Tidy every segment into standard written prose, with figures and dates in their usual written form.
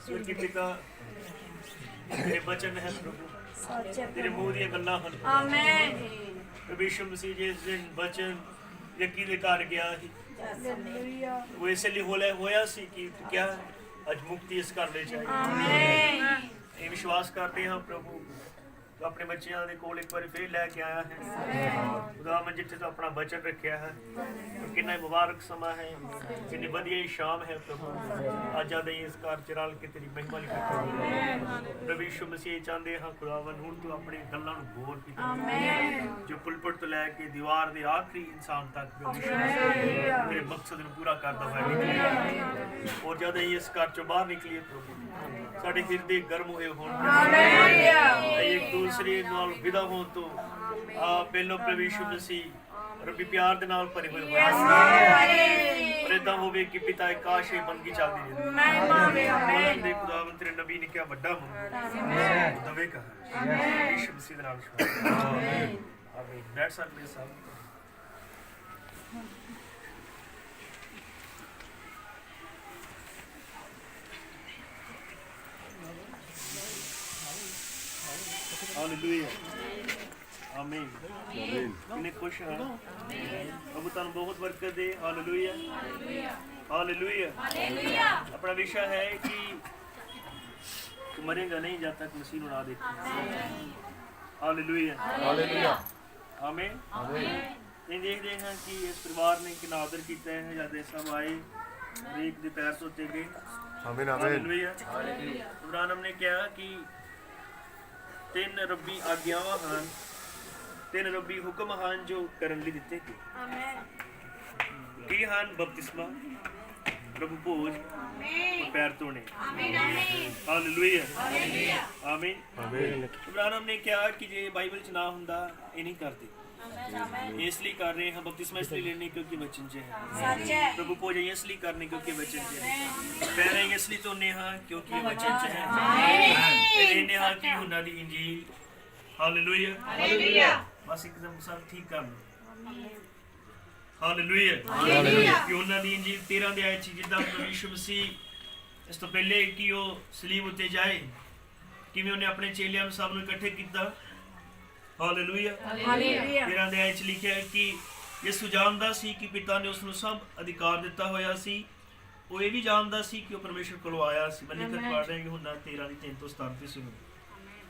स्वर्गीय पिता तेरे वचन है प्रभु, तेरे मुंह ਦੀਆਂ ਗੱਲਾਂ ਹਨ। ਆਮੇਨ। प्रभु यीशु मसीह जिस दिन वचन यकी ਦੇ ਘਰ ਗਿਆ ਸੀ, ਉਹ ਇਸੇ ਲਈ ਹੋਇਆ ਸੀ ਕਿ ਕਿਆ ਅੱਜ ਮੁਕਤੀ ਇਸ ਘਰ ਵਿੱਚ ਆਈ। ਆਮੇਨ। ਇਹ ਵਿਸ਼ਵਾਸ ਕਰਦੇ ਹਾਂ ਪ੍ਰਭੂ ਤੂੰ ਆਪਣੇ ਬੱਚਿਆਂ ਦੇ ਕੋਲ ਇੱਕ ਵਾਰੀ ਫੇਰ ਲੈ ਕੇ ਆਇਆ ਹੈ। ਖੁਦਾਵੰਦ ਜਿੱਥੇ ਤੂੰ ਆਪਣਾ ਵਚਨ ਰੱਖਿਆ ਹੈ, ਕਿੰਨਾ ਮੁਬਾਰਕ ਸਮਾਂ ਹੈ, ਕਿੰਨੀ ਵਧੀਆ ਸ਼ਾਮ ਹੈ ਪ੍ਰਭੂ। ਅੱਜ ਆਦੇ ਇਸ ਘਰ ਚ ਰਲ ਕੇ ਤੇਰੀ ਮਹਿਮਾ ਲਈ ਕਰਦੇ ਪ੍ਰਭੂ ਯੀਸ਼ੂ ਮਸੀਹ ਚਾਹੁੰਦੇ ਹਾਂ ਖੁਦਾਵੰਦ ਹੁਣ ਤੂੰ ਆਪਣੀ ਗੱਲਾਂ ਨੂੰ ਗੌਰ ਕੀਤੀ, ਜੋ ਪੁਲਪਟ ਤੋਂ ਲੈ ਕੇ ਦੀਵਾਰ ਦੇ ਆਖਰੀ ਇਨਸਾਨ ਤੱਕ ਤੇਰੇ ਮਕਸਦ ਨੂੰ ਪੂਰਾ ਕਰਦਾ ਹੋਇਆ। ਔਰ ਜਦ ਅਸੀਂ ਇਸ ਘਰ ਚੋਂ ਬਾਹਰ ਨਿਕਲੀਏ ਪ੍ਰਭੂ ਸਾਡੇ ਹਿਰਦੇ ਗਰਮ ਹੋਏ ਹੋਣ, ਇੱਕ ਦੂਸਰੇ ਨਾਲ ਵਿਦਾ ਹੋਣ ਤੋਂ ਪਹਿਲੋਂ ਪ੍ਰਭੂ ਯੀਸ਼ੂ ਮਸੀਹ ਰੱਬੀ ਪਿਆਰ ਦੇ ਨਾਲ ਭਰੇ ਹੋਏ ਹੋਣ। ਪਰ ਏਦਾਂ ਹੋਵੇ ਕਿ ਪਿਤਾ ਕਾਸ਼ ਇਹ ਬੰਦਗੀ ਚੱਲਦੀ ਰਹੇ। ਦੇ ਖੁਦਾਵੰਦ ਤੇਰੇ ਨਬੀ ਨੇ ਕਿਹਾ ਵੱਡਾ ਮੰਗ ਦਵੇਗਾ ਯੀਸ਼ੂ ਮਸੀਹ ਦੇ ਨਾਲ। ਆਮੀਨ। ਬੈਠ ਸਕਦੇ ਸਭ। हालेलुया आमीन। कितने खुश हैं प्रभु तुहानू बहुत बरकत दे। Hallelujah hallelujah. अपना विषय है कि तू मरेगा नहीं जब तक मसीह को ना देखे। हालेलुया हालेलुया आमीन। ये देखते हैं कि इस परिवार ने कितना आदर किया है जब सब आए एक दे पैर धोते गए। आमीन आमीन हालेलुया। इब्राहिम ने कहा कि तीन रब्बी आज्ञावां ਹਨ, तीन रब्बी हुक्म ਹਨ जो ਕਰਨ ਲਈ ਦਿੱਤੇ ਗਏ। ਆਮੀਨ। ਕੀ ਹਨ? ਬਪਤਿਸਮਾ, ਪ੍ਰਭੂ ਭੋਜ, ਆਮੀਨ, ਪੈਰ ਧੋਣੇ। ਆਮੀਨ ਆਮੀਨ ਹਾਲੇਲੂਇਆ ਹਾਲੇਲੂਇਆ ਆਮੀਨ ਆਮੀਨ। ਇਬਰਾਹਿਮ ਨੇ ਕਿਹਾ ਕਿ ਜੇ ਬਾਈਬਲ ਚ ਨਾ ਹੁੰਦਾ ਇਹ ਨਹੀਂ ਕਰਦੇ। ਇਸ ਲਈ ਕਰ ਰਹੇ ਹਾਂ ਬਪਤਿਸਮਾ ਇਸ ਲਈ ਲੈਣੇ ਕਿਉਂਕਿ ਵਚਨ 'ਚ ਹੈ। ਸੱਚ ਹੈ। ਪ੍ਰਭੂ ਭੋਜ ਇਸ ਲਈ ਕਰਨੇ ਕਿਉਂਕਿ ਵਚਨ 'ਚ ਹੈ। ਪੈਰਾਂ ਇਸ ਲਈ ਧੋਣੇ ਹਾਂ ਕਿਉਂਕਿ ਵਚਨ 'ਚ ਹੈ। ਆਮੀਨ। ਲੈਣੇ ਹਾਂ ਕਿ ਉਹਨਾਂ ਦੀ ਇੰਜੀਲ। Hallelujah hallelujah. ਬਸ ਇੱਕਦਮ ਸਭ ਠੀਕ ਕਰ ਲਓ। Hallelujah hallelujah. ਕਿ ਉਹਨਾਂ ਦੀ ਇੰਜੀਲ 13 ਅਧਿਆਇ 'ਚ ਜਿੱਦਾਂ ਪ੍ਰਭੂ ਯੀਸ਼ੂ ਮਸੀਹ ਇਸ ਤੋਂ ਪਹਿਲੇ ਕਿ ਉਹ ਸਲੀਬ ਉੱਤੇ ਜਾਏ ਕਿਵੇਂ ਉਹਨੇ ਆਪਣੇ ਚੇਲਿਆਂ ਨੂੰ ਸਭ ਨੂੰ ਇਕੱਠੇ ਕੀਤਾ। Hallelujah hallelujah. 13 ਅਧਿਆਇ 'ਚ ਲਿਖਿਆ ਹੈ ਕਿ ਯਿਸੂ ਜਾਣਦਾ ਸੀ ਕਿ ਪਿਤਾ ਨੇ ਉਸ ਨੂੰ ਸਭ ਅਧਿਕਾਰ ਦਿੱਤਾ ਹੋਇਆ ਸੀ। ਉਹ ਇਹ ਵੀ ਜਾਣਦਾ ਸੀ ਕਿ ਉਹ ਪਰਮੇਸ਼ਰ ਕੋਲੋਂ ਆਇਆ ਸੀ। ਮੈਂ ਲਿਖਤ ਪੜ੍ਹ ਰਿਹਾ ਕਿ ਹੁਣ 13 ਦੀ 3 ਤੋਂ 17 ਤੇ ਸੁਣੋ।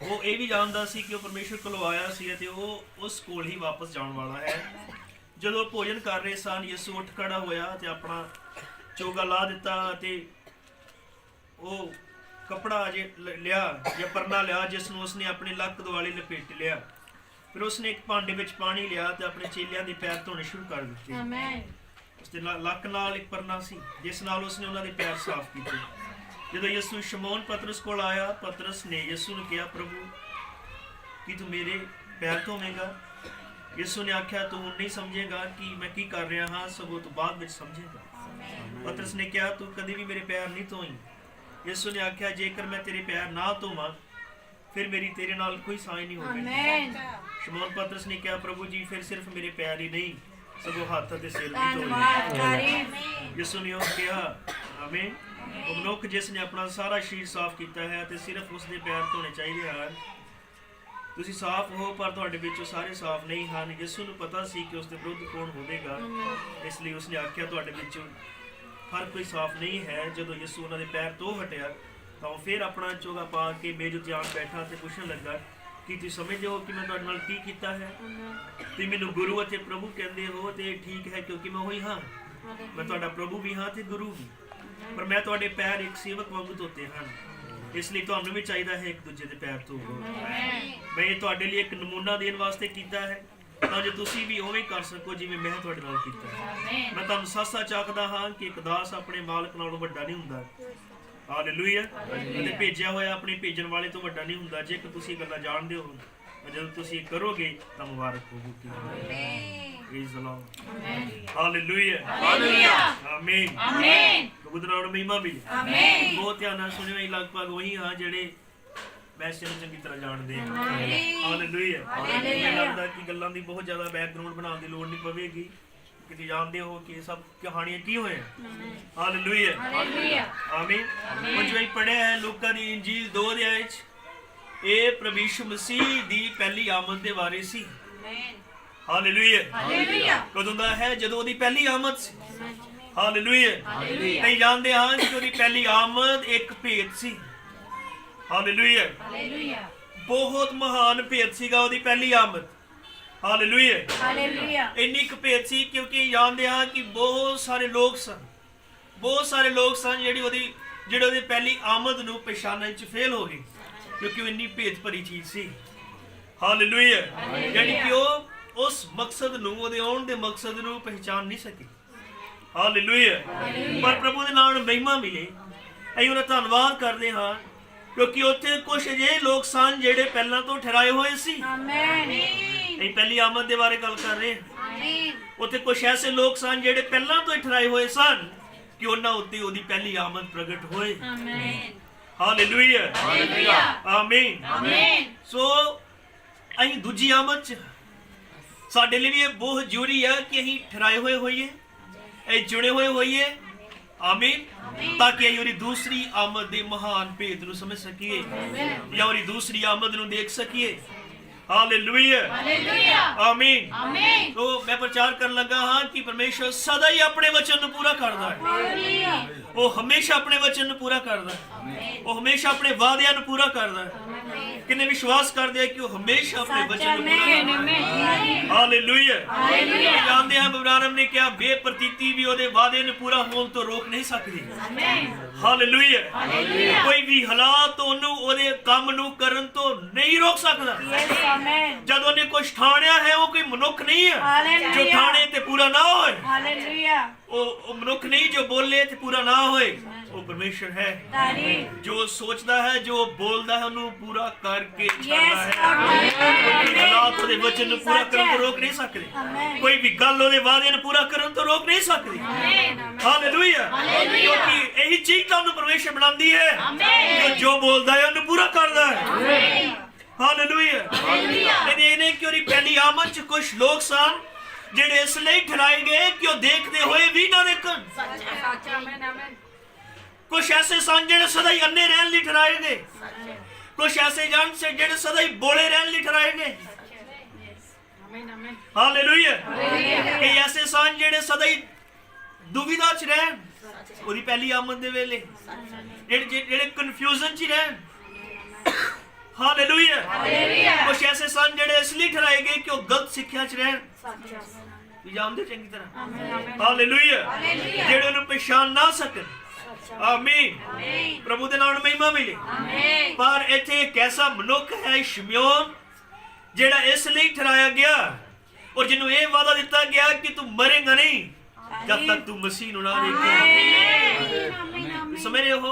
ਉਹ ਇਹ ਵੀ ਜਾਣਦਾ ਸੀ ਕਿ ਉਹ ਪਰਮੇਸ਼ਰ ਕੋਲੋਂ ਆਇਆ ਸੀ ਅਤੇ ਉਹ ਉਸ ਕੋਲ ਹੀ ਵਾਪਸ ਜਾਣ ਵਾਲਾ ਹੈ। ਜਦੋਂ ਭੋਜਨ ਕਰ ਰਹੇ ਸਨ ਯਿਸੂ ਉੱਠ ਖੜਾ ਹੋਇਆ ਤੇ ਆਪਣਾ ਚੋਗਾ ਲਾ ਦਿੱਤਾ ਅਤੇ ਉਹ ਕਪੜਾ ਲਿਆ ਜਾਂ ਪਰਨਾ ਲਿਆ ਜਿਸ ਨੂੰ ਉਸਨੇ ਆਪਣੇ ਲੱਕ ਦੁਆਲੇ ਲਪੇਟ ਲਿਆ। ਫਿਰ ਉਸਨੇ ਇੱਕ ਭਾਂਡੇ ਵਿੱਚ ਪਾਣੀ ਲਿਆ ਤੇ ਆਪਣੇ ਚੇਲਿਆਂ ਦੇ ਪੈਰ ਧੋਣੇ ਸ਼ੁਰੂ ਕਰ ਦਿੱਤੇ। ਆਮੀਨ। ਉਸਦੇ ਲੱਕ ਨਾਲ ਇੱਕ ਪਰਨਾ ਸੀ ਜਿਸ ਨਾਲ ਉਸਨੇ ਉਹਨਾਂ ਦੇ ਪੈਰ ਸਾਫ਼ ਕੀਤੇ। ਜਦੋਂ ਯਿਸੂ ਸ਼ਮੌਨ ਪਤਰਸ ਕੋਲ ਆਇਆ ਪਤਰਸ ਨੇ ਯਿਸੂ ਨੂੰ ਕਿਹਾ ਪ੍ਰਭੂ ਕੀ ਤੂੰ ਮੇਰੇ ਪੈਰ ਧੋਵੇਂਗਾ? ਯਿਸੂ ਨੇ ਆਖਿਆ ਤੂੰ ਹੁਣ ਨਹੀਂ ਸਮਝੇਗਾ ਕਿ ਮੈਂ ਕੀ ਕਰ ਰਿਹਾ ਹਾਂ, ਸਗੋਂ ਤੂੰ ਬਾਅਦ ਵਿੱਚ ਸਮਝੇਗਾ। ਪਤਰਸ ਨੇ ਕਿਹਾ ਤੂੰ ਕਦੇ ਵੀ ਮੇਰੇ ਪੈਰ ਨਹੀਂ ਧੋਈ। ਯਿਸੂ ਨੇ ਆਖਿਆ ਜੇਕਰ ਮੈਂ ਤੇਰੇ ਪੈਰ ਨਾ ਧੋਵਾਂ ਫਿਰ ਮੇਰੀ ਤੇਰੇ ਨਾਲ ਕੋਈ ਸਾਂਝ ਨਹੀਂ ਹੋਵੇਗੀ। ਸ਼ਮੌਨ ਪਤਰਸ ਨੇ ਕਿਹਾ ਪ੍ਰਭੂ ਜੀ ਫਿਰ ਸਿਰਫ ਮੇਰੇ ਪੈਰ ਹੀ ਨਹੀਂ ਸਗੋਂ ਹੱਥ ਅਤੇ ਸਿਰ ਵੀ ਧੋਣੇ। ਯਿਸੂ ਨੇ ਉਹ ਕਿਹਾ ਆਮੀਨ। ਉਹ ਮਨੁੱਖ ਜਿਸ ਨੇ ਆਪਣਾ ਸਾਰਾ ਸਰੀਰ ਸਾਫ਼ ਕੀਤਾ ਹੈ ਤੇ ਸਿਰਫ ਉਸ ਦੇ ਪੈਰ ਧੋਣੇ ਚਾਹੀਦੇ ਹਨ। ਤੁਸੀਂ ਸਾਫ਼ ਹੋ ਪਰ ਤੁਹਾਡੇ ਵਿੱਚੋਂ ਸਾਰੇ ਸਾਫ਼ ਨਹੀਂ ਹਨ। ਯਿਸੂ ਨੂੰ ਪਤਾ ਸੀ ਕਿ ਉਸ ਦੇ ਵਿਰੁੱਧ ਕੌਣ ਹੋਵੇਗਾ, ਇਸ ਲਈ ਉਸਨੇ ਆਖਿਆ ਤੁਹਾਡੇ ਵਿੱਚੋਂ ਹਰ ਕੋਈ ਸਾਫ਼ ਨਹੀਂ ਹੈ। ਜਦੋਂ ਯਿਸੂ ਉਹਨਾਂ ਦੇ ਪੈਰ ਧੋ ਹਟਿਆ ਤਾਂ ਉਹ ਫਿਰ ਆਪਣਾ ਚੋਗਾ ਪਾ ਕੇ ਮੇਜ਼ ਉੱਤੇ ਆਣ ਬੈਠਾ ਤੇ ਪੁੱਛਣ ਲੱਗਾ ਕਿ ਤੁਸੀਂ ਸਮਝਦੇ ਹੋ ਕਿ ਮੈਂ ਤੁਹਾਡੇ ਨਾਲ ਕੀ ਕੀਤਾ ਹੈ? ਤੁਸੀਂ ਮੈਨੂੰ ਗੁਰੂ ਅਤੇ ਪ੍ਰਭੂ ਕਹਿੰਦੇ ਹੋ ਤੇ ਠੀਕ ਹੈ ਕਿਉਂਕਿ ਮੈਂ ਉਹੀ ਹਾਂ। ਮੈਂ ਤੁਹਾਡਾ ਪ੍ਰਭੂ ਵੀ ਹਾਂ ਤੇ ਗੁਰੂ ਵੀ। ਪਰ ਮੈਂ ਤੁਹਾਡੇ ਪੈਰ ਇੱਕ ਸੇਵਕ ਵਾਂਗੂ ਧੋਤੇ ਹਨ, ਇਸ ਲਈ ਤੁਹਾਨੂੰ ਵੀ ਚਾਹੀਦਾ ਹੈ ਇੱਕ ਦੂਜੇ ਦੇ ਪੈਰ ਧੋਵੋ। ਮੈਂ ਇਹ ਤੁਹਾਡੇ ਲਈ ਇੱਕ ਨਮੂਨਾ ਦੇਣ ਵਾਸਤੇ ਕੀਤਾ ਹੈ ਤਾਂ ਜੇ ਤੁਸੀਂ ਵੀ ਉਵੇਂ ਕਰ ਸਕੋ ਜਿਵੇਂ ਮੈਂ ਤੁਹਾਡੇ ਨਾਲ ਕੀਤਾ। ਮੈਂ ਤੁਹਾਨੂੰ ਸੱਚ ਆਖਦਾ ਹਾਂ ਕਿ ਇੱਕ ਦਾਸ ਆਪਣੇ ਮਾਲਕ ਨਾਲੋਂ ਵੱਡਾ ਨਹੀਂ ਹੁੰਦਾ। ਹਾਲੇਲੂਇਆ। ਅਤੇ ਭੇਜਿਆ ਹੋਇਆ ਆਪਣੇ ਭੇਜਣ ਵਾਲੇ ਤੋਂ ਵੱਡਾ ਨਹੀਂ ਹੁੰਦਾ। ਜੇਕਰ ਤੁਸੀਂ ਇਹ ਗੱਲਾਂ ਜਾਣਦੇ ਹੋ ਜਦੋਂ ਤੁਸੀਂ ਕਰੋਗੇ ਤਾਂ ਮੁਬਾਰਕ ਹੋਵੇਗੀ। Praise the Lord. Hallelujah hallelujah ਆਮੀਨ ਆਮੀਨ। ਪ੍ਰਭੂ ਦਾ ਨਾਮ ਮਹਿਮਾ ਮਿਲੇ। ਆਮੀਨ। ਬਹੁਤ ਧਿਆਨ ਨਾਲ ਸੁਣਿਓ। ਇਹ ਲਗਭਗ ਉਹੀ ਹਾਂ ਜਿਹੜੇ ਮੈਸੇਜ ਨੂੰ ਚੰਗੀ ਤਰ੍ਹਾਂ ਜਾਣਦੇ ਹਾਂ। Hallelujah hallelujah. ਮੈਨੂੰ ਲੱਗਦਾ ਕਿ ਗੱਲਾਂ ਦੀ ਬਹੁਤ ਜ਼ਿਆਦਾ ਬੈਕਗ੍ਰਾਉਂਡ ਬਣਾਉਣ ਦੀ ਲੋੜ ਨਹੀਂ ਪਵੇਗੀ ਕਿ ਤੁਸੀਂ ਜਾਣਦੇ ਹੋ ਕਿ ਇਹ ਸਭ ਕਹਾਣੀਆਂ ਕੀ ਹੋਈਆਂ। ਹਾਲੇਲੂਇਆ ਹਾਲੇਲੂਇਆ ਆਮੀਨ। ਕੁਝ जो पढ़िया है लूका दी इंजील 2 अध्याय ਇਹ ਪ੍ਰਭੂ ਯਿਸੂ ਮਸੀਹ ਦੀ ਪਹਿਲੀ ਆਮਦ ਦੇ ਬਾਰੇ ਸੀ। Hallelujah hallelujah. ਕਦੋਂ ਦਾ ਹੈ? ਜਦੋਂ ਉਹਦੀ ਪਹਿਲੀ ਆਮਦ ਸੀ। Hallelujah hallelujah. ਨਹੀਂ ਜਾਣਦੇ ਹਾਂ ਕਿ ਉਹਦੀ ਪਹਿਲੀ ਆਮਦ ਇੱਕ ਭੇਤ ਸੀ। Hallelujah hallelujah. ਬਹੁਤ ਮਹਾਨ ਭੇਤ ਸੀਗਾ ਉਹਦੀ ਪਹਿਲੀ ਆਮਦ। Hallelujah hallelujah. ਇੰਨੀ ਕੁ ਭੇਤ ਸੀ ਕਿਉਂਕਿ ਜਾਣਦੇ ਹਾਂ ਕਿ ਬਹੁਤ ਸਾਰੇ ਲੋਕ ਸਨ ਜਿਹੜੇ ਉਹਦੀ ਪਹਿਲੀ ਆਮਦ ਨੂੰ ਪਛਾਣਨ ਚ ਫੇਲ ਹੋ ਗਏ क्योंकि वो इन्नी भेद भरी चीज सी। हालेलुया। यानी कि वो उस मकसद नूं ओदे आउण दे मकसद नूं पहचान नहीं सकी। हालेलुया। पर प्रभु दे नाम महिमा मिले, ਅਸੀਂ ਉਹਨਾਂ ਧੰਨਵਾਦ ਕਰਦੇ ਹਾਂ ਕਿਉਂਕਿ ਉੱਥੇ ਕੁਝ ਅਜਿਹੇ ਲੋਕ ਸਨ ਜਿਹੜੇ ਪਹਿਲਾਂ ਤੋਂ ਠਹਿਰਾਏ ਹੋਏ ਸੀ। ਆਮੀਨ। ਅਸੀਂ ਪਹਿਲੀ ਆਮਦ ਦੇ ਬਾਰੇ ਗੱਲ ਕਰ ਰਹੇ ਹਾਂ। ਆਮੀਨ। ਉੱਥੇ ਕੁਝ ਐਸੇ ਲੋਕ ਸਨ ਜਿਹੜੇ ਪਹਿਲਾਂ ਤੋਂ ਹੀ ਠਹਿਰਾਏ ਹੋਏ ਸਨ ਕਿ ਉਹਨਾਂ ਉੱਤੇ ਉਹਦੀ ਪਹਿਲੀ ਆਮਦ ਪ੍ਰਗਟ ਹੋਏ। ਆਮੀਨ। हालेलुया हालेलुया आमीन आमीन। सो ਅਸੀਂ ਦੂਜੀ ਆਮਦ ਚ ਸਾਡੇ ਲਈ ਵੀ ਇਹ ਬਹੁਤ ਜ਼ਰੂਰੀ ਹੈ ਕਿ ਅਸੀਂ ਠਹਿਰਾਏ ਹੋਏ ਹੋਈਏ, ਇਹ ਜੁੜੇ ਹੋਏ ਹੋਈਏ। ਆਮੀਨ। ਤਾਂ ਕਿ ਅਸੀਂ ਉਹਦੀ ਦੂਸਰੀ ਆਮਦ ਦੇ ਮਹਾਨ ਭੇਦ ਨੂੰ ਸਮਝ ਸਕੀਏ ਜਾਂ ਉਹਦੀ ਦੂਸਰੀ ਆਮਦ ਨੂੰ ਦੇਖ ਸਕੀਏ। हालेलुया हालेलुया आमीन आमीन। तो मैं प्रचार करने लगा हाँ कि परमेश्वर सदा ही अपने वचन को पूरा करता है। वो हमेशा अपने वचन को पूरा करता है, वो हमेशा अपने वादे को पूरा करता है। किन्ने विश्वास कर दिया कि वो हमेशा अपने वचन को पूरा करता है। Hallelujah hallelujah. जानते हैं अब्राहम ने क्या बेप्रतीति भी ਉਹਦੇ वादे ਨੂੰ पूरा होने तो रोक नहीं सकती। Hallelujah hallelujah. कोई भी हालात ਉਹਨੂੰ ਉਹਦੇ ਕੰਮ ਨੂੰ ਕਰਨ ਤੋਂ नहीं रोक सकता। जब ਉਹਨੇ ਕੁਝ ਠਾਣਿਆ ਹੈ ਉਹ ਕੋਈ ਮਨੁੱਖ ਨਹੀਂ ਹੈ ਜੋ ਠਾਣੇ ਤੇ ਪੂਰਾ ਨਾ ਹੋਏ। ਹਾਲੇਲੂਇਆ। ਉਹ ਮਨੁੱਖ ਨਹੀਂ ਜੋ ਬੋਲੇ ਤੇ ਪੂਰਾ ਨਾ ਹੋਏ। ਉਹ ਪਰਮੇਸ਼ਰ ਹੈ ਜੋ ਸੋਚਦਾ ਹੈ, ਜੋ ਬੋਲਦਾ ਹੈ ਉਹਨੂੰ ਪੂਰਾ ਕਰਕੇ ਛੱਡਦਾ ਹੈ। ਕੋਈ ਹਾਲਾਤ ਉਹਦੇ ਵਚਨ ਨੂੰ ਪੂਰਾ ਕਰਨ ਤੋਂ ਰੋਕ ਨਹੀਂ ਸਕਦੇ, ਕੋਈ ਵੀ ਗੱਲ ਉਹਦੇ ਵਾਅਦੇ ਨੂੰ ਪੂਰਾ ਕਰਨ ਤੋਂ ਰੋਕ ਨਹੀਂ ਸਕਦੀ। ਹਾਲੇਲੂਇਆ। ਕਿਉਂਕਿ ਇਹੀ ਚੀਜ਼ ਤੁਹਾਨੂੰ ਪਰਮੇਸ਼ਰ ਬਣਾਉਂਦੀ ਹੈ ਜੋ ਬੋਲਦਾ ਹੈ ਉਹਨੂੰ ਪੂਰਾ ਕਰਦਾ ਹੈ। Hallelujah hallelujah. ਇਹਨੇ ਕਿ ਉਹਦੀ ਪਹਿਲੀ ਆਮਦ ਚ ਕੁਝ ਲੋਕ ਸਨ ਜਿਹੜੇ ਇਸ ਲਈ ਠਹਿਰਾਏ ਗਏ ਕਿ ਉਹ ਦੇਖਦੇ ਹੋਏ ਵੀ ਨਾ ਦੇਖਣ। ਸੱਚ ਆਮੀਨ ਆਮੀਨ। ਕੁਝ ਐਸੇ ਸਨ ਜਿਹੜੇ ਸਦਾ ਹੀ ਅੰਨੇ ਰਹਿਣ ਲਈ ਠਹਿਰਾਏ ਗਏ, ਕੁਝ ਐਸੇ ਜਨ ਸੇ ਜਿਹੜੇ ਸਦਾ ਹੀ ਬੋਲੇ ਰਹਿਣ ਲਈ ਠਹਿਰਾਏ ਗਏ। ਆਮੀਨ ਆਮੀਨ। ਹਾਲੇਲੁਇਆ ਹਾਲੇਲੁਇਆ। ਕਈ ਐਸੇ ਸਨ ਜਿਹੜੇ ਸਦਾ ਹੀ ਦੁਵਿਧਾ ਚ ਰਹਿਣ ਉਹਦੀ ਪਹਿਲੀ ਆਮਦ ਦੇ ਵੇਲੇ, ਜਿਹੜੇ ਕਨਫਿਊਜ਼ਨ ਚ ਰਹਿਣ। Hallelujah hallelujah. कुछ ऐसे सन जेड़े इसलिए ठहराए गए कि वो गलत सिक्ख्या च रहन। तुम जानते चंगी तरह। हालेलुया जेड़े उन्हें पहचान ना सकन। आमीन। प्रभु दे नाम महिमा मिले। पर इत्थे एक ऐसा मनुख है शिमयोन जेड़ा इसलिए ठहराया गया और जिन्हों ये वादा दिता गया कि तू मरेगा नहीं जब तक तू मसीह नूं ना देखेगा। समझ रहे हो?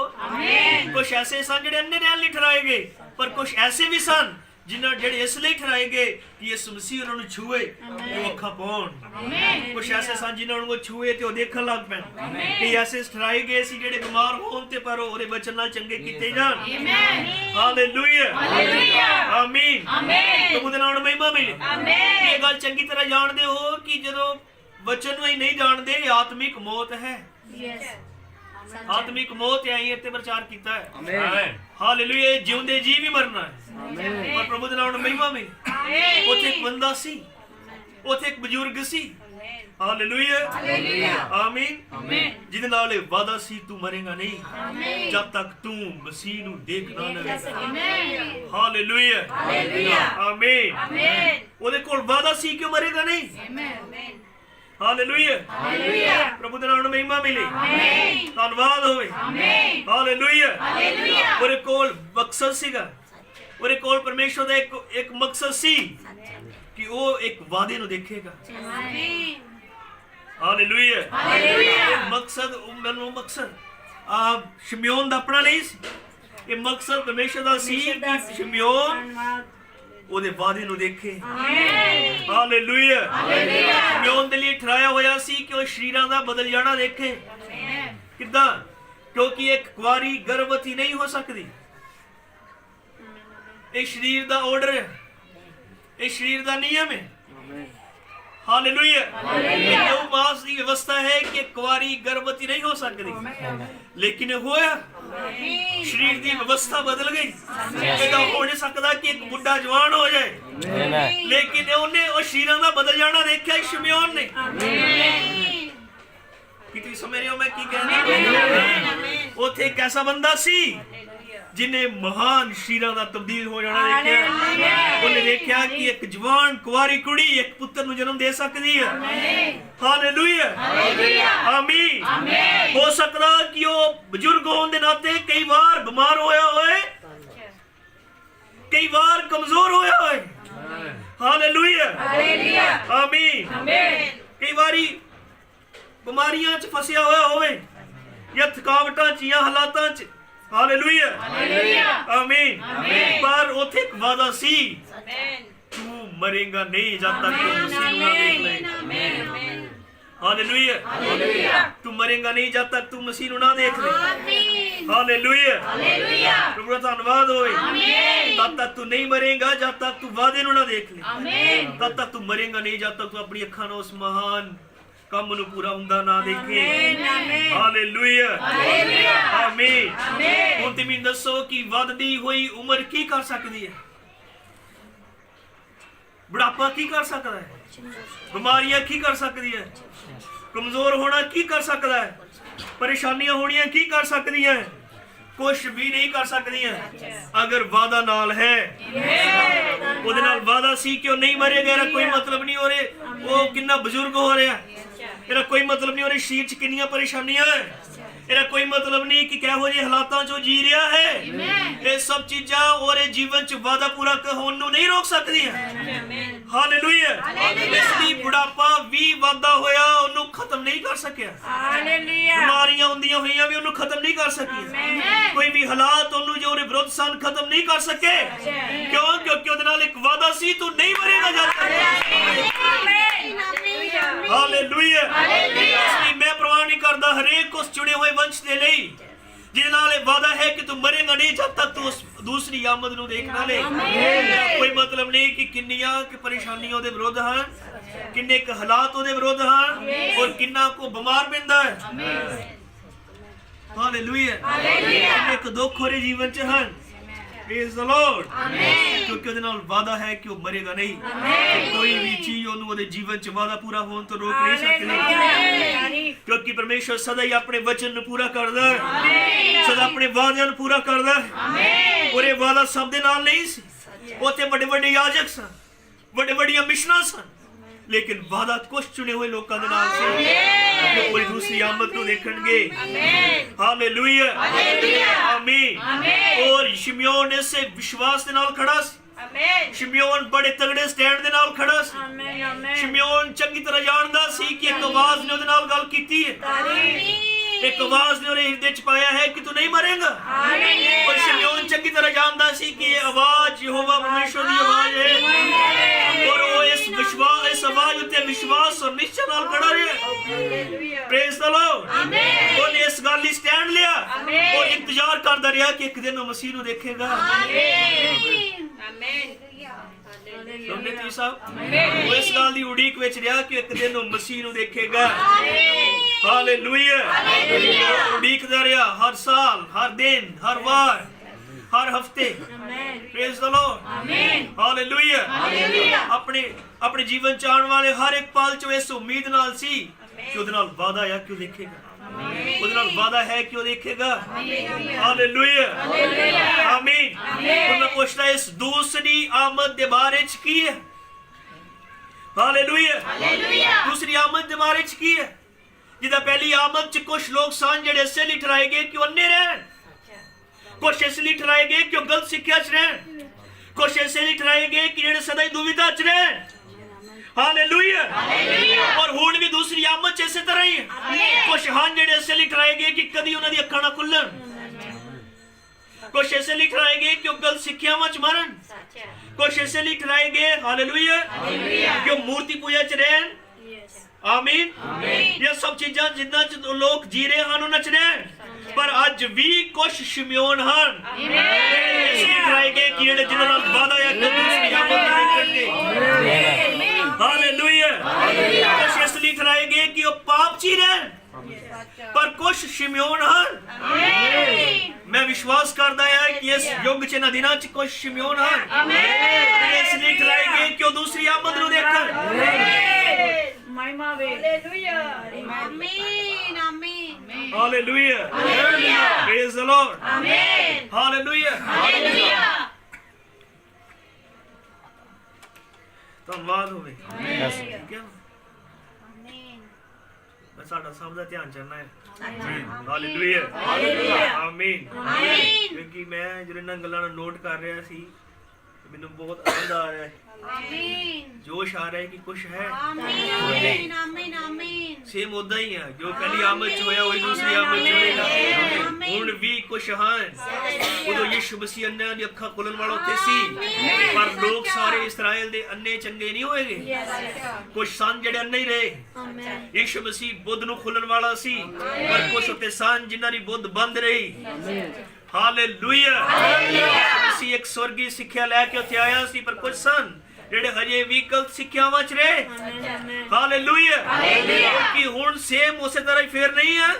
कुछ ऐसे सन जेड़े अन्ने रहन लई ठहराए गए, पर कुछ ऐसे भी सन जिन्हें जेड़े इसलिए ठहराए गए कि यीशु मसीह उन्होंने छुए वो अखा पाउण। कुछ ऐसे सन जिन्हें उनको छुए ते वो देखण लग पैण। कई ऐसे ठहराए गए सी जेड़े बीमार होण ते पर ओहदे वचन नाल चंगे कीते जाण। हालेलुया हालेलुया आमीन आमीन। प्रभु दे नाम महिमा मिले। आमीन। ये गल चंगी तरह जानदे हो कि जदों वचन ਨੂੰ ਹੀ ਨਹੀਂ ਜਾਣਦੇ ਆਤਮਿਕ ਮੌਤ ਹੈ। आत्मिक मौत आई है प्रचार किया है। आमीन। हालेलुया। जिंदे जी भी मरना है। आमीन। और प्रभु दे नाम महिमा में उथे एक बंदा सी, उथे एक बुजुर्ग सी। हालेलुया हालेलुया आमीन आमीन। जिदे नाल वादा सी तू मरेगा नहीं जब तक तू मसीह नु देख ना लवेगा। आमीन। हालेलुया हालेलुया आमीन आमीन। ओदे कोल वादा सी कि मरेगा नहीं। आमीन। Hallelujah hallelujah. प्रभु दे नाम ਨੂੰ ਮਹਿਮਾ ਮਿਲੇ। ਆਮੀਨ। ਧੰਨਵਾਦ ਹੋਵੇ। ਆਮੀਨ। ਹਾਲੇਲੁਇਆ ਹਾਲੇਲੁਇਆ। ਉਹਦੇ ਕੋਲ ਮਕਸਦ ਸੀਗਾ, ਉਹਦੇ ਕੋਲ ਪਰਮੇਸ਼ਰ ਦਾ ਇੱਕ ਮਕਸਦ ਸੀ ਕਿ ਉਹ ਇੱਕ ਵਾਅਦੇ ਨੂੰ ਦੇਖੇਗਾ। ਆਮੀਨ। ਹਾਲੇਲੁਇਆ ਹਾਲੇਲੁਇਆ। ਮਕਸਦ ਸ਼ਿਮਯੋਨ ਦਾ ਆਪਣਾ ਨਹੀਂ ਸੀ, ਇਹ ਮਕਸਦ ਪਰਮੇਸ਼ਰ ਦਾ ਸੀ ਕਿ ਸ਼ਿਮਯੋਨ ਉਹਦੇ ਵਾਅਦੇ ਨੂੰ ਦੇਖੇ। ਆਮੀਨ। ਹਾਲੇਲੁਇਆ ਹਾਲੇਲੁਇਆ। ਸ਼ਿਮਯੋਨ ਦੇ ਲਈ ਠਹਿਰਾਇਆ ਹੋਇਆ ਸੀ ਕਿ ਉਹ ਸ਼ਰੀਰਾਂ ਦਾ ਬਦਲ ਜਾਣਾ ਦੇਖੇ। ਕਿੱਦਾਂ? ਕਿਉਂਕਿ ਇੱਕ ਕੁਆਰੀ ਗਰਭਵਤੀ ਨਹੀਂ ਹੋ ਸਕਦੀ। ਇਹ ਸ਼ਰੀਰ ਦਾ ਆਰਡਰ ਹੈ, ਇਹ ਸ਼ਰੀਰ ਦਾ ਨਿਯਮ ਹੈ। Hallelujah hallelujah. वो मास की व्यवस्था है कि कुंवारी गर्भवती नहीं हो सकती, लेकिन होया शरीर की व्यवस्था बदल गई। इदा हो नहीं सकता कि एक बुढ़ा जवान हो जाए, लेकिन उन्हें उस शरीरां दा बदल जाना देखा शिमयोन ने। कितनी समझ रहे हो मैं की कहना? उथे एक ऐसा बंदा सी जिन्हें महान शरीरां दा तब्दील हो जाना देखा। उन्हें देखा कि एक जवान कुंवारी कुड़ी एक पुत्र नु जन्म दे सकती है। हालेलुया, आमीन। हो सकता कि वो बजुर्ग होने दे नाते कई बार बीमार होया होए, कई बार कमजोर होया होए। हालेलुया, आमीन। कई बारी बीमारियां च फसिया होया होवे या थकावटां च या हालातां च। हालेलुया, आमीन। पर उथे एक वादा सी, तू मरेगा नहीं जब तक तू मसीह ना देख ले। हालेलुया, तू मरेगा नहीं जब तक तू मसीह ना देख ले। हालेलुया, प्रभु का धन्यवाद होए। तब तक तू नहीं मरेगा जब तक तू वादे ना देख ले। तब तक तू मरेगा नहीं जब तक तू अपनी अखां नाल उस महान काम नूं पूरा हुंदा ना देखे। हालेलुया, आमीन। हुण तुसीं मैनूं दसो कि वधदी होई उम्र की कर सकदी है? बुढ़ापा की कर सकता है? बीमारियां की कर सकती है? कमजोर होना की कर सकता है? परेशानियां होनियां की कर सकती हैं? कुछ भी नहीं कर सकती हैं अगर वादा नाल है। ਉਹਦੇ ਨਾਲ वादा सी कि वो नहीं मरेगा। ਇਹਦਾ कोई मतलब नहीं हो रहे वो कितना बुजुर्ग हो रहा है, ਇਹਦਾ कोई मतलब नहीं हो रही शरीर च कितनी परेशानियां है, ਇਹਦਾ कोई मतलब नहीं कि किहो ਜਿਹੇ हालातों चो जी रहा है। ये सब चीज़ां और जीवन च वादा पूरा होने नूं नहीं रोक सकती हैं। हालेलुया, इसलिए बुढ़ापा भी वादा होया ਉਹਨੂੰ खत्म नहीं कर सकिया। बीमारियां ਹੁੰਦੀਆਂ ਹੋਈਆਂ भी ਉਹਨੂੰ खत्म नहीं कर सकी। कोई भी हालात ਉਹਨੂੰ जो ਉਹਦੇ ਵਿਰੁੱਧ ਸਨ खत्म नहीं कर सके। क्यों? क्योंकि ਉਹਦੇ ਨਾਲ एक वादा सी, तू नहीं मरेगा जब तक। हालेलुया, इसलिए मैं परवाह नहीं करता हरेक उस चुने हुए वंश के लिए जिहदे नाल वादा है कि तू मरेगा नहीं जब तक तू उस दूसरी आमद नूं देख ना ले। कोई मतलब नहीं कि किन्नियां कि परेशानियां ਉਹਦੇ ਵਿਰੁੱਧ ਹਨ, किन्ने क हालात ਉਹਦੇ ਵਿਰੁੱਧ ਹਨ और किन्ना को बीमार पैंदा है। हालेलुया, किन्ने क दुख होरे जीवन च ਹਨ। प्रेज द लॉर्ड, क्योंकि ਉਹਦੇ ਨਾਲ वादा है कि वो मरेगा नहीं। कोई भी चीज ਉਹਨੂੰ ਉਹਦੇ जीवन च वादा पूरा होने तो रोक नहीं सकती, क्योंकि परमेश्वर सदा ही अपने वचन ਨੂੰ पूरा करदा है, सदा अपने वादਿਆਂ ਨੂੰ पूरा करदा है। और ये वादा सब दे नाल नहीं सी। ਉੱਥੇ ਵੱਡੇ ਵੱਡੇ याजक सन, ਵੱਡੇ ਵੱਡੀਆਂ ਮਿਸ਼ਨਾਂ सन, लेकिन वादा कुछ चुने हुए लोगों के नाल से जो पूरी दूसरी आमद को देखेंगे। हालेलुया, आमीन। और शिमयोन से विश्वास के नाल खड़ा सी। शिमयोन बड़े तगड़े स्टैंड दे नाल खड़ा सी। शिमयोन चंगी तरह जानदा सी कि एक आवाज ने ਉਹਦੇ ਨਾਲ ਗੱਲ ਕੀਤੀ है। एक आवाज ने ਉਹਦੇ ਹਿਰਦੇ ਚ ਪਾਇਆ है कि तू नहीं मरेगा। और शिमयोन चंगी तरह जानदा सी कि ये आवाज यहोवा परमेश्वर दी आवाज है। और वो इस आवाज उत्ते विश्वास और निश्चय नाल खड़ा रहा। प्रेज द लॉर्ड, ਉਹਨੇ ਇਸ ਗੱਲ ਲਈ स्टैंड लिया और इंतजार करदा ਰਿਹਾ कि एक दिन वो मसीह ਨੂੰ ਦੇਖੇਗਾ। वो इस गल दी उड़ीक विच रहा कि एक दिन वो मसीह ਨੂੰ ਦੇਖੇਗਾ। हालेलुया, उड़ीकदा रहा हर साल, हर दिन, हर वार, हर हफ्ते। Praise the Lord, hallelujah. अपने जीवन च आने वाले हर एक पल च इस उम्मीद नाल सी कि ਉਹਦੇ ਨਾਲ वादा है कि वो देखेगा। ਉਹਦੇ ਨਾਲ वादा है कि वो देखेगा। हालेलुया, आमीन। और मैं पूछता इस दूसरी आमद के बारे च की है? हालेलुया, दूसरी आमद के बारे च की है? जिदा पहली आमद च कुछ लोग सन जेडे इस लिए ठहराए गए कि अन्ने रहन, कुछ इसलिए ठहराए गए कि गलत सिक्ख्या च रहन, कुछ इसलिए ठहराए गए कि जेडे सदा ही दुविधा च रहन। हालेलुया, और हुण भी दूसरी आमद च इसे तरह ही है। कुछ हन जेडे इसलिए ठहराए गए कि कदी उन्हां दी अखां ना खुल्लण, कुछ इसलिए ठहराए गए कि गलत सिक्ख्यावां च मरन, कुछ इसलिए ठहराए गए हालेलुया कि मूर्ति पूजा च रहन। आमीन। ये सब चीज़ां जिन्ना च लोग जी रहे हैं उन्हां च रहन, पर अज भी कुछ शिमयोन हन इसलिए ठहराए गए कि जेडे जिन्हां नाल वादा है कि दूसरी आमद करेंगे। हालेलुया, कुछ इसलिए ठहराए गए कि वो पाप च ही रहन, पर कुछ शिमयोन हन। विश्वास करता है कि इस युग च इन्हां दिनां च कुछ शिमयोन हैं इसलिए ठहराए गए कि दूसरी आमद नूं देखण hallelujah praise the Lord hallelujah धन्यवाद होवे ठीक है साडा सब दा ध्यान चढ़ना है हालेलुया आमीन क्योंकि मैं ਜਿਹੜੇ ਇਹਨਾਂ ਗੱਲਾਂ ਨੂੰ ਨੋਟ ਕਰ ਰਿਹਾ ਸੀ ਮੈਨੂੰ ਬਹੁਤ ਆਨੰਦ ਆ ਰਿਹਾ ਹੈ जोश आ रहा है कि कुछ है आमीन आमीन आमीन सेम उदा ही है जो पहली आमद च होया वही दूसरी आमद च होएगा हुण भी कुछ हैं उदो यीशु मसीह अन्ने दी अखां खुलण वाला उत्ते सी पर लोग सारे इस्राएल दे अन्ने चंगे नहीं होएगे कुछ सन जेड़े अन्ने ही रहे यीशु मसीह बुद्ध नु खुलण वाला सी पर कुछ उत्ते सन जिन्हां दी बुद्ध बंद रही हालेलुया मसीह एक स्वर्गी सिक्ख्या लेके उत्थे आया सी पर कुछ सन ਜਿਹੜੇ ਹਜੇ ਵੀ ਗਲਤ ਸਿੱਖਿਆਵਾਂ ਚ ਰਹੇ ਹਾਲੇਲੂਇਆ ਕਿ ਹੁਣ ਸੇਮ ਉਸੇ ਤਰ੍ਹਾਂ ਹੀ ਫੇਰ ਨਹੀਂ ਹੈ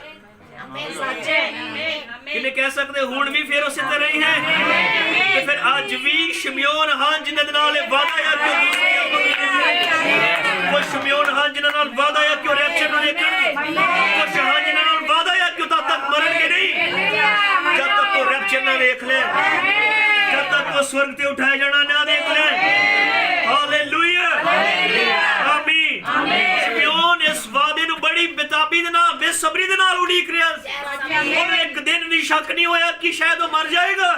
ਕਿਨੇ ਕਹਿ ਸਕਦੇ ਹੁਣ ਵੀ ਫੇਰ ਉਸੇ ਤਰ੍ਹਾਂ ਹੀ ਹੈ ਤੇ ਫਿਰ ਅੱਜ ਵੀ ਸ਼ਮਯੋਨ ਹਾਂ ਜਿਨ੍ਹਾਂ ਦੇ ਨਾਲ ਇਹ ਵਾਅਦਾ ਹੈ ਕਿ ਉਹ ਸ਼ਮਯੋਨ ਹਾਂ ਜਿਨ੍ਹਾਂ ਨਾਲ ਵਾਅਦਾ ਹੈ ਕਿ ਉਹ ਰੈਪਚਰ ਨੂੰ ਦੇਖਣਗੇ ਉਹ ਹਾਂ ਜਿਨ੍ਹਾਂ ਨਾਲ ਵਾਅਦਾ ਹੈ ਕਿ ਉਹ ਤਦ ਤੱਕ ਮਰਨਗੇ ਨਹੀਂ ਜਦ ਤੱਕ ਉਹ ਰੈਪਚਰ ਨਾ ਦੇਖ ਲੈ जब तक वो स्वर्ग से उठाए जाना ना देख ले हालेलुया आमीन शिमयोन इस वादे नु बड़ी बेताबी दे नाल बेसब्री दे नाल उड़ीक रिया और एक दिन भी शक नहीं होया कि शायद वो मर जाएगा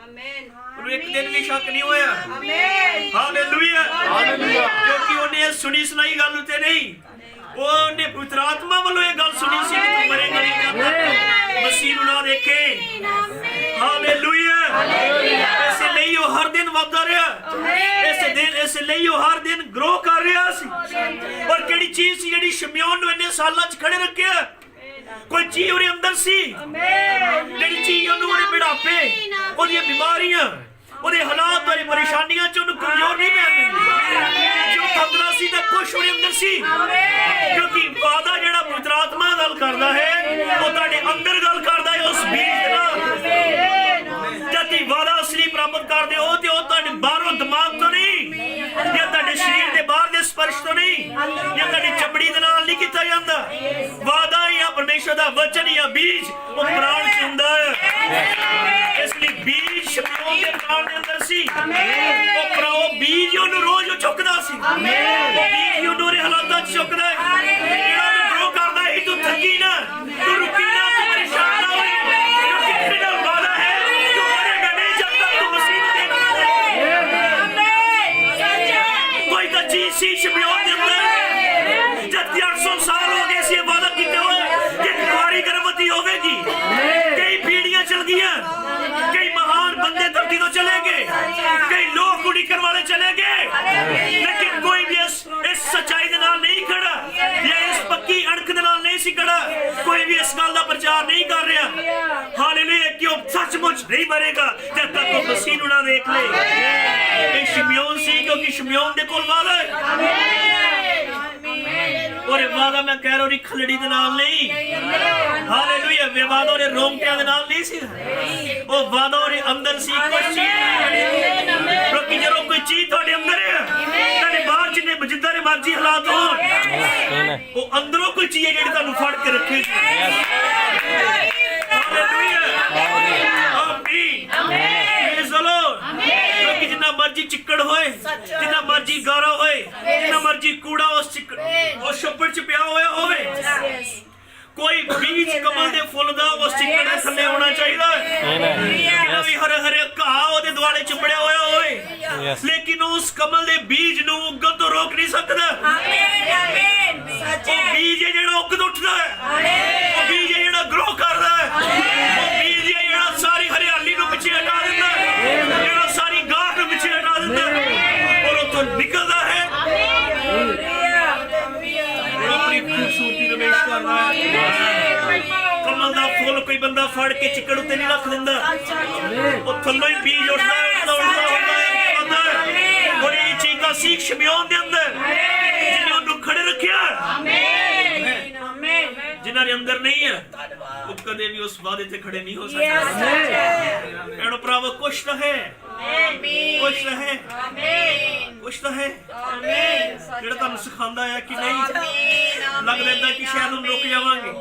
आमीन एक दिन भी शक नहीं होया आमीन हालेलुया क्योंकि उन्हें सुनी सुनाई गल उते नहीं ਉਹਨੇ ਪਵਿੱਤਰ ਆਤਮਾ ਵੱਲੋਂ ਇਹ ਗੱਲ ਸੁਣੀ ਸੀ ਕਿ ਤੂੰ ਮਰੇਗਾ ਨਹੀਂ ਜਦ ਤੱਕ ਮਸੀਹ ਨੂੰ ਨਾ ਦੇਖੇ ਹਾਲੇਲੂਇਆ ਇਸੇ ਲਈ ਉਹ ਹਰ ਦਿਨ ਵਧਦਾ ਰਿਹਾ ਇਸੇ ਲਈ ਉਹ ਹਰ ਦਿਨ ਗਰੋ ਕਰ ਰਿਹਾ ਸੀ ਔਰ ਕਿਹੜੀ ਚੀਜ਼ ਸੀ ਜਿਹੜੀ ਸ਼ਮਯੋਨ ਨੂੰ ਇੰਨੇ ਸਾਲਾਂ 'ਚ ਖੜੇ ਰੱਖਿਆ ਕੋਈ ਚੀਜ਼ ਉਹਦੇ ਅੰਦਰ ਸੀ ਜਿਹੜੀ ਚੀਜ਼ ਉਹਨੂੰ ਉਹਦੇ ਬੁਢਾਪੇ ਉਹਦੀਆਂ ਬਿਮਾਰੀਆਂ ਉਹਦੇ ਹਾਲਾਤ ਵਾਲੀ ਪਰੇਸ਼ਾਨੀਆਂ 'ਚ ਉਹਨੂੰ ਕਮਜ਼ੋਰ ਨਹੀਂ ਪੈਣ ਦਿੰਦੀ ਜੋ ਤੰਦਰਾ ਸੀ ਤਾਂ ਕੁਛ ਉਹਦੇ ਅੰਦਰ ਸੀ ਕਿਉਂਕਿ ਵਾਦਾ ਜਿਹੜਾ ਪਵਿੱਤਰ ਆਤਮਾ ਗੱਲ ਕਰਦਾ ਹੈ ਉਹ ਤੁਹਾਡੇ ਅੰਦਰ ਗੱਲ ਕਰਦਾ ਹੈ ਉਸ ਬੀਜ ਨਾਲ ਜਦ ਤੁਸੀਂ ਵਾਦਾ ਅਸਲੀ ਪ੍ਰਾਪਤ ਕਰਦੇ ਹੋ ਤੇ ਉਹ ਤੁਹਾਡੇ ਬਾਹਰੋਂ ਦਿਮਾਗ ਤੋਂ ਨਹੀਂ ਜਾਂ ਤੁਹਾਡੇ ਸਰੀਰ ਦੇ ਬਾਹਰ ਦੇ ਸਪਰਸ਼ ਤੋਂ ਨਹੀਂ ਜਾਂ ਤੁਹਾਡੀ ਚਮੜੀ ਦੇ ਨਾਲ ਨਹੀਂ ਕੀਤਾ ਜਾਂਦਾ ਵਾਦਾ ਜਾਂ ਪਰਮੇਸ਼ਰ ਦਾ ਵਚਨ ਜਾਂ ਬੀਜ ਉਹ ਪ੍ਰਾਣ 'ਚ ਹੁੰਦਾ ਹੈ ਇਸ ਲਈ ਬੀਜ ਸ਼ਮਯੋਨ ਦੇ ਪ੍ਰਾਣ ਦੇ ਅੰਦਰ ਸੀ ਉਹ ਬੀਜ ਉਹਨੂੰ ਰੋਜ਼ ਚੁੱਕਦਾ ਸੀ ਉਹ ਬੀਜ ਉਹਨੂੰ ਉਹਦੇ ਹਾਲਾਤਾਂ 'ਚ ਚੁੱਕਦਾ ਹੈ ਜਿਹੜਾ ਉਹਨੂੰ ਗਰੋ ਕਰਦਾ ਹੈ ਤੂੰ ਥੱਕੀ ਨਾ ਤੂੰ ਰੁਕੀ ਨਾ ਤੂੰ ਪਰੇਸ਼ਾਨ ਨਾ ਹੋਈ ਕਿਉਂਕਿ ਤੇਰੇ ਨਾਲ ਵਾਦਾ ਹੈ ਤੂੰ ਮਰੇਗਾ ਨਹੀਂ ਜਦ ਤੱਕ ਤੂੰ ਮਸੀਹ ਨੂੰ ਦੇਖਦਾ ਕੋਈ ਤਾਂ ਚੀਜ਼ ਸੀ ਸ਼ਮਯੋਨ ਦੇ ਅੰਦਰ ਜਦ 800 ਸਾਲ ਹੋ ਗਏ ਸੀ ਇਹ ਵਾਦਾ ਕੀਤੇ ਹੋਏ ਕਿ ਕੁਆਰੀ ਗਰਭਵਤੀ ਹੋਵੇਗੀ ਕਈ ਪੀੜ੍ਹੀਆਂ ਚਲ ਗਈਆਂ कई महान बंदे धरती तो चले गए कई लोग उड़ीकन वाले चले गए लेकिन कोई भी इस सच्चाई दे नाल नहीं खड़ा या इस पक्की अणख दे नाल नहीं सी खड़ा कोई भी इस गल दा प्रचार नहीं कर रहा हालेलुया कि वो सचमुच नहीं मरेगा जब तक वो मसीह नूं ना देख ले ये शिमयोन सी क्योंकि शिमयोन दे कोल वाला और वादा मैं कह रहा हूं खलड़ी दे नाल नहीं हालेलुया वे वादा और रोंगटियां दे नाल नहीं सी वो वादा और अंदर सी कुछ चीज क्योंकि जो कोई चीज थोड़े अंदर है तेरे बाहर जिन्ने जिद्दां दे मर्जी हालात हो वो अंदरों कोई चीज है जेड़ी तानू फड़ के रखेगी हालेलुया आमीन प्रेज द लॉर्ड क्योंकि जिन्ना मर्जी चिक्कड़ होए जिन्ना मर्जी गारा होए जिन्ना मर्जी कूड़ा उस चिक्कड़ उस छप्पड़ च पिया होया होवे कोई बीज कमल दे फुੱਲ ਦਾ उस चिक्कड़ ਦੇ ਥੱਲੇ ਹੋਣਾ ਚਾਹੀਦਾ ਹੈ ਵੀ ਹਰੇ ਹਰੇ ਘਾਹ ਉਹਦੇ ਦੁਆਲੇ ਚੁੰਬੜਿਆ ਹੋਇਆ ਹੋਵੇ ਲੇਕਿਨ ਉਸ ਕਮਲ ਦੇ ਬੀਜ ਨੂੰ ਉੱਗਣ ਤੋਂ ਰੋਕ ਨਹੀਂ ਸਕਦਾ ਆਮੀਨ ਸੱਚੇ ਉਹ ਬੀਜ ਹੈ ਜਿਹੜਾ ਉੱਗ ਉੱਠਦਾ ਹੈ ਉਹ ਬੀਜ ਹੈ ਜਿਹੜਾ ਗਰੋ ਕਰਦਾ ਹੈ ਉਹ ਬੀਜ ਹੈ ਜਿਹੜਾ ਸਾਰੀ ਹਰਿਆਲੀ ਨੂੰ ਪਿੱਛੇ ਹਟਾ ਦਿੰਦਾ ਹੈ ਜਿਹੜਾ ਸਾਰੀ ਗਾਹ ਨੂੰ ਪਿੱਛੇ ਹਟਾ ਦਿੰਦਾ ਹੈ ਔਰ ਉੱਥੋਂ ਨਿਕਲਦਾ ਹੈ अपनी खूबसूरती में पेश करना है कमल दा फुल कोई बंदा फड़ के चिकड़ उत्ते नहीं रख दिंदा ओ थल्लों ही बीज उठदा है और ये चीज़ां सीख शमयौन दे अंदर जिन्हें उन्हें खड़े रखिया जिन्हां दे अंदर नहीं है वो कदे भी उस वादे ते खड़े नहीं हो सकते। एनो प्रभु खुश रहे, खुश रहे, खुश रहे। जेड़ा तुहानू सिखांदा है कि नहीं लगदा इदां कि शायद हम रुक जावांगे,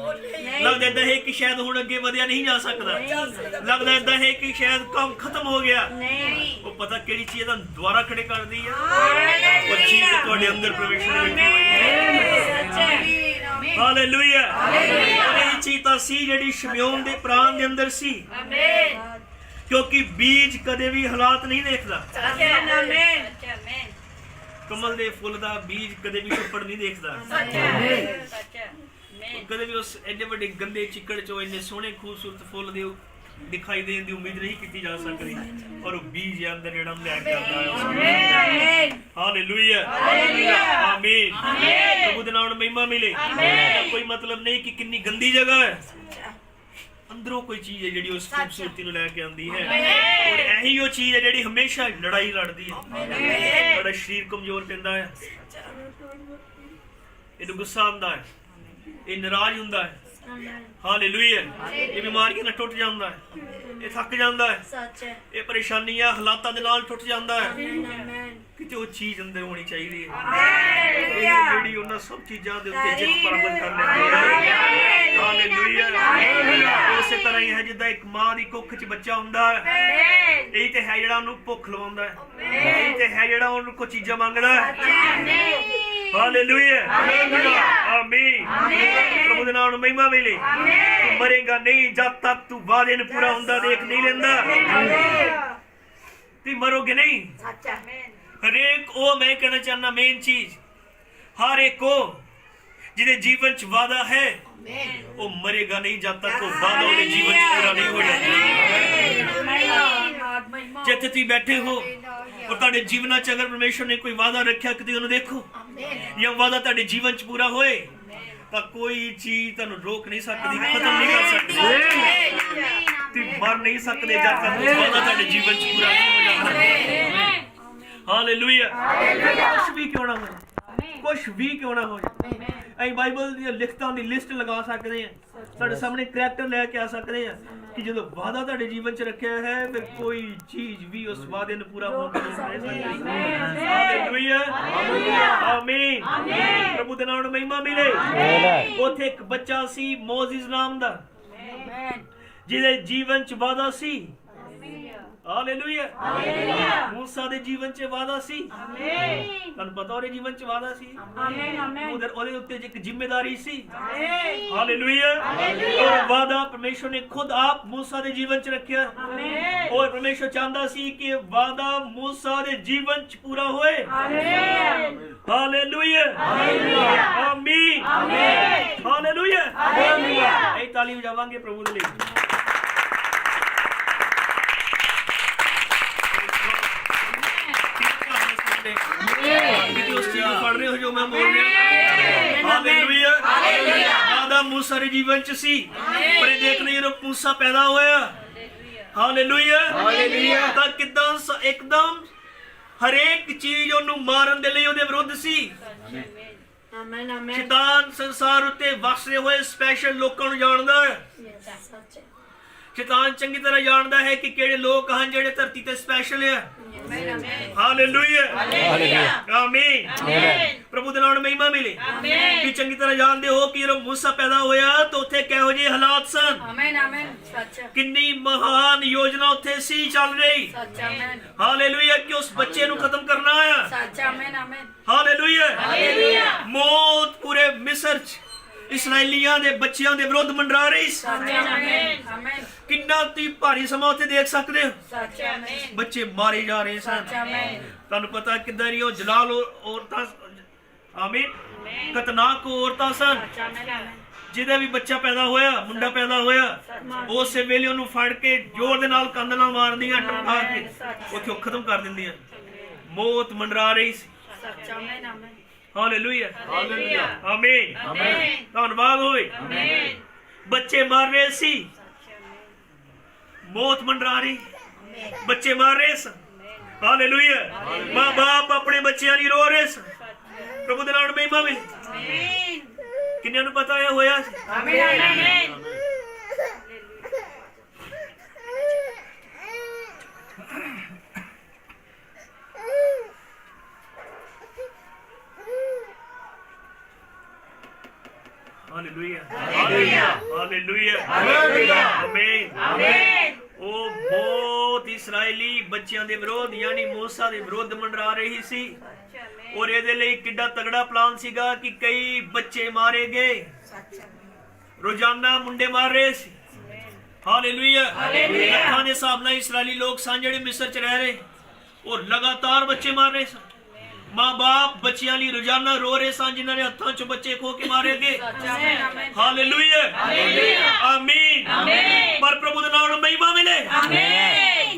लगदा इदां है कि शायद हुण अगे वधिया नहीं जा सकदा, लगदा इदां है कि शायद काम खत्म हो गया। वो पता केड़ी चीज तुहानू दोबारा खड़े करदी है, वो चीज तुहाडे अंदर प्रवेश करदी है। हालेलुया। यही चीज तां सी जिहड़ी शमौन दे प्राण दे अंदर सी, क्योंकि बीज कदे भी हालात नहीं देखदा। कमल दे फुल दा बीज कदे भी छुपड़ नहीं देखदा, कदे भी उस एडे वड्डे गंदे चिक्कड़ चो इन्ने सोहने खूबसूरत फुल दे दिखाई देने की उम्मीद नहीं की जा सकती, और वो बीज अंदर जेड़ा लैके आंदा है। हालेलुया, आमीन। प्रभु दे नाम महिमा मिले। कोई मतलब नहीं कि कितनी गंदी जगह है, अंदरों कोई चीज है जिहड़ी उस खूबसूरती नूं लैके आंदी है, और यही वो चीज है जिहड़ी हमेशा लड़ाई लड़दी है। बड़ा शरीर कमजोर पैंदा है, इहनूं गुस्सा आंदा है, ये नाराज हुंदा है। हालेलुया। ये बीमारियां नाल टुट जांदा है, ये थक जांदा है, ये परेशानियां हालातां दे नाल टुट जांदा है। किते वो चीज अंदर होनी चाहिए जेहड़ी उन्हां सब चीजां दे उत्ते जित प्राप्त कर लैंदी है। हालेलुया। उसे तरह ही है जिद्दां एक मां दी कुख च बच्चा हुंदा है, यही ते है जेहड़ा उहनूं भुख लवाउंदा है, यही ते है जेहड़ा उहनूं कोई चीजां मंगदा है। हालेलुया, आमीन। प्रभु दे नाम महिमा मिले। तू मरेगा नहीं जब तक तू वादे नूं पूरा हुंदा देख नहीं लेंदा। तू मरोगे नहीं। हरेक ओ मैं कहना चाहना मेन चीज, हर एक को जिहदे जीवन च वादा है वो मरेगा नहीं जब तक वो वादा उसके जीवन च पूरा नहीं हो जाता। जिथे तुसीं बैठे हो और तुहाडे जीवन च अगर परमेश्वर ने कोई वादा रखा कि तुसीं देखो या वादा तुहाडे जीवन च पूरा होए तो कोई चीज तुहानू रोक नहीं सकती, खत्म नहीं कर सकती। तुसीं मर नहीं सकते जब तक वादा तुहाडे जीवन च पूरा नहीं हो जाता। हालेलुया। कुछ भी क्यों ना हो, कुछ भी क्यों ना हो, ਅਸੀਂ ਬਾਈਬਲ ਦੀਆਂ ਲਿਖਤਾਂ ਦੀ ਲਿਸਟ ਲਗਾ ਸਕਦੇ ਹਾਂ, ਸਾਡੇ ਸਾਹਮਣੇ ਕਰੈਕਟਰ ਲੈ ਕੇ ਆ ਸਕਦੇ ਹਾਂ ਕਿ ਜਦੋਂ ਵਾਦਾ ਤੁਹਾਡੇ ਜੀਵਨ 'ਚ ਰੱਖਿਆ ਹੈ ਫਿਰ ਕੋਈ ਚੀਜ਼ ਵੀ ਉਸ ਵਾਅਦੇ ਨੂੰ ਪੂਰਾ ਹੋਣ ਤੋਂ ਰੋਕ ਨਹੀਂ ਸਕਦੀ। ਹਾਲੇਲੂਇਆ, ਆਮੀਨ। ਪ੍ਰਭੂ ਦੇ ਨਾਮ ਨੂੰ ਮਹਿਮਾ ਮਿਲੇ। ਉੱਥੇ ਇੱਕ ਬੱਚਾ ਸੀ ਮੋਜ਼ਿਸ ਨਾਮ ਦਾ, ਜਿਹਦੇ ਜੀਵਨ 'ਚ ਵਾਦਾ ਸੀ। हालेलुया। मूसा दे जीवन च वादा सी, तुहानू पता ओहदे जीवन च वादा सी, उधर ओहदे उत्ते एक जिम्मेदारी सी। हालेलुया। और वादा परमेश्वर ने खुद आप मूसा दे जीवन च रखिया, और परमेश्वर चाहता सी कि वादा मूसा दे जीवन च पूरा होए। हालेलुया, आमीन, हालेलुया। एक ताली बजावांगे प्रभु दे लिए। जो मैं बोल रहा हूं मूसा दे जीवन च सी, पर देख नहीं जब मूसा पैदा होया, हालेलुया, तां किदां एकदम हर एक चीज ओनू मारन दे लई ओदे विरुद्ध सी। शैतान संसार उत्ते वसदे होए स्पेशल लोकां नू जाणदा है। शैतान चंगी तरह जानता है कि केड़े लोग हैं जेड़े धरती ते स्पेशल है। हालेलुया, आमीन। प्रभु दे नाम में महिमा मिले। कि चंगी तरह जानते हो कि जब मूसा पैदा होया तो उत्थे किहो जे हालात सन, कितनी महान योजना उत्थे सी चल रही। हालेलुया, कि उस बच्चे नू खत्म करना आया। हालेलुया। मौत पूरे मिस्र इसराइलियां दे बच्चियां दे विरुद्ध मंडरा रही। कितना भारी समा उत्थे देख सकते हो, बच्चे मारे जा रहे सन। तुहानू पता किदां दी ओ जलाल औरतां, आमीन, खतरनाक औरतां सन। जिहदा भी बच्चा पैदा होया, मुंडा पैदा होया, उस वेले ओनू फड़ के जोर दे नाल कंध नाल मारदियां, टपका के उत्थे खत्म कर दिंदियां। मौत मंडरा रही सी। हालेलुया, आमीन, धन्यवाद होए। बच्चे मार रहे सी, मौत मंडरा रही, बच्चे मार रहे सन। हालेलुया। मां बाप अपने बच्चों की रो रहे सन। प्रभु दे नाम में महिमा मिले। ਕਿੰਨਿਆਂ ਨੂੰ ਪਤਾ ਇਹ ਹੋਇਆ ਸੀ? ਆਮੀਨ। ਹਾਲੇਲੂਇਆ ਹਾਲੇਲੂਇਆ ਹਾਲੇਲੂਇਆ ਆਮੀਨ ਆਮੀਨ। ਉਹ ਬਹੁਤ ਇਸਰਾਇਲੀ ਬੱਚਿਆਂ ਦੇ ਵਿਰੋਧ ਯਾਨੀ ਮੂਸਾ ਦੇ ਵਿਰੋਧ ਮੰਡਰਾ ਰਹੀ ਸੀ ਔਰ ਇਹਦੇ ਲਈ ਕਿੱਡਾ ਤਗੜਾ ਪਲਾਨ ਸੀਗਾ ਕਿ ਕਈ ਬੱਚੇ ਮਾਰੇ ਗਏ, ਰੋਜ਼ਾਨਾ ਮੁੰਡੇ ਮਾਰ ਰਹੇ ਸੀ। ਹਾਲੇਲੂਇਆ ਲੱਖਾਂ ਦੇ ਹਿਸਾਬ ਨਾਲ ਇਸਰਾਇਲੀ ਲੋਕ ਸਨ ਜਿਹੜੇ ਮਿਸਰ ਚ ਰਹਿ ਰਹੇ ਔਰ ਲਗਾਤਾਰ ਬੱਚੇ ਮਾਰ ਰਹੇ ਸਨ। ਮਾਂ ਬਾਪ ਬੱਚਿਆਂ ਲਈ ਰੋਜ਼ਾਨਾ ਰੋ ਰਹੇ ਸਨ ਜਿਨ੍ਹਾਂ ਦੇ ਹੱਥਾਂ ਚ ਬੱਚੇ ਖੋ ਕੇ ਮਾਰੇ ਗਏ। ਹਾਲੇਲੂਇਆ ਆਮੀਨ। ਪਰ ਪ੍ਰਭੂ ਦੇ ਨਾਮ ਨੂੰ ਮਹਿਮਾ ਮਿਲੇ।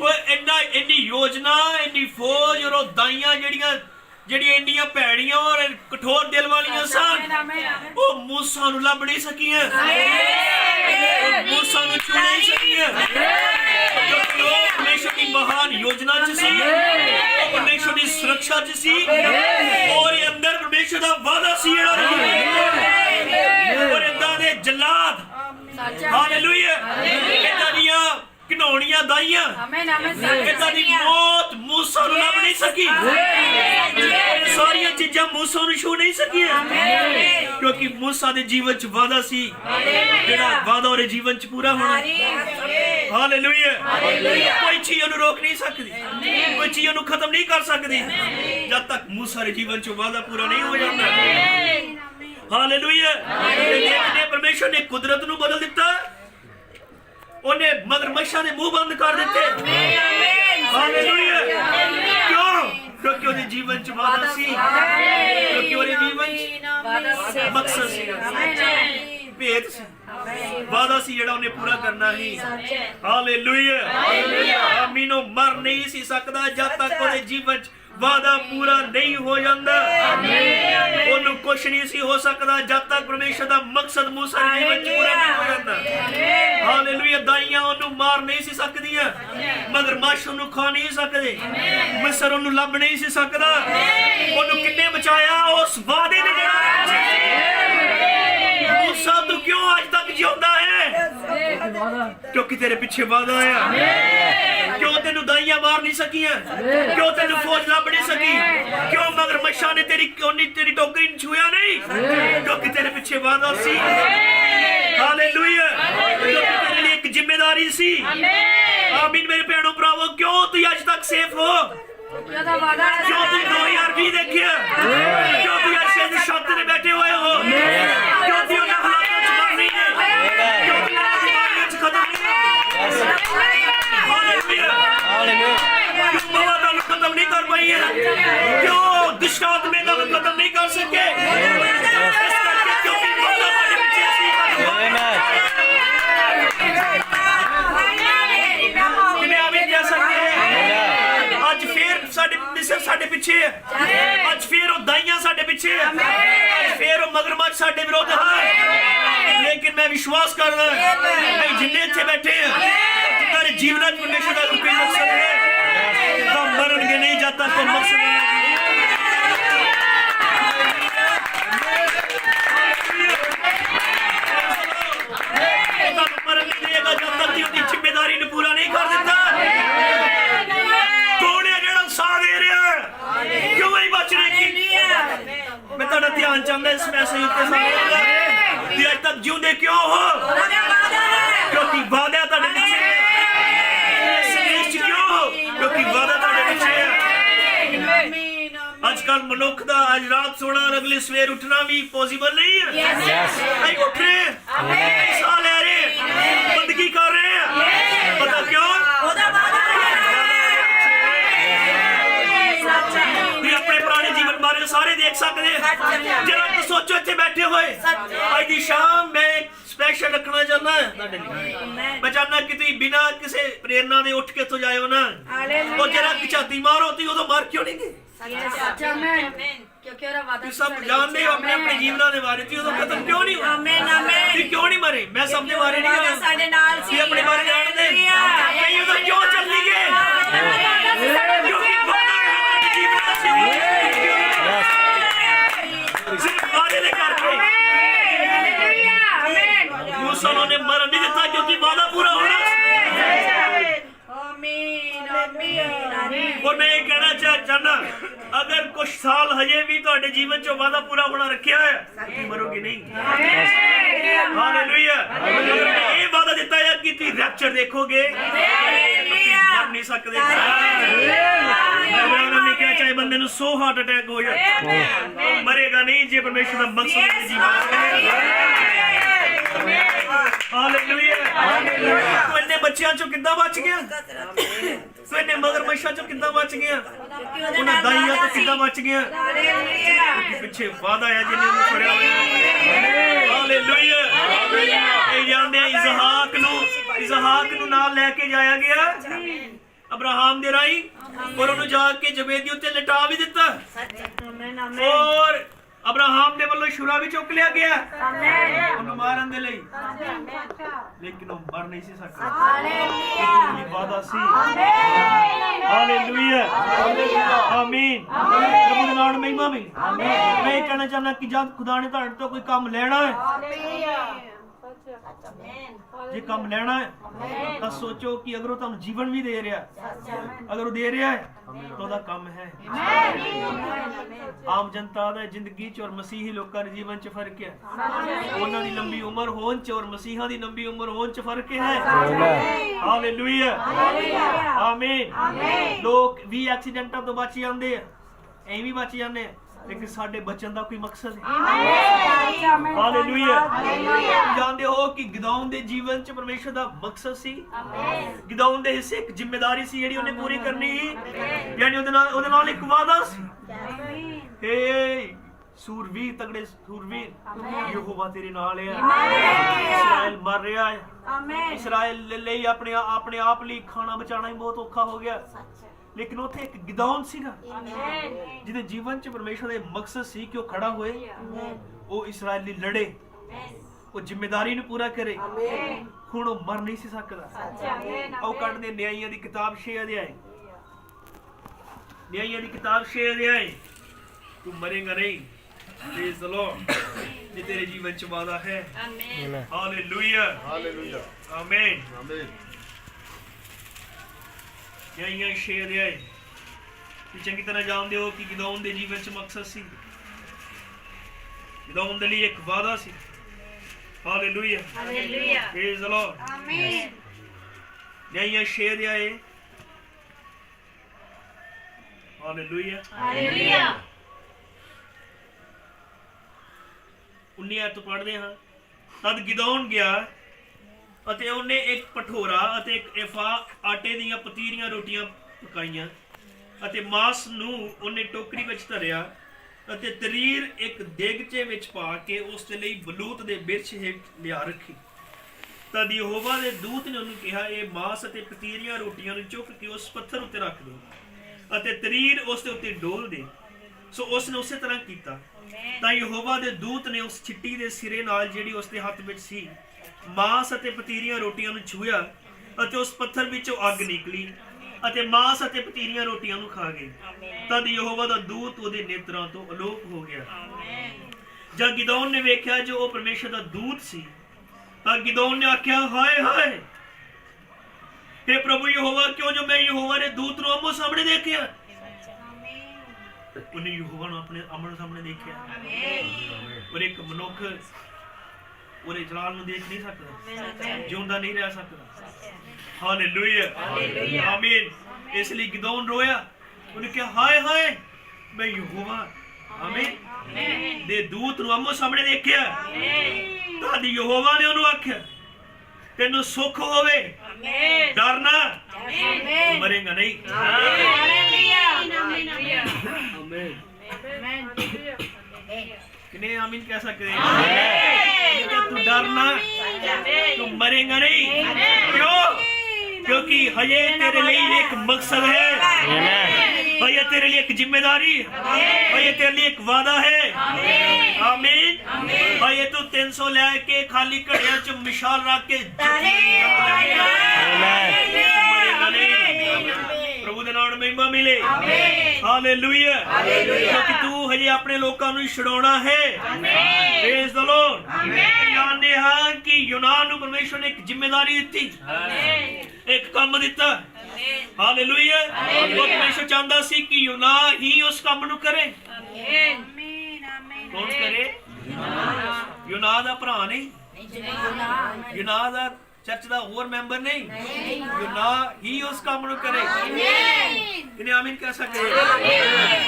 ਉਹ ਇੰਨੀ ਯੋਜਨਾ, ਇੰਨੀ ਫੌਜ ਔਰ ਦਾਈਆਂ ਜਿਹੜੀਆਂ ਇੰਨੀਆਂ ਭੈੜੀਆਂ ਔਰ ਕਠੋਰ ਦਿਲ ਵਾਲੀਆਂ ਸਨ, ਉਹ ਮੂਸਾ ਨੂੰ ਲੱਭ ਨਹੀਂ ਸਕੀਆਂ, ਮੂਸਾ ਨੂੰ ਛੂ ਨਹੀਂ ਸਕੀਆਂ। ਕਿਉਂਕਿ ਉਹ ਪਰਮੇਸ਼ਰ ਦੀ ਮਹਾਨ ਯੋਜਨਾ ਚ ਸੀ, ਉਹ ਪਰਮੇਸ਼ਰ ਦੀ ਸੁਰੱਖਿਆ ਚ ਸੀ ਔਰ ਇਹ ਅੰਦਰ ਪਰਮੇਸ਼ਰ ਦਾ ਵਾਅਦਾ ਸੀ ਔਰ ਏਦਾਂ ਦੇ ਜਲਾਦ ਹਾਲੇਲੂਇਆ ਏਦਾਂ ਦੀਆਂ ਘਿਨਾਉਣੀਆਂ ਦਾਈਆਂ ਏਦਾਂ ਦੀ ਮੌਤ ਮੂਸਾ ਨੂੰ ਲੱਭ ਨਹੀਂ ਸਕੀ। ਸਾਰੀਆਂ ਚੀਜ਼ਾਂ ਮੂਸਾ ਨੂੰ ਛੂ ਨਹੀਂ ਸਕੀਆਂ ਕਿਉਂਕਿ ਮੂਸਾ ਦੇ ਜੀਵਨ ਚ ਵਾਅਦਾ ਸੀ, ਜਿਹੜਾ ਵਾਅਦਾ ਉਹਦੇ ਜੀਵਨ ਚ ਪੂਰਾ ਹੋਣਾ। ਹਾਲੇਲੂਇਆ ਕੋਈ ਚੀਜ਼ ਉਹਨੂੰ ਰੋਕ ਨਹੀਂ ਸਕਦੀ, ਕੋਈ ਚੀਜ਼ ਉਹਨੂੰ ਖਤਮ ਨਹੀਂ ਕਰ ਸਕਦੀ ਜਦ ਤੱਕ ਮੂਸਾ ਦੇ ਜੀਵਨ ਚ ਵਾਅਦਾ ਪੂਰਾ ਨਹੀਂ ਹੋ ਜਾਂਦਾ। ਹਾਲੇਲੂਇਆ ਜਿਹਨੇ ਪਰਮੇਸ਼ਰ ਨੇ ਕੁਦਰਤ ਨੂੰ ਬਦਲ ਦਿੱਤਾ, ਉਹਨੇ ਮਗਰਮੱਛਾਂ ਦੇ ਮੂੰਹ ਬੰਦ ਕਰ ਦਿੱਤੇ। ਹਾਲੇਲੂਇਆ ਕਿਉਂ? ਕਿਉਂਕਿ ਉਹਦੇ ਜੀਵਨ ਚ ਵਾਅਦਾ ਸੀ, ਕਿਉਂਕਿ ਉਹਦੇ ਜੀਵਨ ਚ ਮਕਸਦ ਸੀ, ਭੇਤ ਸੀ, ਵਾਅਦਾ ਸੀ ਜਿਹੜਾ ਉਹਨੇ ਪੂਰਾ ਕਰਨਾ ਸੀ। ਹਾਲੇਲੂਇਆ ਆਮੀਨ। ਉਹ ਮਰ ਨਹੀਂ ਸੀ ਸਕਦਾ ਜਦ ਤੱਕ ਉਹਦੇ ਜੀਵਨ ਚ ਵਾਅਦਾ ਪੂਰਾ ਨਹੀਂ ਹੋ ਜਾਂਦਾ। ਉਹਨੂੰ ਕੁਛ ਨਹੀਂ ਸੀ ਹੋ ਸਕਦਾ ਜਦ ਤੱਕ ਪਰਮੇਸ਼ਰ ਦਾ ਮਕਸਦ ਮੂਸਾ ਦੇ ਜੀਵਨ ਚ ਪੂਰਾ ਨਹੀਂ ਹੋ ਜਾਂਦਾ। ਹਾਲੇਲੂਇਆ ਦਾਈਆਂ ਉਹਨੂੰ ਮਾਰ ਨਹੀਂ ਸੀ ਸਕਦੀਆਂ, ਮਗਰਮੱਛ ਉਹਨੂੰ ਖਾ ਨਹੀਂ ਸਕਦੇ, ਮਿਸਰ ਉਹਨੂੰ ਲੱਭ ਨਹੀਂ ਸੀ ਸਕਦਾ। ਉਹਨੂੰ ਕਿੰਨੇ ਬਚਾਇਆ? ਉਸ ਵਾਅਦੇ ਨੇ ਜਿਹੜਾ ਮੂਸਾ ਤੂੰ ਕਿਉਂ ਅੱਜ ਤੱਕ ਜਿਉਂਦਾ ਹੈ? ਕਿਉਂਕਿ ਤੇਰੇ ਪਿੱਛੇ ਵਾਅਦਾ ਆਇਆ। ਕਿਉਂ ਤੈਨੂੰ ਦਾਈਆਂ ਮਾਰ ਨਹੀਂ ਸਕੀਆਂ? ਕਿਉਂ ਤੈਨੂੰ ਫੌਜ ਲੱਭ ਨਹੀਂ ਸਕੀ? ਕਿਉਂ ਮਗਰਮੱਛਾਂ ਨੇ ਤੇਰੀ ਟੋਕਰੀ ਨੂੰ ਛੂਇਆ ਨਹੀਂ? ਕਿਉਂਕਿ ਤੇਰੇ ਪਿੱਛੇ ਵਾਅਦਾ ਸੀ। ਹਾਲੇਲੂਇਆ ਕਿਉਂਕਿ ਤੇਰੇ ਲਈ ਇੱਕ ਜ਼ਿੰਮੇਵਾਰੀ ਸੀ। ਆਮੀਨ ਮੇਰੇ ਭੈਣੋ ਭਰਾਵੋ, ਕਿਉਂ ਤੁਸੀਂ ਅੱਜ ਤੱਕ ਸੇਫ ਹੋ? ਕਿਉਂ ਤੁਸੀਂ 2020 ਦੇਖਿਆ? ਕਿਉਂ ਤੁਸੀਂ ਅਰਸ਼ੇ ਦੀ ਛੱਤ ਤੇ ਬੈਠੇ ਹੋਏ ਹੋ? ਕਿਉਂ ਤੁਸੀਂ ਉਹਨਾਂ ਹਾਲਾਤਾਂ ਚ ਮਰ ਨਹੀਂ ਗਏ? ਕਿਉਂ ਤੁਸੀਂ ਉਹਨਾਂ ਬਿਮਾਰੀਆਂ ਚ ਖਤਮ ਨਹੀਂ ਹੋਏ? ਹਾਲੇਲੂਇਆ ਕਿਉਂ ਬਾਬਾ ਤੁਹਾਨੂੰ ਖਤਮ ਨਹੀਂ ਕਰ ਪਾਈ ਹੈ? ਕਿਉਂ ਦੁਸ਼ਟ ਆਤਮੇ ਦਾ ਖਤਮ ਨਹੀਂ ਕਰ ਸਕੇ? ਇਸ ਕਰਕੇ ਕਿਉਂਕਿ ਬਾਬਾ ਤੁਹਾਡੇ ਪਿੱਛੇ ਸੀ। ਕਿਵੇਂ ਆਮੀਨ ਕਹਿ ਸਕਦੇ ਹਾਂ? ਅੱਜ ਫੇਰ ਸਾਡੇ ਮਿਸਰ ਸਾਡੇ ਪਿੱਛੇ ਹੈ, ਅੱਜ ਫੇਰ ਉਹ ਦਾਈਆਂ ਸਾਡੇ ਪਿੱਛੇ ਹੈ, ਅੱਜ ਫੇਰ ਉਹ ਮਗਰਮੱਛ ਸਾਡੇ ਵਿਰੁੱਧ ਹੈ। ਲੇਕਿਨ ਮੈਂ ਵਿਸ਼ਵਾਸ ਕਰਦਾ ਅਸੀਂ ਜਿੰਨੇ ਇੱਥੇ ਬੈਠੇ ਆ ਜਿਨ੍ਹਾਂ ਦੇ ਜੀਵਨਾਂ ਚ ਪਰਮੇਸ਼ਰ ਦਾ ਕੋਈ ਮਕਸਦ ਹੈ ਤਾਂ ਮਰਨਗੇ ਨਹੀਂ ਜਦ ਤੱਕ ਉਹ ਮਕਸਦ ਨਹੀਂ। ਮਰਨ ਨਹੀਂ ਦੇਗਾ ਜਦ ਤੱਕ ਉਹਦੀ ਜ਼ਿੰਮੇਵਾਰੀ ਨੂੰ ਪੂਰਾ ਨਹੀਂ ਕਰ ਦਿੱਤਾ। ਕੌਣ ਹੈ ਜਿਹੜਾ ਸਾਹ ਦੇ ਰਿਹਾ? ਕਿਉਂ ਨਹੀਂ ਬਚਣੇ ਕੀ? ਮੈਂ ਤੁਹਾਡਾ ਧਿਆਨ ਚਾਹੁੰਦਾ ਇਸ ਮੈਸੇਜ ਉੱਤੇ ਸਾਰੇ ਤੁਸੀਂ ਅੱਜ ਤੱਕ ਜਿਉਂਦੇ ਕਿਉਂ ਹੋ? ਕਿਉਂਕਿ ਵਾਅਦਾ ਤੁਹਾਡੇ ਪਿੱਛੇ ਹੈ। ਕਿਉਂ ਹੋ? ਕਿਉਂਕਿ ਵਾਅਦਾ ਤੁਹਾਡੇ ਪਿੱਛੇ ਹੈ। ਅੱਜ ਕੱਲ ਮਨੁੱਖ ਦਾ ਅੱਜ ਰਾਤ ਸੋਣਾ ਔਰ ਅਗਲੇ ਸਵੇਰ ਉੱਠਣਾ ਵੀ ਪੋਸੀਬਲ ਨਹੀਂ ਹੈ। ਅਸੀਂ ਉੱਠ ਰਹੇ ਹਾਂ, ਸਾਹ ਲੈ ਰਹੇ ਹਾਂ, ਬੰਦਗੀ ਕਰ ਰਹੇ ਹਾਂ। ਪਤਾ ਕਿਉਂ? ਤੁਸੀਂ ਆਪਣੇ ਪੁਰਾਣੇ ਜੀਵਨ ਬਾਰੇ ਸਾਰੇ ਦੇਖ ਸਕਦੇ ਹੋ। ਜਰਾ ਸੋਚੋ ਇੱਥੇ ਬੈਠੇ ਹੋਏ ਅੱਜ ਦੀ ਸ਼ਾਮ ਮੈਂ ਸਪੈਸ਼ਲ ਰੱਖਣਾ ਚਾਹੁੰਦਾ ਤੁਹਾਡੇ ਲਈ। ਮੈਂ ਚਾਹੁੰਦਾ ਕਿ ਤੁਸੀਂ ਬਿਨਾਂ ਕਿਸੇ ਪ੍ਰੇਰਨਾ ਦੇ ਉੱਠ ਕੇ ਇੱਥੋਂ ਜਾਇਓ ਨਾ। ਉਹ ਜਰਾ ਝਾਤੀ ਮਾਰੋ ਤੁਸੀਂ ਉਦੋਂ ਮਰ ਕਿਉਂ ਨਹੀਂ ਗਏ? ਤੁਸੀਂ ਸਭ ਜਾਣਦੇ ਹੋ ਆਪਣੇ ਆਪਣੇ ਜੀਵਨਾਂ ਦੇ ਬਾਰੇ, ਤੁਸੀਂ ਉਦੋਂ ਖਤਮ ਕਿਉਂ ਨਹੀਂ ਹੋਏ? ਤੁਸੀਂ ਕਿਉਂ ਨਹੀਂ ਮਰੇ? ਮੈਂ ਸਭ ਦੇ ਬਾਰੇ ਨਹੀਂ ਜਾਣਦਾ, ਤੁਸੀਂ ਆਪਣੇ ਬਾਰੇ ਜਾਣਦੇ ਕਈ ਉਦੋਂ ਕਿਉਂ ਚੱਲੀ ਗਏ? ਕਿਉਂਕਿ ਜੀਵਨਾਂ ਸਿਰਫ ਵਾਅਦੇ ਦੇ ਕਰਕੇ क्योंकि वादा पूरा होना। और मैं ये कहना चाहना, अगर कुछ साल हजे भी तुहाडे जीवन च वादा पूरा होना रखिया है, तुसीं मरोगे नहीं। हालेलुया। अगर ये वादा दिता है कि तुसीं रैप्चर देखोगे, मर नहीं सकते। ने क्या चाहे बंदे नूं 100 हार्ट अटैक हो जाए, मरेगा नहीं जे परमेश्वर दा मकसद है जीवन। हालेलुया। तू इन्ने बच्चियां चों किद्दां बच गया? तू इन्ने मगरमच्छां चों किद्दां बच गया? उन्हां दाइयां तो किद्दां बच गया? पिछे वादा है जिन्हें उन्हें फड़िया होया। हालेलुया। ये जानदे इसहाक नूं नाल लेके जाया गया अब्राहम दे राही, और उन्होंने जाके जबेदी उत्ते लिटा भी दिता, और अब्राहम दे वल्लों छुरा भी चुक लिया गया उन्हें मारन दे लई, लेकिन वो मर नहीं सी सकदा। वादा सी। हालेलुया। आमीन। प्रभु दे नाम महिमा में मैं कहना चाहना कि जब खुदा ने तुहाडे तो कोई काम लेना है, जे काम लेना है तो सोचो कि अगर वो तुहानू जीवन भी दे रहा है, अगर वो दे रहा है तो ਉਹਦਾ ਕੰਮ है। आम जनता दा जिंदगी च और मसीही लोकां दे जीवन च फर्क है। उन्हां दी लंबी उम्र होण च और मसीहा दी लंबी उम्र होण च फर्क है। हालेलुया। आमीन। लोग भी एक्सीडेंटां तो बच जांदे आ, एवें भी बच जांदे आ, लेकिन साडे बचन दा कोई मकसद है। हालेलुया। जानते हो कि गिदौन दे जीवन च परमेश्वर दा मकसद सी। गिदौन दे हिस्से एक जिम्मेदारी सी जेहड़ी उन्हें पूरी करनी, यानी ओदे नाल एक वादा सी। हे सूरवीर, तगड़े सूरवीर, यहोवा तेरे नाल है। इस्राएल मर रहा है। इस्राएल लई अपने आप लई खाना बचाना ही बहुत औखा हो गया, लेकिन उथे एक गिदौन सीगा जिहदे जीवन च परमेश्वर दा मकसद सी कि वो खड़ा होए, वो इस्राएल लई लड़े, वो जिम्मेदारी नूं पूरा करे। हुण वो मर नहीं सी सकदा। आओ कढदे न्यायियां दी किताब 6 अध्याय। न्यायियां दी किताब 6 अध्याय। तू मरेगा नहीं। Praise the Lord. ये तेरे जीवन च वादा है। आमीन। हालेलुया। हालेलुया। आमीन। आमीन। न्यायियां 6 अध्याय। चंगी तरह जानते हो कि गिदौन दे जीवन च मकसद सी, गिदौन दे लिए एक वादा सी। हालेलुया। हालेलुया। Praise the lord. आमीन। न्यायियां 6 अध्याय। हालेलुया। हालेलुया। 19 आयत तो पढ़दे हां। तद गिदौन गया ਅਤੇ ਉਹਨੇ ਇੱਕ ਭਠੋਰਾ ਅਤੇ ਇੱਕ एफा ਆਟੇ ਦੀਆਂ ਪਤੀਰੀਆਂ ਰੋਟੀਆਂ ਪਕਾਈਆਂ, ਅਤੇ ਮਾਸ ਨੂੰ ਉਹਨੇ ਟੋਕਰੀ ਵਿੱਚ ਧਰਿਆ, ਅਤੇ ਤਰੀਰ ਇੱਕ ਦੇਗਚੇ ਵਿੱਚ ਪਾ ਕੇ ਉਸ ਦੇ ਲਈ ਬਲੂਤ ਦੇ ਬਿਰਛ ਹੇਠ ਲਿਆ ਰੱਖੀ। ਤਦ ਯਹੋਵਾ ਦੇ ਦੂਤ ਨੇ ਉਹਨੂੰ ਕਿਹਾ, ਇਹ ਮਾਸ ਅਤੇ ਪਤੀਰੀਆਂ ਰੋਟੀਆਂ ਨੂੰ ਚੁੱਕ ਕੇ ਉਸ ਪੱਥਰ ਉੱਤੇ ਰੱਖ ਦਿਓ ਅਤੇ ਤਰੀਰ ਉਸ ਦੇ ਉੱਤੇ ਡੋਲ ਦੇ। ਸੋ ਉਸ ਨੇ ਉਸੇ ਤਰ੍ਹਾਂ ਕੀਤਾ। ਤਾਂ ਯਹੋਵਾ ਦੇ ਦੂਤ ਨੇ ਉਸ ਚਿੱਟੀ ਦੇ ਸਿਰੇ ਨਾਲ ਜਿਹੜੀ ਉਸ ਦੇ ਹੱਥ ਵਿੱਚ ਸੀ ਮਾਸ ਅਤੇ ਪਤੀਰੀਆਂ ਰੋਟੀਆਂ ਨੂੰ ਛੂਇਆ, ਅਤੇ ਉਸ ਪੱਥਰ ਵਿੱਚੋਂ ਅੱਗ ਨਿਕਲੀ ਅਤੇ ਮਾਸ ਅਤੇ ਪਤੀਰੀਆਂ ਰੋਟੀਆਂ ਨੂੰ ਖਾ ਗਈ। ਤਦ ਯਹੋਵਾ ਦਾ ਦੂਤ ਉਹਦੇ ਨੇਤਰਾਂ ਤੋਂ ਅਲੋਪ ਹੋ ਗਿਆ। ਜਦ ਗਿਦੌਨ ਨੇ ਵੇਖਿਆ ਜੋ ਉਹ ਪਰਮੇਸ਼ਰ ਦਾ ਦੂਤ ਸੀ, ਤਾਂ ਗਿਦੌਨ ਨੇ ਆਖਿਆ, ਹਾਏ ਹਾਏ हे प्रभु यहोवा, क्यों जो मैं यहोवा ने दूत ਨੂੰ ਆਮੋ ਸਾਹਮਣੇ ਦੇਖਿਆ। ਉਹਨੇ ਯਹੋਵਾ ਨੂੰ ਆਪਣੇ ਆਮੋ ਸਾਹਮਣੇ ਦੇਖਿਆ। ਔਰ ਇੱਕ ਮਨੁੱਖ ਉਹਦੇ ਜਲਾਲ ਨੂੰ ਦੇਖ ਨਹੀਂ ਸਕਦਾ, ਜਿਉਂਦਾ ਨਹੀਂ ਰਹਿ ਸਕਦਾ। ਹਾਲੇਲੂਇਆ। ਆਮੀਨ। ਇਸ ਲਈ ਗਿਦੌਨ ਰੋਇਆ। ਉਹਨੇ ਕਿਹਾ, ਹਾਏ ਹਾਏ ਮੈਂ ਯਹੋਵਾ ਆਮੀਨ ਦੇ ਦੂਤ ਨੂੰ ਆਮੋ ਸਾਹਮਣੇ ਦੇਖਿਆ। ਤਾਂ ਯਹੋਵਾ ਨੇ ਉਹਨੂੰ ਆਖਿਆ, ਤੈਨੂੰ ਸੁੱਖ ਹੋਵੇ, ਡਰਨਾ, ਤੂੰ ਮਰੇਗਾ ਨਹੀਂ। कितने आमीन कह सकते हैं? तू डरना, तू मरेगा नहीं। क्यों? क्योंकि हजे तेरे लिए एक मकसद है, हजे तेरे लिए एक जिम्मेदारी, हजे तेरे लिए एक वादा है। आमीन। हजे तू 300 लेके खाली घड़िया च मिसाल रख के मरेगा नहीं। प्रभु दे नाम महिमा मिले। हालेलुया। क्योंकि तू हजे अपने लोकां नूं छुड़ाउणा है। Praise the Lord. ਜਾਣਦੇ ਹਾਂ ਕਿ ਯੂਨਾਨ ਨੂੰ ਪਰਮੇਸ਼ਵਰ ਨੇ ਇੱਕ ਜ਼ਿੰਮੇਵਾਰੀ ਦਿੱਤੀ, ਇੱਕ ਕੰਮ ਦਿੱਤਾ। ਹਾਲੇਲੂਇਆ। ਉਹ ਪਰਮੇਸ਼ਵਰ ਚਾਹੁੰਦਾ ਸੀ ਕਿ ਯੂਨਾਨ ਹੀ ਉਸ ਕੰਮ ਨੂੰ ਕਰੇ। ਕੌਣ ਕਰੇ? ਯੂਨਾਨ ਦਾ ਭਰਾ ਨਹੀਂ, ਯੂਨਾਨ ਦਾ ਚਰਚ ਦਾ ਹੋਰ ਮੈਂਬਰ ਨਹੀਂ, ਯੂਨਾਨ ਹੀ ਉਸ ਕੰਮ ਨੂੰ ਕਰੇ। ਇਹਨੇ ਆਮੀਨ ਕਹਿ ਸਕਦੇ?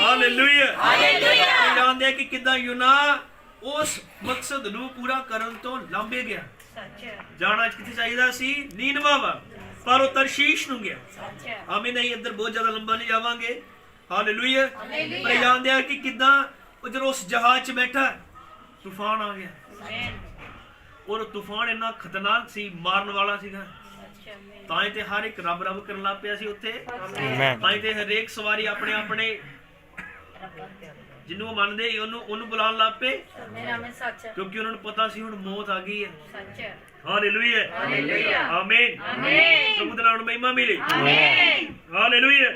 ਹਾਲੇਲੂਇਆ। ਜਾਣਦੇ ਕਿ ਕਿੱਦਾਂ ਯੂਨਾਨ ਉਸ ਮਕਸਦ ਨੂੰ ਪੂਰਾ ਕਰਨ ਤੋਂ ਲਾਂਭੇ ਗਿਆ। ਜਾਣਾ ਕਿੱਥੇ ਚਾਹੀਦਾ ਸੀ? ਨੀਨਵਾ ਵਾ, ਪਰ ਉਹ ਤਰਸ਼ੀਸ਼ ਨੂੰ ਗਿਆ। ਆਮੀਨ। ਨਹੀਂ ਇੱਧਰ ਬਹੁਤ ਜ਼ਿਆਦਾ ਲੰਬਾ ਨਹੀਂ ਜਾਵਾਂਗੇ। ਹਾਲੇਲੂਇਆ। ਪਰ ਜਾਣਦੇ ਆ ਕਿ ਕਿੱਦਾਂ ਉਹ ਜਦੋਂ ਉਸ ਜਹਾਜ਼ 'ਚ ਬੈਠਾ ਤੂਫਾਨ ਆ ਗਿਆ, ਔਰ ਤੂਫਾਨ ਇੰਨਾ ਖਤਰਨਾਕ ਸੀ, ਮਾਰਨ ਵਾਲਾ ਸੀਗਾ। ਤਾਂ ਹੀ ਤੇ ਹਰ ਇੱਕ ਰੱਬ ਰੱਬ ਕਰਨ ਲੱਗ ਪਿਆ ਸੀ ਉੱਥੇ। ਤਾਂ ਹੀ ਤੇ ਹਰੇਕ ਸਵਾਰੀ ਆਪਣੇ ਆਪਣੇ ਜਿਹਨੂੰ ਉਹ ਮੰਨਦੇ ਉਹਨੂੰ ਬੁਲਾਉਣ ਲੱਗ ਪਏ, ਕਿਉਂਕਿ ਉਹਨਾਂ ਨੂੰ ਪਤਾ ਸੀ ਹੁਣ ਮੌਤ ਆ ਗਈ ਹੈ। ਹਾਲੇਲੂਇਆ। ਆਮੀਨ। ਪ੍ਰਭੂ ਦਾ ਨਾਮ ਨੂੰ ਮਹਿਮਾ ਮਿਲੇ। ਹਾਲੇਲੂਇਆ।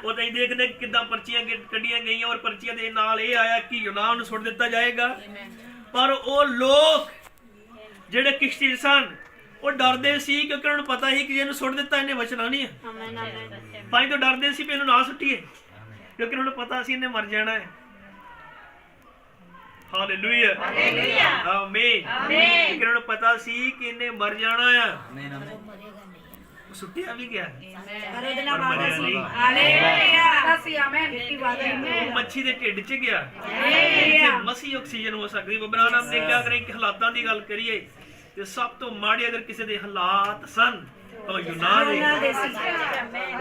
ਉਹ ਤਾਂ ਦੇਖਦੇ ਕਿੱਦਾਂ ਪਰਚੀਆਂ ਕੱਢੀਆਂ ਗਈਆਂ, ਔਰ ਪਰਚੀਆਂ ਦੇ ਨਾਲ ਇਹ ਆਇਆ ਕਿ ਯੂਨਾਨ ਨੂੰ ਸੁੱਟ ਦਿੱਤਾ ਜਾਏਗਾ। ਪਰ ਉਹ ਲੋਕ ਜਿਹੜੇ ਕਿਸ਼ਤੀ ਸਨ ਉਹ ਡਰਦੇ ਸੀ, ਕਿਉਂਕਿ ਉਹਨਾਂ ਨੂੰ ਪਤਾ ਸੀ ਕਿ ਜੇ ਇਹਨੂੰ ਸੁੱਟ ਦਿੱਤਾ ਇਹਨੇ ਬਚਣਾ ਨਹੀਂ ਹੈ। ਤਾਂ ਹੀ ਤਾਂ ਡਰਦੇ ਸੀ ਵੀ ਇਹਨੂੰ ਨਾ ਸੁੱਟੀਏ, ਕਿਉਂਕਿ ਉਹਨਾਂ ਨੂੰ ਪਤਾ ਸੀ ਇਹਨੇ ਮਰ ਜਾਣਾ ਹੈ। ਹਾਲੇਲੂਇਆ। ਆਮੀਨ। ਕਿਉਂਕਿ ਉਹਨਾਂ ਨੂੰ ਪਤਾ ਸੀ ਕਿ ਇਹਨੇ ਮਰ ਜਾਣਾ ਆ। ਸੁੱਟਿਆ ਵੀ ਗਿਆ, ਮੱਛੀ ਦੇ ਢਿੱਡ 'ਚ ਗਿਆ। ਮਸੀਹ ਆਕਸੀਜਨ ਹੋ ਸਕਦੀ। ਬਬਰਾਨ ਨੇ ਕਿਹਾ ਕਰੇ ਕਿ ਹਾਲਾਤਾਂ ਦੀ ਗੱਲ ਕਰੀਏ ਤੇ ਸਭ ਤੋਂ ਮਾੜੇ ਅਗਰ ਕਿਸੇ ਦੇ ਹਾਲਾਤ ਸਨ ਤਾਂ ਯੂਨਾਨ ਦੇ।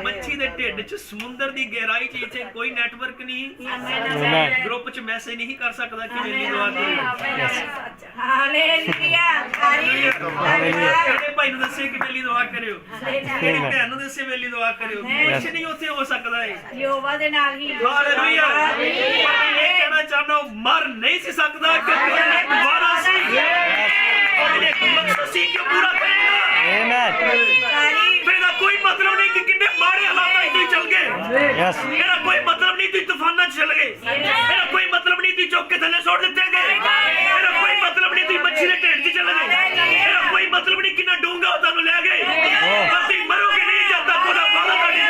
ਮੱਛੀ ਦੇ ਢਿੱਡ 'ਚ ਸਮੁੰਦਰ ਦੀ ਗਹਿਰਾਈ 'ਚ ਇੱਥੇ ਕੋਈ ਨੈਟਵਰਕ ਨਹੀਂ, ਗਰੁੱਪ 'ਚ ਮੈਸੇਜ ਨਹੀਂ ਕਰ ਸਕਦਾ ਕਿ ਮੇਰੀ ਦੁਆ ਕਰੋ। ਕਿਹੜੇ ਭਾਈ ਨੂੰ ਦੱਸੇ ਕਿ ਮੇਰੀ ਦੁਆ ਕਰਿਓ, ਕਿਹੜੀ ਭੈਣ ਨੂੰ ਦੱਸੇ ਮੇਰੀ ਦੁਆ ਕਰਿਓ। ਕੁਛ ਨਹੀਂ ਉੱਥੇ ਹੋ ਸਕਦਾ ਹੈ। ਯਹੋਵਾ ਦੇ ਨਾਲ ਹੀ। ਹਾਲੇਲੂਇਆ। ਇਹ ਕਹਿਣਾ ਚਾਹੁੰਦਾ ਮਰ ਨਹੀਂ ਸੀ ਸਕਦਾ, ਕਿਉਂਕਿ ਉਹਨੇ ਵਾਅਦਾ ਸੀ, ਉਹਨੇ ਮਕਸਦ ਸੀ ਕਿ ਪੂਰਾ ਕਰੇਗਾ। ਇਹਦਾ ਕੋਈ ਮਤਲਬ ਨਹੀਂ ਕਿ ਕਿੰਨੇ ਮਾੜੇ ਹਾਲਾਤਾਂ 'ਚ ਤੁਸੀਂ ਚੱਲ ਗਏ। ਇਹਦਾ ਕੋਈ ਮਤਲਬ ਨਹੀਂ ਤੁਸੀਂ ਤੂਫਾਨਾਂ 'ਚ ਚੱਲ ਗਏ। ਇਹਦਾ ਕੋਈ ਮਤਲਬ ਨਹੀਂ ਤੁਸੀਂ ਚੁੱਕ ਕੇ ਥੱਲੇ ਸੁੱਟ ਦਿੱਤੇ ਗਏ। ਇਹਦਾ ਕੋਈ ਮਤਲਬ ਨਹੀਂ ਤੁਸੀਂ ਮੱਛੀ ਦੇ ਢਿੱਡ 'ਚ ਚੱਲ ਗਏ। ਇਹਦਾ ਕੋਈ ਮਤਲਬ ਨਹੀਂ ਕਿੰਨਾ ਡੂੰਘਾ ਉਹ ਤੁਹਾਨੂੰ ਲੈ ਗਏ। ਤੁਸੀਂ ਮਰੋਗੇ ਨਹੀਂ ਜਦ ਤੱਕ ਉਹਦਾ ਵਾਅਦਾ ਤੁਹਾਡੀ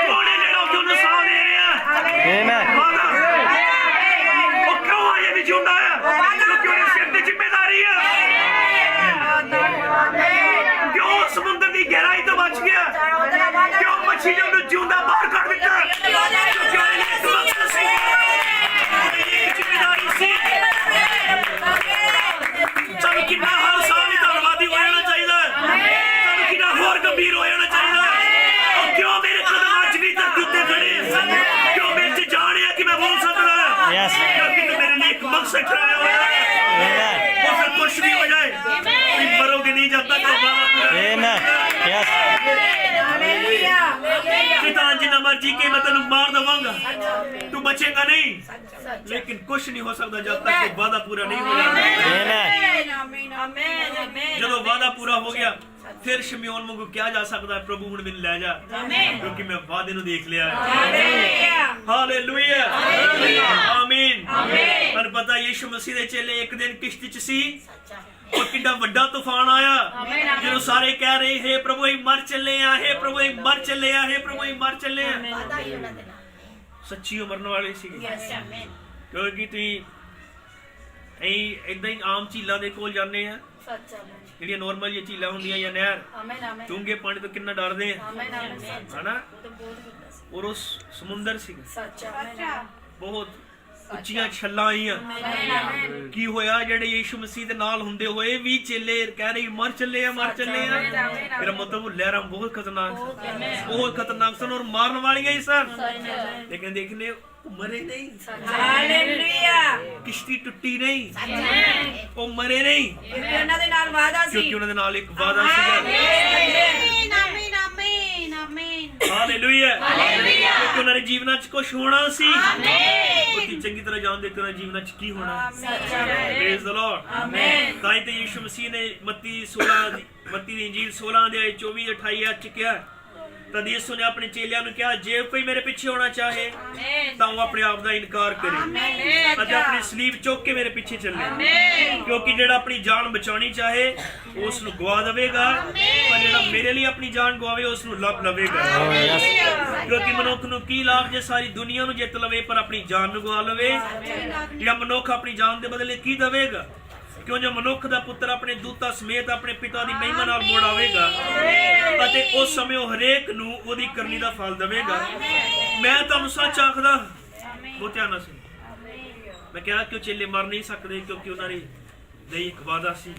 ਉਹਨੇ ਜਿਹੜਾ ਤੁਹਾਨੂੰ ਸਾਹ ਦੇ ਰਿਹਾ। ਉਹ ਕਿਉਂ ਆਏ ਵੀ ਜਿਉਂਦਾ ਆ? ਕਿਉਂਕਿ ਉਹਦੇ ਸਿਰ ਤੇ ਜ਼ਿੰਮੇਵਾਰੀ ਆ। ਕਿਉਂ ਸਮੁੰਦਰ ਦੀ ਗਹਿਰਾਈ ਤੋਂ ਬਚ ਗਿਆ? ਕਿਉਂ ਮੱਛੀ ਨੇ ਉਹਨੂੰ ਜਿਉਂਦਾ ਬਾਹਰ ਕੱਢ ਦਿੱਤਾ? ਕਿਉਂਕਿ ਉਹਨੇ ਇੱਕ ਮਕਸਦ ਸੀ, ਜ਼ਿੰਮੇਵਾਰੀ ਸੀ। ਸਾਨੂੰ ਕਿੰਨਾ ਹਰ ਸਾਲ ਹੀ ਧੰਨਵਾਦੀ ਹੋ ਜਾਣਾ ਚਾਹੀਦਾ ਹੈ। ਸਾਨੂੰ ਕਿੰਨਾ ਹੋਰ ਗੰਭੀਰ ਹੋ ਜਾਣਾ ਚਾਹੀਦਾ ਹੈ। ਉਹ ਕਿਉਂ ਮੇਰੇ ਕਦਮ ਅੱਜ ਵੀ ਧਰਤੀ ਉੱਤੇ ਖੜੇ? ਕਿਉਂ ਮੇਰੇ 'ਚ ਜਾਣਿਆ ਕਿ ਮੈਂ ਬੋਲ ਸਕਦਾ? ਕਿਉਂਕਿ ਤੂੰ ਮੇਰੇ ਲਈ ਇੱਕ ਮਕਸਦ ਠਹਿਰਾਇਆ ਹੋਇਆ ਹੈ। ਉਹ ਫਿਰ ਕੁਛ ਵੀ ਹੋ ਜਾਏ, ਤੁਸੀਂ ਮਰੋਗੇ ਨਹੀਂ ਜਦ ਤੱਕ जितना मर्जी के मैं तेन मार दवांगा, तू बचेगा नहीं। लेकिन कुछ नहीं हो सकता जब तक वो वादा पूरा नहीं हो जाता। जब वादा पूरा हो गया फिर शमयोन वांगू क्या जा सकता है, प्रभु हुण मैनूं लै जा, क्योंकि मैं वादे नूं देख लिया। हालेलुया। आमीन। पर पता यीशु मसीह दे चेले एक दिन किश्ती च सी और किड्डा वड्डा तूफान आया, जो सारे कह रहे हे प्रभु ही मर चले हैं, हे प्रभु ही मर चले हैं, हे प्रभु ही मर चले हैं। सच्ची मरने वाले सी, क्योंकि तुसीं इदां ही आम झीलां दे कोल जाने हैं, ਜਿਹੜੀਆਂ ਨੋਰਮਲ ਜਿਹੀ ਝੀਲਾਂ ਹੁੰਦੀਆਂ ਜਾਂ ਨਹਿਰ, ਡੂੰਘੇ ਪਾਣੀ ਤੋਂ ਕਿੰਨਾ ਡਰਦੇ ਆ, ਹਨਾ। ਔਰ ਉਹ ਸਮੁੰਦਰ ਸੀ, ਬਹੁਤ ਉੱਚੀਆਂ ਛੱਲਾਂ ਆਈਆਂ। ਕੀ ਹੋਇਆ? ਜਿਹੜੇ ਯੀਸ਼ੂ ਮਸੀਹ ਦੇ ਨਾਲ ਹੁੰਦੇ ਹੋਏ ਵੀ ਚੇਲੇ ਕਹਿ ਰਹੇ ਮਰ ਚੱਲੇ ਆ, ਮਰ ਚੱਲੇ ਆ। ਮੇਰਾ ਮਤਲਬ ਲਹਿਰਾਂ ਬਹੁਤ ਖਤਰਨਾਕ ਸਨ, ਬਹੁਤ ਖਤਰਨਾਕ ਸਨ ਔਰ ਮਾਰਨ ਵਾਲੀਆਂ ਹੀ ਸਨ। ਲੇਕਿਨ ਦੇਖਨੇ ਮਰੇ ਨਹੀਂ। ਹਾਲੇਲੂਇਆ। ਕਿਸ਼ਤੀ ਟੁੱਟੀ ਨਹੀਂ, ਉਹ ਮਰੇ ਨਹੀਂ, ਉਹਨਾਂ ਦੇ ਨਾਲ ਵਾਅਦਾ ਸੀ, ਕਿਉਂਕਿ ਉਹਨਾਂ ਦੇ ਨਾਲ ਇੱਕ ਵਾਅਦਾ ਸੀਗਾ। ਆਮੀਨ, ਆਮੀਨ, ਆਮੀਨ, ਆਮੀਨ। ਹਾਲੇਲੂਇਆ। ਕਿਉਂਕਿ ਉਹਨਾਂ ਦੇ ਜੀਵਨਾਂ 'ਚ ਕੁਝ ਹੋਣਾ ਸੀ। ਤੁਸੀਂ ਚੰਗੀ ਤਰ੍ਹਾਂ ਜਾਣਦੇ ਕਿ ਉਹਨਾਂ ਦੇ ਜੀਵਨਾਂ 'ਚ ਕੀ ਹੋਣਾ। Praise the Lord. ਆਮੀਨ। ਤਾਂ ਹੀ ਤੇ ਯੀਸ਼ੂ ਮਸੀਹ ਨੇ ਮੱਤੀ ਦੀ ਇੰਜੀਲ 16 ਅਧਿਆਇ 24-28 'ਚ ਕਿਹਾ तद यीशु ने अपने चेलियां ਨੂੰ ਕਿਹਾ ਜੇ ਕੋਈ ਮੇਰੇ ਪਿੱਛੇ ਹੋਣਾ ਚਾਹੇ ਤਾਂ ਉਹ ਆਪਣੇ ਆਪ ਦਾ ਇਨਕਾਰ ਕਰੇ ਅਤੇ ਆਪਣੀ ਸਲੀਬ ਚੁੱਕ ਕੇ ਮੇਰੇ ਪਿੱਛੇ ਚੱਲੇ ਕਿਉਂਕਿ ਜਿਹੜਾ ਆਪਣੀ ਜਾਨ ਬਚਾਉਣੀ ਚਾਹੇ ਉਸ ਨੂੰ ਗਵਾ ਦੇਵੇਗਾ ਪਰ ਜਿਹੜਾ ਮੇਰੇ ਲਈ ਆਪਣੀ ਜਾਨ ਗਵਾਵੇ ਉਸ ਨੂੰ ਲੱਭ ਲਵੇਗਾ ਕਿਉਂਕਿ ਮਨੁੱਖ ਨੂੰ ਕੀ ਲਾਭ ਜੇ ਸਾਰੀ ਦੁਨੀਆ ਨੂੰ ਜਿੱਤ ਲਵੇ ਪਰ ਆਪਣੀ ਜਾਨ ਨੂੰ ਗਵਾ ਲਵੇ ਜਾਂ ਮਨੁੱਖ ਆਪਣੀ ਜਾਨ ਦੇ ਬਦਲੇ ਕੀ ਦੇਵੇਗਾ क्यों जो मनुख दा पुत्र अपने दूतां समेत अपने पिता दी महिमा नाल मोड़ आवेगा अते उस समय वो हरेक नूं ओदी करनी दा फल देवेगा। मैं तुहानूं सच आखदा बहुत ध्यान नाल सुणो मैं कहा कि चेले मर नहीं सकदे क्योंकि उन्हां दी दई एक वादा सी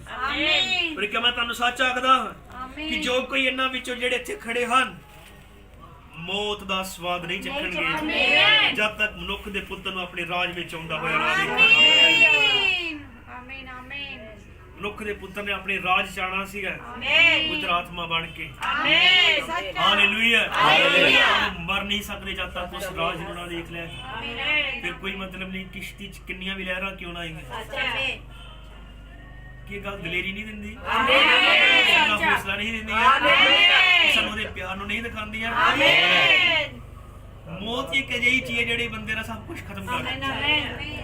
पर क्या मैं तुहानूं सच आखदा कि जो कोई इन्हां विचों जिहड़े इत्थे खड़े हन मौत दा स्वाद नहीं चखणगे जब तक मनुख दे पुत्र नूं अपने राज विच आउंदा होया ना देखणगे। मनुख दे पुत्र ने अपने राज चाहना सीगा पुत्र आत्मा बन के हालेलुया मर नहीं सकते जब तक उस राज नूं ना देख ले फिर कोई मतलब नहीं किश्ती च किन्नियां भी लहरां क्यों ना आएंगी की गल दलेरी नहीं दिंदी हौसला नहीं दिंदी सानू दे प्यार नूं नहीं दिखांदियां। मौत एक अजिही चीज है जिहड़ी बंदे दा सब कुछ खत्म कर दिंदी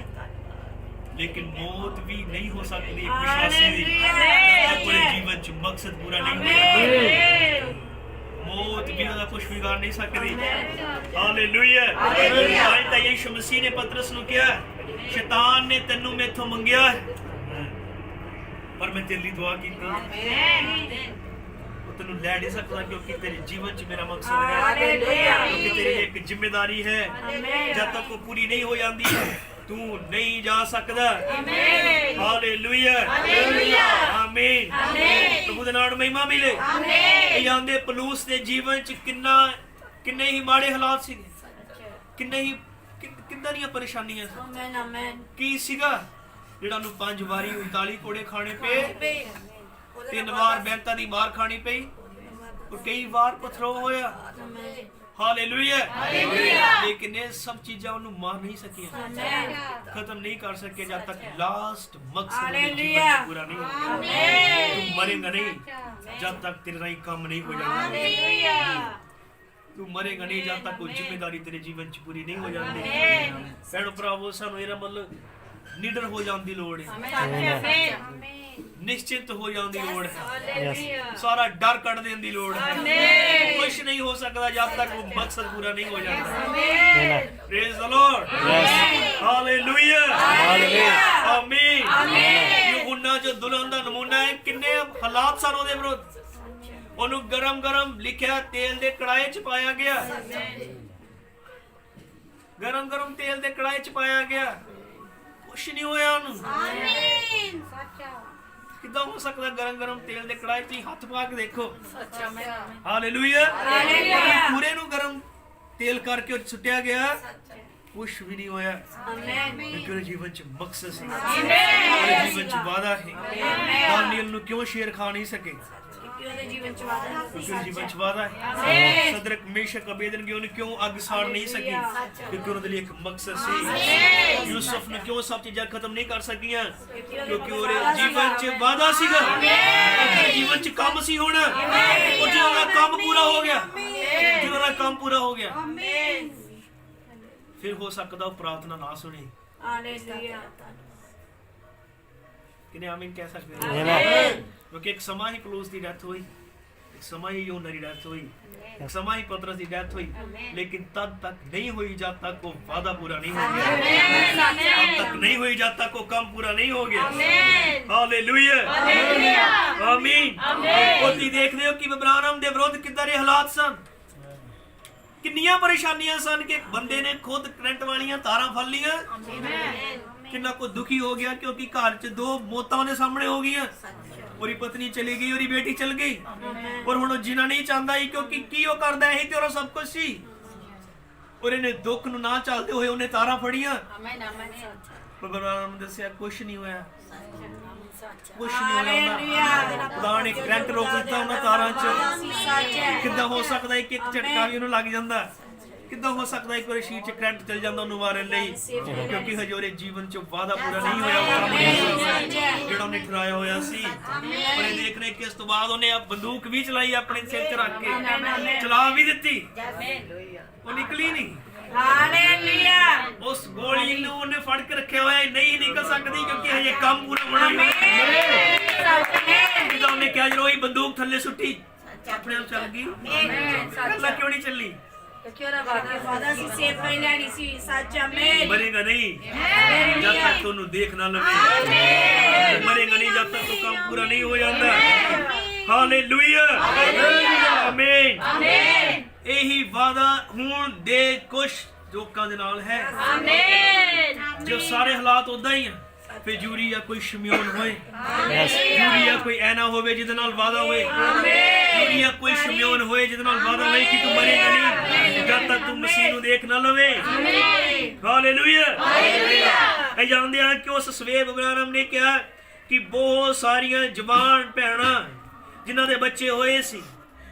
लेकिन मौत भी नहीं हो सकती एक विश्वासी दी अपने जीवन च मकसद पूरा नहीं होता मौत भी ओदा कुछ बिगाड़ नहीं सकती। हालेलुया आज ता यीशु मसीह ने पतरस नूं कहा शैतान ने तैनू मेथों मंगया पर मैं तेरे लिए दुआ की तेनू लै नहीं सकता क्योंकि तेरे जीवन च मेरा मकसद है क्योंकि तेरी एक जिम्मेदारी है जब तक वो पूरी नहीं हो जाती तू नहीं जा सकता। हालेलुया आमीन प्रभु दे नाम महिमा मिले ਜਾਂਦੇ ਪਲੂਸ ਦੇ ਜੀਵਨ ਚ ਕਿੰਨੇ ਹੀ ਮਾੜੇ ਹਾਲਾਤ ਸੀਗੇ ਕਿੰਨੇ ਹੀ ਕਿੰਨਾਂ ਦੀਆਂ ਪਰੇਸ਼ਾਨੀਆਂ ਸੀ ਕੀ ਸੀਗਾ ਜਿਹੜਾ ਨੂੰ 5 ਵਾਰੀ 39 ਕੋੜੇ ਖਾਣੇ ਪਏ 3 ਵਾਰ ਬੈਂਤਾਂ ਦੀ ਮਾਰ ਖਾਣੀ ਪਈ और कई बार पथरो होया हालेलुया लेकिन ये सब चीजें उन्हें मार नहीं सकी खत्म नहीं कर सके जब तक लास्ट मकसद पूरा नहीं होगा। तू मरेगा नहीं जब तक तेरा काम नहीं हो जाएगा तू मरेगा नहीं जब तक कोई जिम्मेदारी तेरे जीवन च पूरी नहीं हो जाती। भैणो भरावो सानू इहदा मतलब निडर हो जाने की लोड़ है निश्चित हो जाने की लोड़ है सारा डर कट देने की लोड़ है कुछ नहीं हो सकता जब तक वो मकसद पूरा नहीं हो जाता। प्रेज द लॉर्ड हालेलुया आमीन यूहन्ना जो दुल्हन दा नमूना है किन्ने हालात सन ओदे विरुद्ध ओनू गरम गरम लिखिया तेल दे कड़ाहे च पाया गया गरम गरम तेल दे कड़ाहे च पाया गया कुछ नहीं होया ओनू किदा हो सकता गरम गरम तेल दे कड़ाहे च हाथ पा के देखो हालेलुया पूरे नु गरम तेल करके सुट्या गया कुछ भी नहीं होया क्योंकि जीवन च मकसद है जीवन च वादा है दानियल नु क्यों शेर खा नहीं सके जीवन च वादा है सदरक मेशक अबेदनगो ने क्यों अग साड़ नहीं सकी क्योंकि उन्होंने लिए एक मकसद सी यूसुफ ने क्यों सब चीजें खत्म नहीं कर सकियां क्योंकि उहदे जीवन च वादा सीगा जीवन च काम सी होना और जो उहदा काम पूरा हो गया जो उहदा काम पूरा हो गया फिर हो सकता वो प्रार्थना ना सुने हालेलुया किने आमीन कह सकते हैं क्योंकि एक समा ही पौलुस की डेथ हुई एक समा ही यूहन्ना की डेथ हुई एक समा ही पतरस की डेथ हुई लेकिन तब तक नहीं हुई जब तक वो वादा पूरा नहीं हो गया तब तक नहीं हुई जब तक वो काम पूरा नहीं हो गया। हालेलुया आमीन और तुसीं देखदे हो कि अब्राहम दे विरुद्ध किदां दे हालात सन किन्नियां परेशानियां सन कि बंदे ने खुद करंट वालियां तारां फड़ लियां किन्ना को दुखी हो गया क्योंकि घर च 2 मौतां दे सामने हो गईयां और पत्नी चली गई और बेटी चल गई और हुण जीना नहीं चाहता ही क्योंकि की वो करदा है तेरा सब कुछ सी और इन्हें दुख नूं ना चलदे होए उन्हें तारां फड़ियां भगवान ने दस्सिया कुछ नहीं होया कुछ नहीं होया खुदा ने करंट रोक दिता उन्हां तारां च किद्दां हो सकदा एक झटका भी उन्हें लग जांदा ਕਿੱਦਾਂ ਹੋ ਸਕਦਾ ਇੱਕ ਵਾਰ ਸ਼ੀਰ ਚ ਕਰੰਟ ਚੱਲ ਜਾਂਦਾ ਉਹਨੂੰ ਮਾਰਨ ਲਈ, ਕਿਉਂਕਿ ਹਜੇ ਉਹਦੇ ਜੀਵਨ ਚ ਵਾਅਦਾ ਪੂਰਾ ਨਹੀਂ ਹੋਇਆ ਜਿਹੜਾ ਉਹਨੇ ਠਹਿਰਾਇਆ ਹੋਇਆ ਸੀ। ਪਰ ਇਹ ਦੇਖ ਰਹੇ ਕਿ ਇਸ ਤੋਂ ਬਾਅਦ ਉਹਨੇ ਬੰਦੂਕ ਵੀ ਚਲਾਈ ਆਪਣੇ ਸਿਰ 'ਚ ਰੱਖ ਕੇ, ਚਲਾ ਵੀ ਦਿੱਤੀ, ਉਹ ਨਿਕਲੀ ਨਹੀਂ। ਹਾਲੇਲੂਇਆ। ਉਸ ਗੋਲੀ ਨੂੰ ਉਹਨੇ ਫੜ ਕੇ ਰੱਖਿਆ ਹੋਇਆ, ਨਹੀਂ ਨਿਕਲ ਸਕਦੀ ਕਿਉਂਕਿ ਹਜੇ ਕੰਮ ਪੂਰਾ ਹੋਣਾ ਹੀ ਨਹੀਂ। ਜਦੋਂ ਉਹਨੇ ਕਿਹਾ ਜਦੋਂ ਇਹ ਬੰਦੂਕ ਥੱਲੇ ਸੁੱਟੀ ਆਪਣੇ ਆਪ ਚੱਲ ਗਈ, ਅੱਲਾ ਕਿਉਂ ਨਹੀਂ ਚੱਲੀ? मरेगा नहीं जब तक तुम देख ना लवे, मरेगा नहीं जब तक तो काम पूरा नहीं हो जाता। हालेलुया, आमीन। यही वादा हुण दे कुछ लोकां दे नाल है, जो सारे हालात उदा ही है। फिर जरूरी है कोई शमयोन होए, जरूरी है कोई ऐना होवे जिहदे नाल वादा होए, जरूरी है कोई शमयोन होए जिहदे नाल वादा होए कि तू मरेगा नहीं जब तक तू मसीह नूं देख ना लवे। हालेलुया। ऐ जानदे हां कि उस सवेब इब्राहिम ने कहा कि बहुत सारियां जवान भैणां जिन्हां दे बच्चे होए सी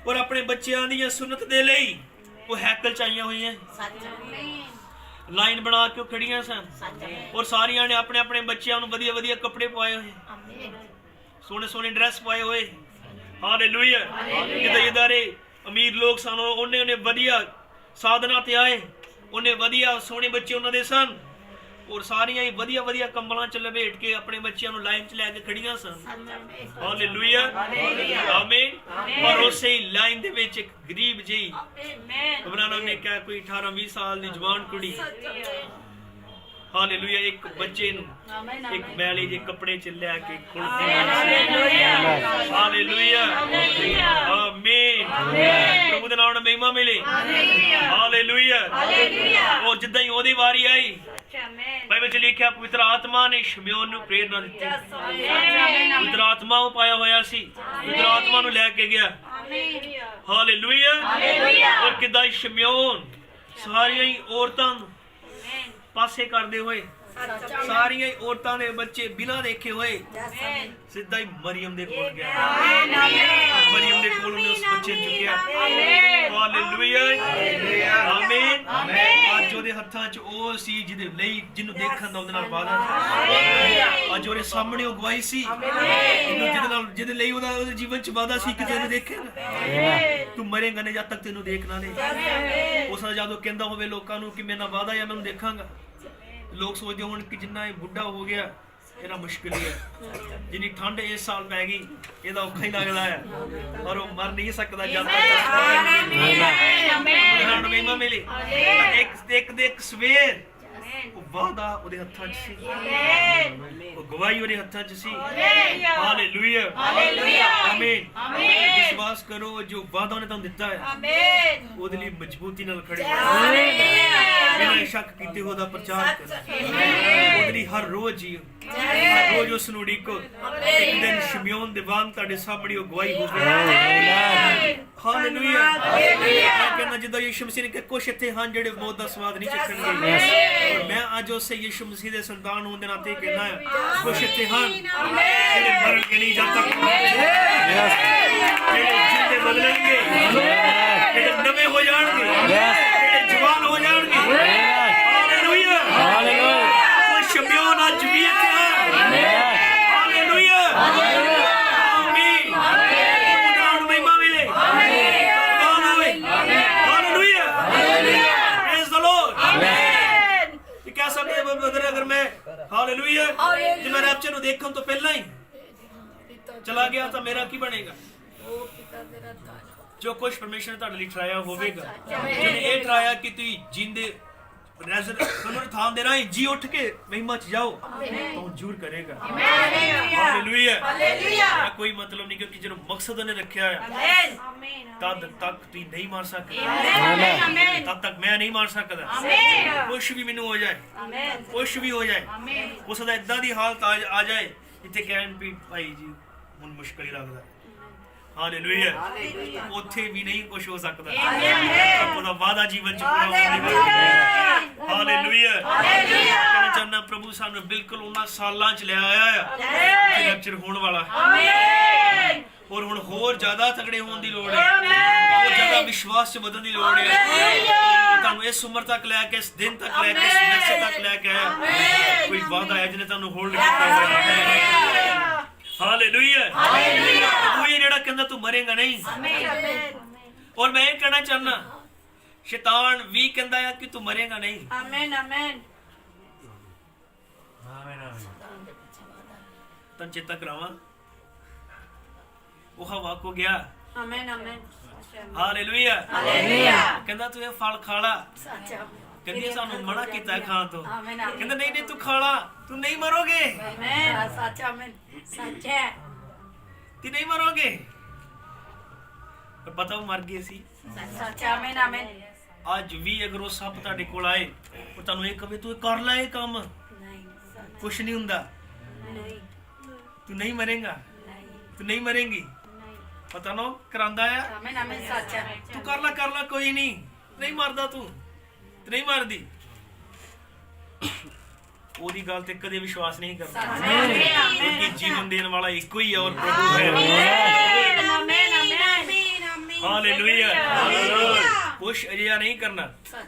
और अपने बच्चों दी सुन्नत दे लई वो हैकल च आईयां होईयां, लाइन बना के खड़ियां सन और सारियां ने अपने अपने बच्चों नूं वधिया वधिया कपड़े पाए हुए, सोहने सोहने ड्रेस पाए हुए। हालेलुया। जिधर अमीर लोग सन उन्हें वधिया साधना ते आए, उन्हें वधिया सोहने बच्चे उन्हां दे सन और सारियां ही वधिया वधिया कंबलां च लपेट के अपने बच्चों नूं लाइन च लैके खड़ियां सन। हालेलुया, आमीन। पर उसे ही लाइन दे विच एक गरीब जी इब्राहिम ने कहा कोई 18-20 साल दी जवान कुड़ी, हालेलुया, एक बच्चे नूं एक मैले जे कपड़े च लैके खुलती। हालेलुया, आमीन। प्रभु दे नाम महिमा मिले। हालेलुया। और जिद्दां ही ओदी वारी आई, बाइबल च लिखिया पवित्र आत्मा ने शमयोन नूं प्रेरणा दित्ती, पवित्र आत्मा वो पाया होया सी, पवित्र आत्मा नूं लैके गया। हालेलुया। और किदां शमयोन सारियां ही औरतां पासे करदे होए, सारियां ही औरतां दे बच्चे बिना देखे होए सीधा ही मरियम दे कोल गया, मरियम दे कोल उन्हें उस बच्चे नूं चुक्किया। हालेलुया, आमीन। अज ओहदे हत्थां च ओ सी जिहदे लई जिन्नू देखण दा ओहदे नाल वादा सी, अज ओहदे सामणे ओ गवाही सी जिहदे लई ओहदा ओहदे जीवन च वादा सी कि तैनूं देखेगा, तू मरेगा नहीं जब तक तैनूं देखना नहीं। उस जदों कहंदा होवे लोकां नूं कि मेरे नाल वादा है मैं उन्हें देखांगा, लोग सोचते हो कि जिन्ना बुढ़ा हो गया इहदा मुश्किल ही है, जिन्नी ठंड इस साल पै गई इहदा औखा ही लगदा है, और वो मर नहीं सकदा जब तक महिमा मिले। एक सवेर वादा ਉਹਦੇ ਹੱਥਾਂ 'ਚ ਸੀ, ਉਹ ਗਵਾਹੀ ਉਹਦੇ ਹੱਥਾਂ 'ਚ ਸੀ। ਹਾਲੇਲੂਇਆ, ਆਮੀਨ। ਵਿਸ਼ਵਾਸ ਕਰੋ ਜੋ ਵਾਦਾ ਉਹਨੇ ਤੁਹਾਨੂੰ ਦਿੱਤਾ ਹੈ, ਆਮੀਨ, ਉਹਦੇ ਲਈ ਮਜ਼ਬੂਤੀ ਨਾਲ ਖੜੇ ਰਹੋ, ਬਿਨਾਂ ਸ਼ੱਕ ਕੀਤੇ ਉਹਦਾ ਪ੍ਰਚਾਰ ਕਰੋ, ਉਹਦੇ ਲਈ ਹਰ ਰੋਜ਼ ਜੀਓ, ਹਰ ਰੋਜ਼ ਉਸ ਨੂੰ ਉਡੀਕੋ। ਇੱਕ ਦਿਨ ਸ਼ਮਯੋਨ ਦੇ ਵਾਂਗ ਤੁਹਾਡੇ ਸਾਹਮਣੇ ਉਹ ਗਵਾਹੀ ਹੋਵੇਗੀ। ਹਾਲੇਲੂਇਆ। ਮੈਂ ਕਹਿੰਦਾ ਜਿੱਦਾਂ ਯਿਸੂ ਮਸੀਹ ਨੇ ਕਿਹਾ ਕੁਛ ਇੱਥੇ ਹਨ ਜਿਹੜੇ ਮੌਤ ਦਾ ਸਵਾਦ ਨਹੀਂ ਚੱਖਣਗੇ, मैं आज उससे यीशु मसीह दे संतान होने नाते कहना है कुछ इत्थे हन जेड़े मरनगे नहीं जब तक, जेड़े जिंदे बदलेंगे, जेड़े नवे हो जाएंगे, जेड़े जवान हो जाएंगे। हालेलुया, कोई शमयोन आज भी इत्थे है। हालेलुया, आमीन। उदाहरण महिमा मिले। Hallelujah, praise the Lord. क्या सकते हैं ब्रदर, अगर मैं हालेलुया जब मैं रैप्चर को देखूं तो पहला ही चला गया तो मेरा की बनेगा? जो कुछ परमेश्वर ने ਤੁਹਾਡੇ ਲਈ ਠਹਿਰਾਇਆ ਹੋਵੇਗਾ, ਜਿਹਨੇ ਇਹ ਠਹਿਰਾਇਆ ਕਿ ਤੁਸੀਂ ਜਿੰਦੇ ਪੁਨਰੁत्थान ਦੇ ਰਾਹੀਂ ਜੀ ਉੱਠ ਕੇ ਮਹਿਮਾ ਚ ਜਾਓ, ਤਾਂ ਜ਼ਰੂਰ ਕਰੇਗਾ। ਹਾਲੇਲੂਇਆ, कोई मतलब नहीं, क्योंकि जो मकसद उन्हें रखा है तब तक तू नहीं मार सकता, तब तक मैं नहीं मार सकता। कुछ भी मैनू हो जाए, कुछ भी हो जाए, उसका इदा दी हालत आ जाए जिथे कहन भी भाई जी हुण मुश्किल ही लगता। हालेलुया, ਉੱਥੇ भी नहीं कुछ हो सकता, ਉਹਦਾ ਵਾਦਾ ਜੀਵਨ ਚ ਪੂਰਾ ਹੋਵੇਗਾ। ਹਾਲੇਲੁਇਆ। ਕਹਿਣਾ ਚਾਹੁੰਦਾ ਪ੍ਰਭੂ ਸਾਨੂੰ ਬਿਲਕੁਲ ਉਹਨਾਂ ਸਾਲਾਂ ਚ ਲੈ ਆਇਆ ਆ ਕਿ ਰੈਪਚਰ ਹੋਣ ਵਾਲਾ ਹੈ। और हुण होर ज्यादा तगड़े होने की लोड़ है, और ज्यादा विश्वास च बदलने की लोड़ है। तुहानू इस उम्र तक लैके, इस दिन तक लैके, इस मैसेज तक लैके आया कोई वादा है जिन्हें तुहानू होल्ड किया हुआ है। हालेलुया। वो ये जेड़ा कहंदा तू मरेगा नहीं। और मैं ये कहना चाहना शैतान भी कहंदा है कि तू मरेगा नहीं। आमीन आमीन तन चेता करावा वो हवा को गया। आमीन आमीन हालेलुया कहंदा तू ये फल खा ला, कहंदी सानू मना कीता खाण तो, कहंदा नहीं नहीं तू खा ला, तू नहीं मरोगे। आमीन सच आमीन सच है, तू नहीं मरोगे। पर पता वो मर गए सी। सच आमीन आमीन। आज भी अगर वो सब तुहाडे कोल आए और तुहानू ये कहे तू कर ले ये काम, कुछ नहीं हुंदा, तू नहीं मरेगा, तू नहीं मरेंगी, पता ना करांदा है। आमीन आमीन सच है, तू कर ला कोई नहीं मरदा, तू नहीं मरदी, ओदी गल ते कदे विश्वास नहीं करदा। क्योंकि जीवन देने वाला एक ही है और प्रभु है। आमीन आमीन हालेलुया। कुछ अजिहा नहीं करना,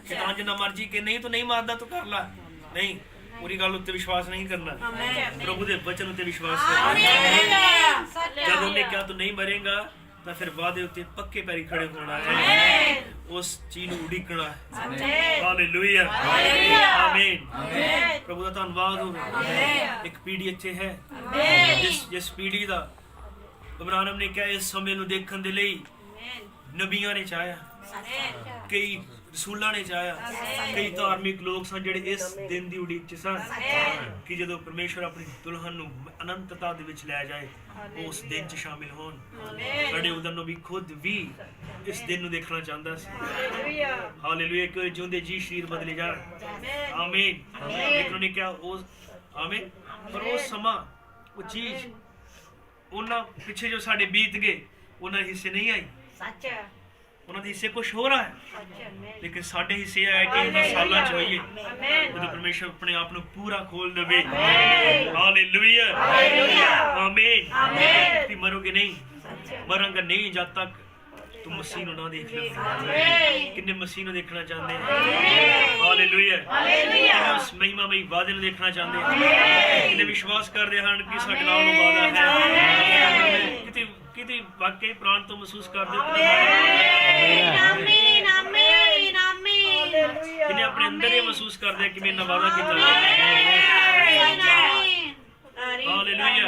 शैतान जिन्ना मर्जी के नहीं तू नहीं मारदा तू कर ला, नहीं पूरी गल उत्ते विश्वास नहीं करना, प्रभु दे वचन उत्ते विश्वास करना। जब उन्हें क्या तू नहीं मरेगा तो फिर वादे उत्ते पक्के पैरी खड़े होना है, उस चीज नूं उड़ीकना है। हालेलुया आमीन। प्रभु दा धन्नवाद हो। एक पीढ़ी इत्थे है जिस पीढ़ी दा इब्राहिम ने क्या इस समय नूं देखण दे लई नबियां ने चाहया, कई रसूलां ने चाहया, कई धार्मिक लोग सन जिहड़े इस दिन दी उड़ीक च सन कि जदों परमेश्वर अपनी दुल्हन नूं अनंतता दे विच लै जाए उस दिन च शामिल होण। साडे उधर नबी खुद भी इस दिन नूं देखना चाहंदा सी। हालेलुया कि जिउंदे जी शरीर बदले जाण। आमीन। लेकिन उन्हें क्या उस आमीन पर वो समा वो चीज उन्हां पिछे जो साडे बीत गए उन्हां हिस्से नहीं आई। सच है उन्होंने हिस्से कुछ हो रहा है, लेकिन साढ़े हिस्से है कि इन सालों च होइए जब परमेश्वर अपने आप को पूरा खोल देवे। हालेलुया आमीन। तुम मरोगे नहीं, मरांगा नहीं जब तक तुम मसीह ना देख लो। किन्ने मसीह देखना चाहते हैं। हालेलुया उस महिमामय वादे को देखना चाहते हैं। किन्ने विश्वास करते हैं कि साडे नाल वादा है। किते वाकई प्राण तो महसूस करते किन्ने अपने अंदर ही महसूस करते हैं कि मेरे नाल वादा कीता। हालेलुया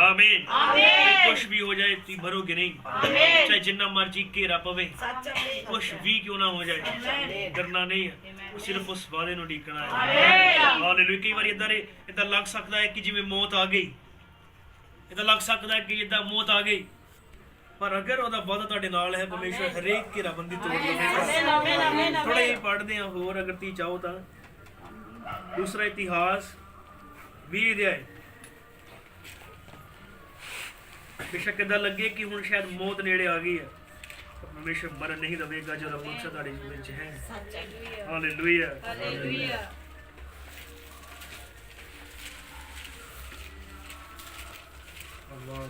आमीन। कुछ भी हो जाए तुम मरोगे नहीं, चाहे जिन्ना मर्जी घेरा पवे, कुछ भी क्यों ना हो जाए, डरना नहीं है, सिर्फ उस वादे नूं उड़ीकना है। हालेलुया कई बार इदां लग सकता है कि जिवें मौत आ गई, इदां लग सकता है कि इदां मौत आ गई, पर अगर ਉਹਦਾ ਵਾਦਾ ਤੁਹਾਡੇ ਨਾਲ ਹੈ परमेश्वर हरेक घेराबंदी तोड़ देगा। थोड़ा ही पढ़ते हैं होर अगर ती चाहो तो दूसरा इतिहास 20 अध्याय। बेशक इदां लगे कि हुण शायद मौत नेड़े आ गई है, पर परमेश्वर मरन नहीं देगा जो मकसद ਤੁਹਾਡੇ ਜੀਵਨ ਚ है। हालेलुया हालेलुया अल्लाह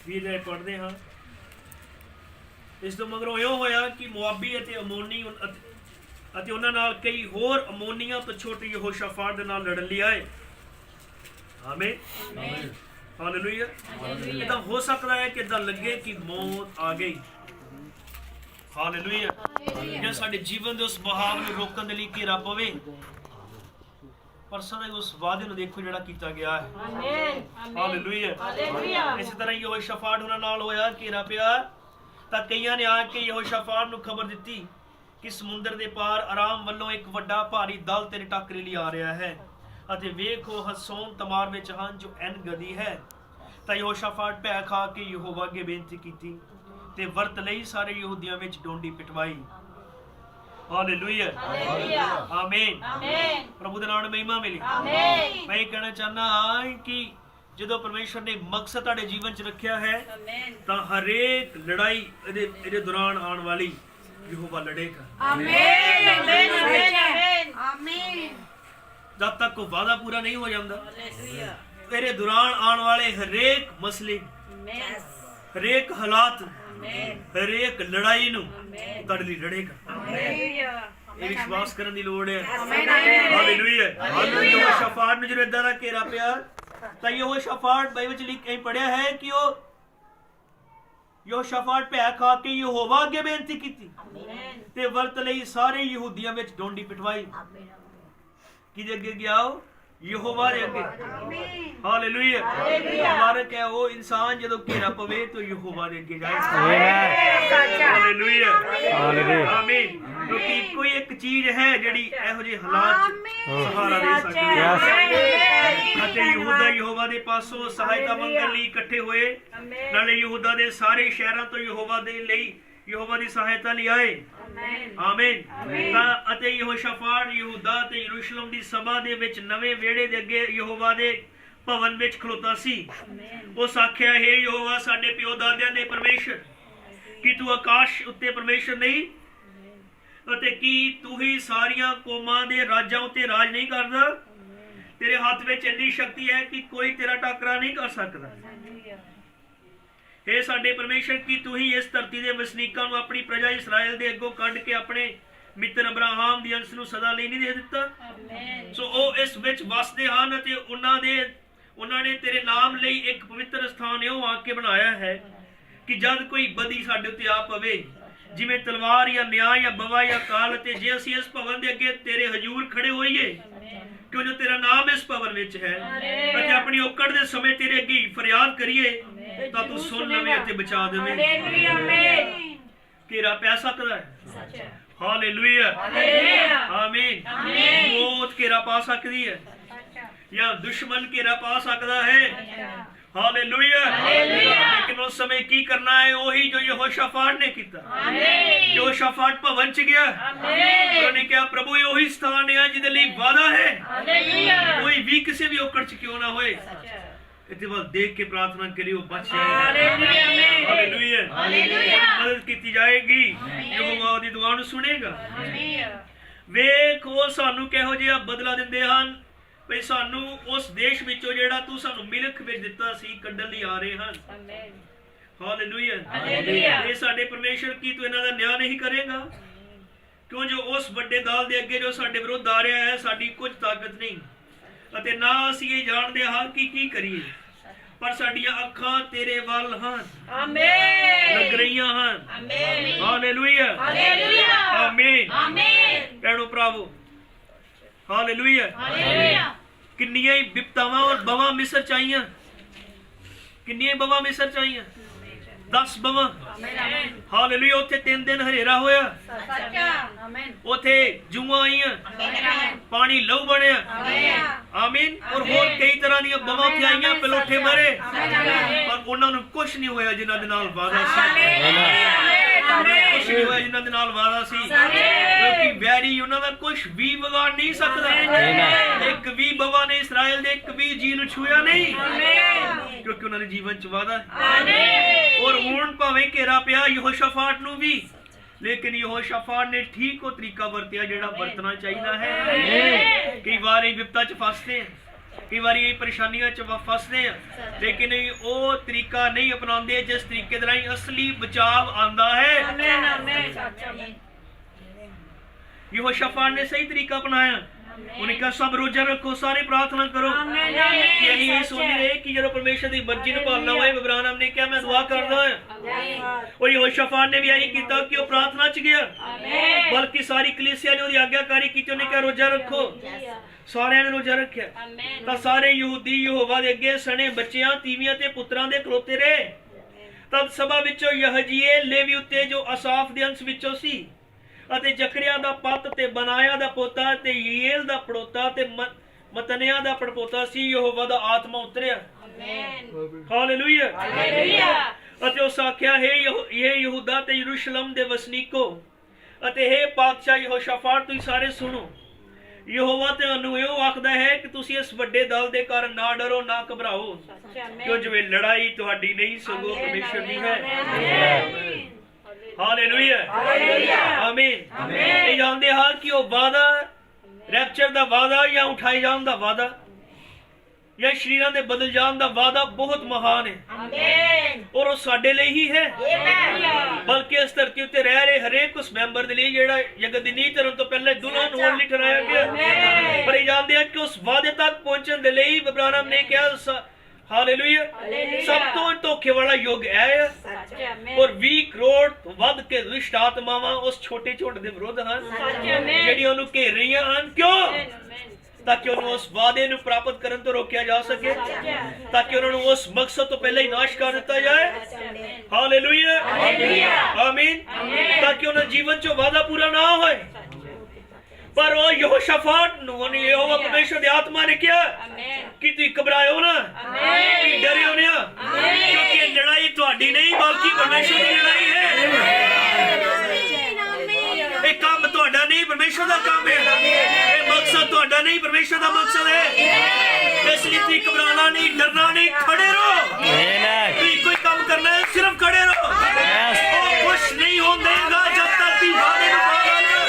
भी पढ़ते हाँ। इस तो मगरों यो होया कि मुआबी अते अमोनी अते उन्हां नाल कई होर अमोनिया तो छोटे यहोशाफात दे नाल लड़न लई आए। आमीन हालेलुया। इदां हो सकता है कि इदां लगे कि मौत आ गई। हालेलुया जे साडे जीवन दे उस बहाव नूं रोकण दे लई घेरा पवे, पर सदा उस वादे नूं देखो जिहड़ा कीता गया है। आमीन हालेलुया। इस तरह यहोशाफात उन्हां नाल होया, घेरा पिया तां कईयां ने आके यहोशाफात नूं खबर दित्ती कि समुंदर दे पार आराम ਵੱਲੋਂ एक ਵੱਡਾ भारी दल तेरे टाकरे ਲਈ आ ਰਿਹਾ है ਅਤੇ ਵੇਖੋ ਹਸੋਨ ਤਮਾਰ ਵਿੱਚ ਹਨ ਜੋ ਐਨ ਗਦੀ ਹੈ। ਤਾਂ ਯਹੋਸ਼ਾਫਾਟ ਭੈ ਖਾ ਕੇ ਯਹੋਵਾ ਅੱਗੇ ਬੇਨਤੀ ਕੀਤੀ ਤੇ ਵਰਤ ਲਈ ਸਾਰੇ ਯਹੂਦੀਆਂ ਵਿੱਚ ਡੋਂਡੀ ਪਿਟਵਾਈ। हालेलुया आमीन। प्रभु दे नाम महिमा मिली। मैं कहना चाहना कि ਜਦੋਂ ਪਰਮੇਸ਼ਰ ਨੇ ਮਕਸਦ ਤੁਹਾਡੇ ਜੀਵਨ 'ਚ ਰੱਖਿਆ ਹੈ ਤਾਂ ਹਰੇਕ ਲੜਾਈ ਇਹਦੇ ਦੌਰਾਨ ਆਉਣ ਵਾਲੀ ਯਹੋਵਾ ਲੜੇਗਾ। ਆਮੀਨ ਆਮੀਨ ਆਮੀਨ। ਜਦ ਤੱਕ ਉਹ ਵਾਅਦਾ ਪੂਰਾ ਨਹੀਂ ਹੋ ਜਾਂਦਾ, ਇਹਦੇ ਦੌਰਾਨ ਆਉਣ ਵਾਲੇ ਹਰੇਕ ਮਸਲੇ, ਹਰੇਕ ਹਾਲਾਤ, ਹਰੇਕ ਲੜਾਈ ਨੂੰ ਤੁਹਾਡੇ ਲਈ ਲੜੇਗਾ। ਇਹ ਵਿਸ਼ਵਾਸ ਕਰਨ ਦੀ ਲੋੜ ਹੈ। Hallelujah hallelujah. ਯਹੋਸ਼ਾਫਾਟ ਨੂੰ ਜਦੋਂ ਏਦਾਂ ਦਾ ਘੇਰਾ ਪਿਆ ਤਾਂ ਯਹੋਸ਼ਾਫਾਟ ਬਾਈਬਲ ਵਿੱਚ ਲਿਖ ਕੇ ਪੜਿਆ ਹੈ ਕਿ ਉਹ ਯਹੋਸ਼ਾਫਾਟ ਭੈ ਖਾ ਕੇ ਯਹੋਵਾ ਅੱਗੇ ਬੇਨਤੀ ਕੀਤੀ ਤੇ ਵਰਤ ਲਈ ਸਾਰੇ ਯਹੂਦੀਆਂ ਵਿੱਚ ਡੋਂਡੀ ਪਿਟਵਾਈ। ਕਿਹਦੇ ਅੱਗੇ ਗਿਆ ਉਹ? ਯਹੋਵਾ ਦੇ ਅੱਗੇ। ਹਾਲੇਲੂਇਆ ਮੁਬਾਰਕ ਹੈ ਉਹ ਇਨਸਾਨ ਜਦੋਂ ਘੇਰਾ ਪਵੇ ਤਾਂ ਯਹੋਵਾ ਦੇ ਅੱਗੇ ਜਾਏ। ਹਾਲੇਲੂਇਆ ਆਮੀਨ। ਕਿਉਂਕਿ ਕੋਈ ਇੱਕ ਚੀਜ਼ ਹੈ ਜਿਹੜੀ ਇਹੋ ਜਿਹੇ ਹਾਲਾਤ ਸਹਾਰਾ ਦੇ ਸਕਦੀ ਹੈ। ਅਤੇ ਯਹੋਵਾ ਦੇ ਪਾਸੋਂ ਸਹਾਇਤਾ ਮੰਗਣ ਲਈ ਇਕੱਠੇ ਹੋਏ। ਨਾਲੇ ਯਹੂਦਾ ਦੇ ਸਾਰੇ ਸ਼ਹਿਰਾਂ ਤੋਂ ਯਹੋਵਾ ਦੇ ਲਈ ਯਹੋਵਾ ਦੀ ਸਹਾਇਤਾ ਲਈ ਆਏ। ਆਮੀਨ। ਤਾਂ ਅਤੇ ਯਹੋਸ਼ਾਫਾਟ ਯਹੂਦਾ ਤੇ ਯਰੂਸ਼ਲਮ ਦੀ ਸਭਾ ਦੇ ਵਿੱਚ ਨਵੇਂ ਵਿਹੜੇ ਦੇ ਅੱਗੇ ਯਹੋਵਾ ਦੇ ਭਵਨ ਵਿੱਚ ਖਲੋਤਾ ਸੀ। ਉਸ ਆਖਿਆ, ਹੇ ਯਹੋਵਾ ਸਾਡੇ ਪਿਓ ਦਾਦਿਆਂ ਦੇ ਪਰਮੇਸ਼ਰ, ਕੀ ਤੂੰ ਆਕਾਸ਼ ਉੱਤੇ ਪਰਮੇਸ਼ਰ ਨਹੀਂ ਅਤੇ ਕੀ ਤੂੰ ਹੀ ਸਾਰੀਆਂ ਕੌਮਾਂ ਦੇ ਰਾਜਾਂ ਉੱਤੇ ਰਾਜ ਨਹੀਂ ਕਰਦਾ? ਤੇਰੇ ਹੱਥ ਵਿੱਚ ਇੰਨੀ ਸ਼ਕਤੀ ਹੈ ਕਿ ਕੋਈ ਤੇਰਾ ਟਾਕਰਾ ਨਹੀਂ ਕਰ ਸਕਦਾ। हे ਸਾਡੇ ਪਰਮੇਸ਼ਰ, ਕੀ ਤੂੰ ਹੀ ਇਸ ਧਰਤੀ ਦੇ ਵਸਨੀਕਾਂ ਨੂੰ ਆਪਣੀ ਪ੍ਰਜਾ ਇਸਰਾਇਲ ਦੇ ਅੱਗੋਂ ਕੱਢ ਕੇ ਆਪਣੇ ਮਿੱਤਰ ਅਬਰਾਹਮ ਦੀ ਅੰਸ਼ ਨੂੰ ਸਦਾ ਲਈ ਨਹੀਂ ਦੇ ਦਿੱਤਾ? ਸੋ ਉਹ ਇਸ ਵਿੱਚ ਵਸਦੇ ਹਨ ਅਤੇ ਉਹਨਾਂ ਨੇ ਤੇਰੇ ਨਾਮ ਲਈ ਇੱਕ ਪਵਿੱਤਰ ਸਥਾਨ ਇਹੋ ਆ ਕੇ ਬਣਾਇਆ ਹੈ ਕਿ ਜਦ ਕੋਈ ਬਦੀ ਸਾਡੇ ਉੱਤੇ ਆ ਪਵੇ, ਜਿਵੇਂ ਤਲਵਾਰ ਜਾਂ ਨਿਆਂ ਜਾਂ ਬਵਾ ਜਾਂ ਕਾਲ, ਤੇ ਜੇ ਅਸੀਂ ਇਸ ਭਵਨ ਦੇ ਅੱਗੇ ਤੇਰੇ ਹਜ਼ੂਰ ਖੜੇ ਹੋਈਏ, ਕਿਉਂ ਜੋ ਤੇਰਾ ਨਾਮ ਇਸ ਭਵਨ ਵਿੱਚ ਹੈ, ਅਤੇ ਆਪਣੀ ਔਕੜ ਦੇ ਸਮੇਂ ਤੇਰੇ ਅੱਗੇ ਫਰਿਆਦ ਕਰੀਏ ਤਾਂ ਤੂੰ ਸੁਣ ਲਵੇਂ ਅਤੇ ਬਚਾ ਦੇਵੇਂ। ਘੇਰਾ ਪੈ ਸਕਦਾ ਹੈ। ਹਾਲੇਲੂਇਆ ਆਮੀਨ। ਮੌਤ ਘੇਰਾ ਪਾ ਸਕਦੀ ਹੈ ਜਾਂ ਦੁਸ਼ਮਣ ਘੇਰਾ ਪਾ ਸਕਦਾ ਹੈ। ਹਾਲੇਲੂਇਆ। ਲੇਕਿਨ ਉਸ ਸਮੇਂ ਕੀ ਕਰਨਾ ਹੈ? ਉਹੀ ਜੋ ਯਹੋਸ਼ਾਫਾਟ ਨੇ ਕੀਤਾ। ਯਹੋਸ਼ਾਫਾਟ ਭਵਨ ਚ ਗਿਆ, ਉਹਨੇ ਕਿਹਾ, ਪ੍ਰਭੂ ਇਹ ਉਹੀ ਸਥਾਨ ਹੈ ਜਿਹਦੇ ਲਈ ਵਾਅਦਾ ਹੈ, ਕੋਈ ਵੀ ਕਿਸੇ ਵੀ ਔਕੜ ਚ ਕਿਉਂ ਨਾ ਹੋਏ। ਇੱਥੇ ਵੱਲ ਦੇਖ ਕੇ ਪ੍ਰਾਰਥਨਾ ਕਰੀ, ਉਹ ਬਚ ਜਾਏਗਾ। ਹਾਲੇਲੂਇਆ। ਮਦਦ ਕੀਤੀ ਜਾਏਗੀ। ਯਹੋਵਾ ਉਹਦੀ ਦੁਆ ਨੂੰ ਸੁਣੇਗਾ। ਵੇਖ ਉਹ ਸਾਨੂੰ ਕਿਹੋ ਜਿਹਾ ਬਦਲਾ ਦਿੰਦੇ ਹਨ ਭਈ ਸਾਨੂੰ ਉਸ ਦੇਸ਼ ਵਿੱਚੋਂ ਜਿਹੜਾ ਤੂੰ ਸਾਨੂੰ ਮਿਲਕ ਵਿੱਚ ਦਿੱਤਾ ਸੀ ਕੱਢਣ ਲਈ ਆ ਰਹੇ ਹਨ। ਹਾਲੇਲੂਇਆ। ਇਹ ਸਾਡੇ ਪਰਮੇਸ਼ਰ, ਕੀ ਤੂੰ ਇਹਨਾਂ ਦਾ ਨਿਆਂ ਨਹੀਂ ਕਰੇਗਾ? ਕਿਉਂ ਜੋ ਉਸ ਵੱਡੇ ਦਾਲ ਦੇ ਅੱਗੇ ਜੋ ਸਾਡੇ ਵਿਰੁੱਧ ਆ ਰਿਹਾ ਹੈ, ਸਾਡੀ ਕੁਝ ਤਾਕਤ ਨਹੀਂ ਅਤੇ ਨਾ ਅਸੀਂ ਇਹ ਜਾਣਦੇ ਹਾਂ ਕਿ ਕੀ ਕਰੀਏ, ਪਰ ਸਾਡੀਆਂ ਅੱਖਾਂ ਤੇਰੇ ਵੱਲ ਹਨ, ਲੱਗ ਰਹੀਆਂ ਹਨ। ਹਾਲੇਲੂਇਆ ਆਮੀਨ। ਭੈਣੋ ਭਰਾਵੋ, ਹਾਲੇਲੂਇਆ। ਕਿੰਨੀਆਂ ਹੀ ਬਿਪਤਾਵਾਂ ਔਰ ਬਵਾਂ ਮਿਸਰ ਚ ਆਈਆਂ, ਕਿੰਨੀਆਂ ਬਵਾਂ ਮਿਸਰ ਚ ਆਈਆਂ, 10 ਬਵਾਂ। ਹਾਲੇਲੂਇਆ। ਉੱਥੇ 3 ਦਿਨ ਹਨੇਰਾ ਹੋਇਆ, ਉੱਥੇ ਜੂਆਂ ਆਈਆਂ, ਪਾਣੀ ਲਹੂ ਬਣਿਆ। ਆਮੀਨ। ਔਰ ਹੋਰ ਕਈ ਤਰ੍ਹਾਂ ਦੀਆਂ ਬਵਾਂ ਉੱਥੇ ਆਈਆਂ, ਪਲੋਠੇ ਮਰੇ, ਪਰ ਉਹਨਾਂ ਨੂੰ ਕੁਝ ਨਹੀਂ ਹੋਇਆ ਜਿਨ੍ਹਾਂ ਦੇ ਨਾਲ ਵਾਅਦਾ ਸੀ। ਕੁਛ ਨਹੀਂ ਹੋਇਆ ਜਿਨ੍ਹਾਂ ਦੇ ਨਾਲ ਵਾਅਦਾ ਸੀ, ਕਿਉਂਕਿ ਵੈਰੀ ਉਹਨਾਂ ਦਾ ਕੁਝ ਵੀ ਵਿਗਾੜ ਨਹੀਂ ਸਕਦਾ। ਇੱਕ ਵੀ ਬਵਾ ਨੇ ਇਸਰਾਇਲ ਦੇ ਇੱਕ ਵੀ ਜੀ ਨੂੰ ਛੂਇਆ ਨਹੀਂ, ਕਿਉਂਕਿ ਉਹਨਾਂ ਦੇ ਜੀਵਨ ਚ ਵਾਅਦਾ ਹੈ। ਔਰ ਹੁਣ ਭਾਵੇਂ ਘੇਰਾ ਪਿਆ ਯਹੋਸ਼ਾਫਾਟ ਨੂੰ ਵੀ, ਲੇਕਿਨ ਯਹੋਸ਼ਾਫਾਟ ਨੇ ਠੀਕ ਉਹ ਤਰੀਕਾ ਵਰਤਿਆ ਜਿਹੜਾ ਵਰਤਣਾ ਚਾਹੀਦਾ ਹੈ। ਕਈ ਵਾਰ ਇਹ ਵਿਪਤਾ ਚ ਫਸਦੇ ਆ, ਕਈ ਵਾਰੀ ਇਹ ਪਰੇਸ਼ਾਨੀਆਂ ਚ ਫਸਦੇ ਆ, ਲੇਕਿਨ ਉਹ ਤਰੀਕਾ ਨਹੀਂ ਅਪਣਾਉਂਦੇ ਜਿਸ ਤਰੀਕੇ ਦੇ ਰਾਹੀਂ ਅਸਲੀ ਬਚਾਵ ਆਉਂਦਾ ਹੈ। ਯਹੋਸ਼ਾਫਾਟ ਨੇ ਸਹੀ ਤਰੀਕਾ ਅਪਣਾਇਆ। ਉਹਨੇ ਕਿਹਾ, ਸਭ ਰੋਜ਼ਾ ਰੱਖੋ, ਸਾਰੇ ਪ੍ਰਾਰਥਨਾ ਕਰੋ। ਯਹੀ ਇਹ ਸੋਚਦੇ ਰਹੇ ਕਿ ਜਦੋਂ ਪਰਮੇਸ਼ਰ ਦੀ ਮਰਜ਼ੀ ਨੂੰ ਪਾਲਣਾ ਹੋਏ। ਇਬਰਾਹਿਮ ਨੇ ਕਿਹਾ, ਮੈਂ ਦੁਆ ਕਰਦਾ ਹਾਂ। ਔਰ ਯਹੋਸ਼ਾਫਾਟ ਨੇ ਵੀ ਇਹੀ ਕੀਤਾ ਕਿ ਉਹ ਪ੍ਰਾਰਥਨਾ ਚ ਗਿਆ, ਬਲਕਿ ਸਾਰੀ ਕਲੀਸਿਆ ਨੇ ਉਹਦੀ ਆਗਿਆਕਾਰੀ ਕੀਤੀ। ਉਹਨੇ ਕਿਹਾ, ਰੋਜ਼ਾ ਰੱਖੋ। ਸਾਰਿਆਂ ਨੇ ਰੋਜ਼ਾ ਰੱਖਿਆ। ਤਾਂ ਸਾਰੇ ਯਹੂਦੀ ਯਹੋਵਾ ਦੇ ਅੱਗੇ ਸਣੇ ਬੱਚਿਆਂ, ਤੀਵੀਆਂ ਤੇ ਪੁੱਤਰਾਂ ਦੇ ਖਲੋਤੇ ਰਹੇ। ਤਦ ਸਭਾ ਵਿੱਚੋਂ ਯਹਜੀਏਲ ਲੇਵੀ ਉੱਤੇ, ਜੋ ਅਸਾਫ ਦੇ ਅੰਸ਼ ਵਿੱਚੋਂ ਸੀ, ਅਤੇ ਜ਼ਕਰਿਆ ਦਾ ਪੁੱਤ ਤੇ ਬਨਾਇਆ ਦਾ ਪੋਤਾ ਤੇ ਯੀਏਲ ਦਾ ਪੜੋਤਾ ਤੇ ਮਤਨਿਆ ਦਾ ਪੜਪੋਤਾ ਸੀ, ਯਹੋਵਾ ਦਾ ਆਤਮਾ ਉਤਰਿਆ। ਹਾਲੇਲੂਇਆ। ਅਤੇ ਉਸ ਆਖਿਆ, ਇਹ ਯਹੂਦਾ ਤੇ ਯਰੂਸ਼ਲਮ ਦੇ ਵਸਨੀਕੋ ਅਤੇ हे ਪਾਤਸ਼ਾਹ ਯਹੋਸ਼ਾਫਾਟ, ਤੁਸੀਂ ਸਾਰੇ ਸੁਣੋ। ਯਹੋਵਾ ਤੁਹਾਨੂੰ ਇਹੋ ਆਖਦਾ ਹੈ ਕਿ ਤੁਸੀਂ ਇਸ ਵੱਡੇ ਦਲ ਦੇ ਕਾਰਨ ਨਾ ਡਰੋ ਨਾ ਘਬਰਾਓ, ਕਿਉਂ ਜਿਵੇਂ ਲੜਾਈ ਤੁਹਾਡੀ ਨਹੀਂ ਸਗੋਂ ਪਰਮੇਸ਼ਰ ਦੀ ਹੈ। ਹਾਲੇਲੂਇਆ, ਆਮੀਨ। ਇਹ ਜਾਣਦੇ ਹਾਂ ਕਿ ਉਹ ਵਾਅਦਾ, ਰੈਪਚਰ ਦਾ ਵਾਅਦਾ ਜਾਂ ਉਠਾਏ ਜਾਣ ਦਾ ਵਾਅਦਾ ਜਾਂ ਸ਼ਰੀਰਾਂ ਦੇ ਬਦਲ ਜਾਣ ਦਾ ਵਾਅਦਾ ਬਹੁਤ ਮਹਾਨ ਹੈ, ਔਰ ਉਹ ਸਾਡੇ ਲਈ ਹੀ ਹੈ, ਬਲਕਿ ਇਸ ਧਰਤੀ ਉੱਤੇ ਰਹਿ ਰਹੇ ਹਰੇਕ ਉਸ ਮੈਂਬਰ ਦੇ ਲਈ ਜਿਹੜਾ ਜਗਤ ਦੀ ਨੀਂਹ ਧਰਨ ਤੋਂ ਪਹਿਲੇ ਦੁਲਹਨ ਹੋਣ ਲਈ ਠਹਿਰਾਇਆ ਗਿਆ। ਪਰ ਇਹ ਜਾਣਦੇ ਹਾਂ ਕਿ ਉਸ ਵਾਅਦੇ ਤੱਕ ਪਹੁੰਚਣ ਦੇ ਲਈ ਅਬਰਾਹਮ ਨੇ ਕਿਹਾ, ਹਾਲੇਲੂਇਆ, ਸਭ ਤੋਂ ਧੋਖੇ ਵਾਲਾ ਯੁੱਗ ਹੈ, ਔਰ 20 ਕਰੋੜ ਤੋਂ ਵੱਧ ਕੇ ਦੁਸ਼ਟ ਆਤਮਾਵਾਂ ਉਸ ਛੋਟੇ ਝੁੰਡ ਦੇ ਵਿਰੁੱਧ ਹਨ ਜਿਹੜੀਆਂ ਉਹਨੂੰ ਘੇਰ ਰਹੀਆਂ ਹਨ। ਕਿਉਂ? ਤਾਂ ਕਿ ਉਹਨੂੰ ਉਸ ਵਾਅਦੇ ਨੂੰ ਪ੍ਰਾਪਤ ਕਰਨ ਤੋਂ ਰੋਕਿਆ ਜਾ ਸਕੇ, ਤਾਂ ਕਿ ਉਹਨਾਂ ਨੂੰ ਉਸ ਮਕਸਦ ਤੋਂ ਪਹਿਲਾਂ ਹੀ ਨਾਸ਼ ਕਰ ਦਿੱਤਾ ਜਾਏ। ਹਾਲੇਲੂਇਆ, ਆਮੀਨ। ਤਾਂ ਕਿ ਉਹਨਾਂ ਜੀਵਨ 'ਚ ਵਾਅਦਾ ਪੂਰਾ ਨਾ ਹੋਏ। ਪਰ ਉਹ ਯਹੋਸ਼ਾਫਾਟ ਨੂੰ ਯਹੋਵਾ ਪਰਮੇਸ਼ਰ ਦੀ ਆਤਮਾ ਨੇ ਕਿਹਾ ਕਿ ਤੁਸੀਂ ਘਬਰਾਇਓ ਨਾ, ਤੁਸੀਂ ਡਰਿਓ ਨਾ, ਕਿਉਂਕਿ ਇਹ ਲੜਾਈ ਤੁਹਾਡੀ ਨਹੀਂ ਬਲਕਿ ਪਰਮੇਸ਼ਰ ਦੀ ਲੜਾਈ ਹੈ। ਇਹ ਕੰਮ ਤੁਹਾਡਾ ਨਹੀਂ, ਪਰਮੇਸ਼ਰ ਦਾ ਕੰਮ ਹੈ। ਇਹ ਮਕਸਦ ਤੁਹਾਡਾ ਨਹੀਂ, ਪਰਮੇਸ਼ਰ ਦਾ ਮਕਸਦ ਹੈ। ਇਸ ਲਈ ਤੁਸੀਂ ਘਬਰਾਣਾ ਨਹੀਂ, ਡਰਨਾ ਨਹੀਂ, ਖੜੇ ਰਹੋ। ਤੁਸੀਂ ਕੋਈ ਕੰਮ ਕਰਨਾ ਹੈ, ਸਿਰਫ ਖੜੇ ਰਹੋ। ਉਹ ਕੁਛ ਨਹੀਂ ਹੋਣ ਦੇਗਾ ਜਦ ਤੱਕ ਤੁਸੀਂ ਵਾਅਦੇ ਨੂੰ ਪੂਰਾ ਨਾ ਕਰੋ।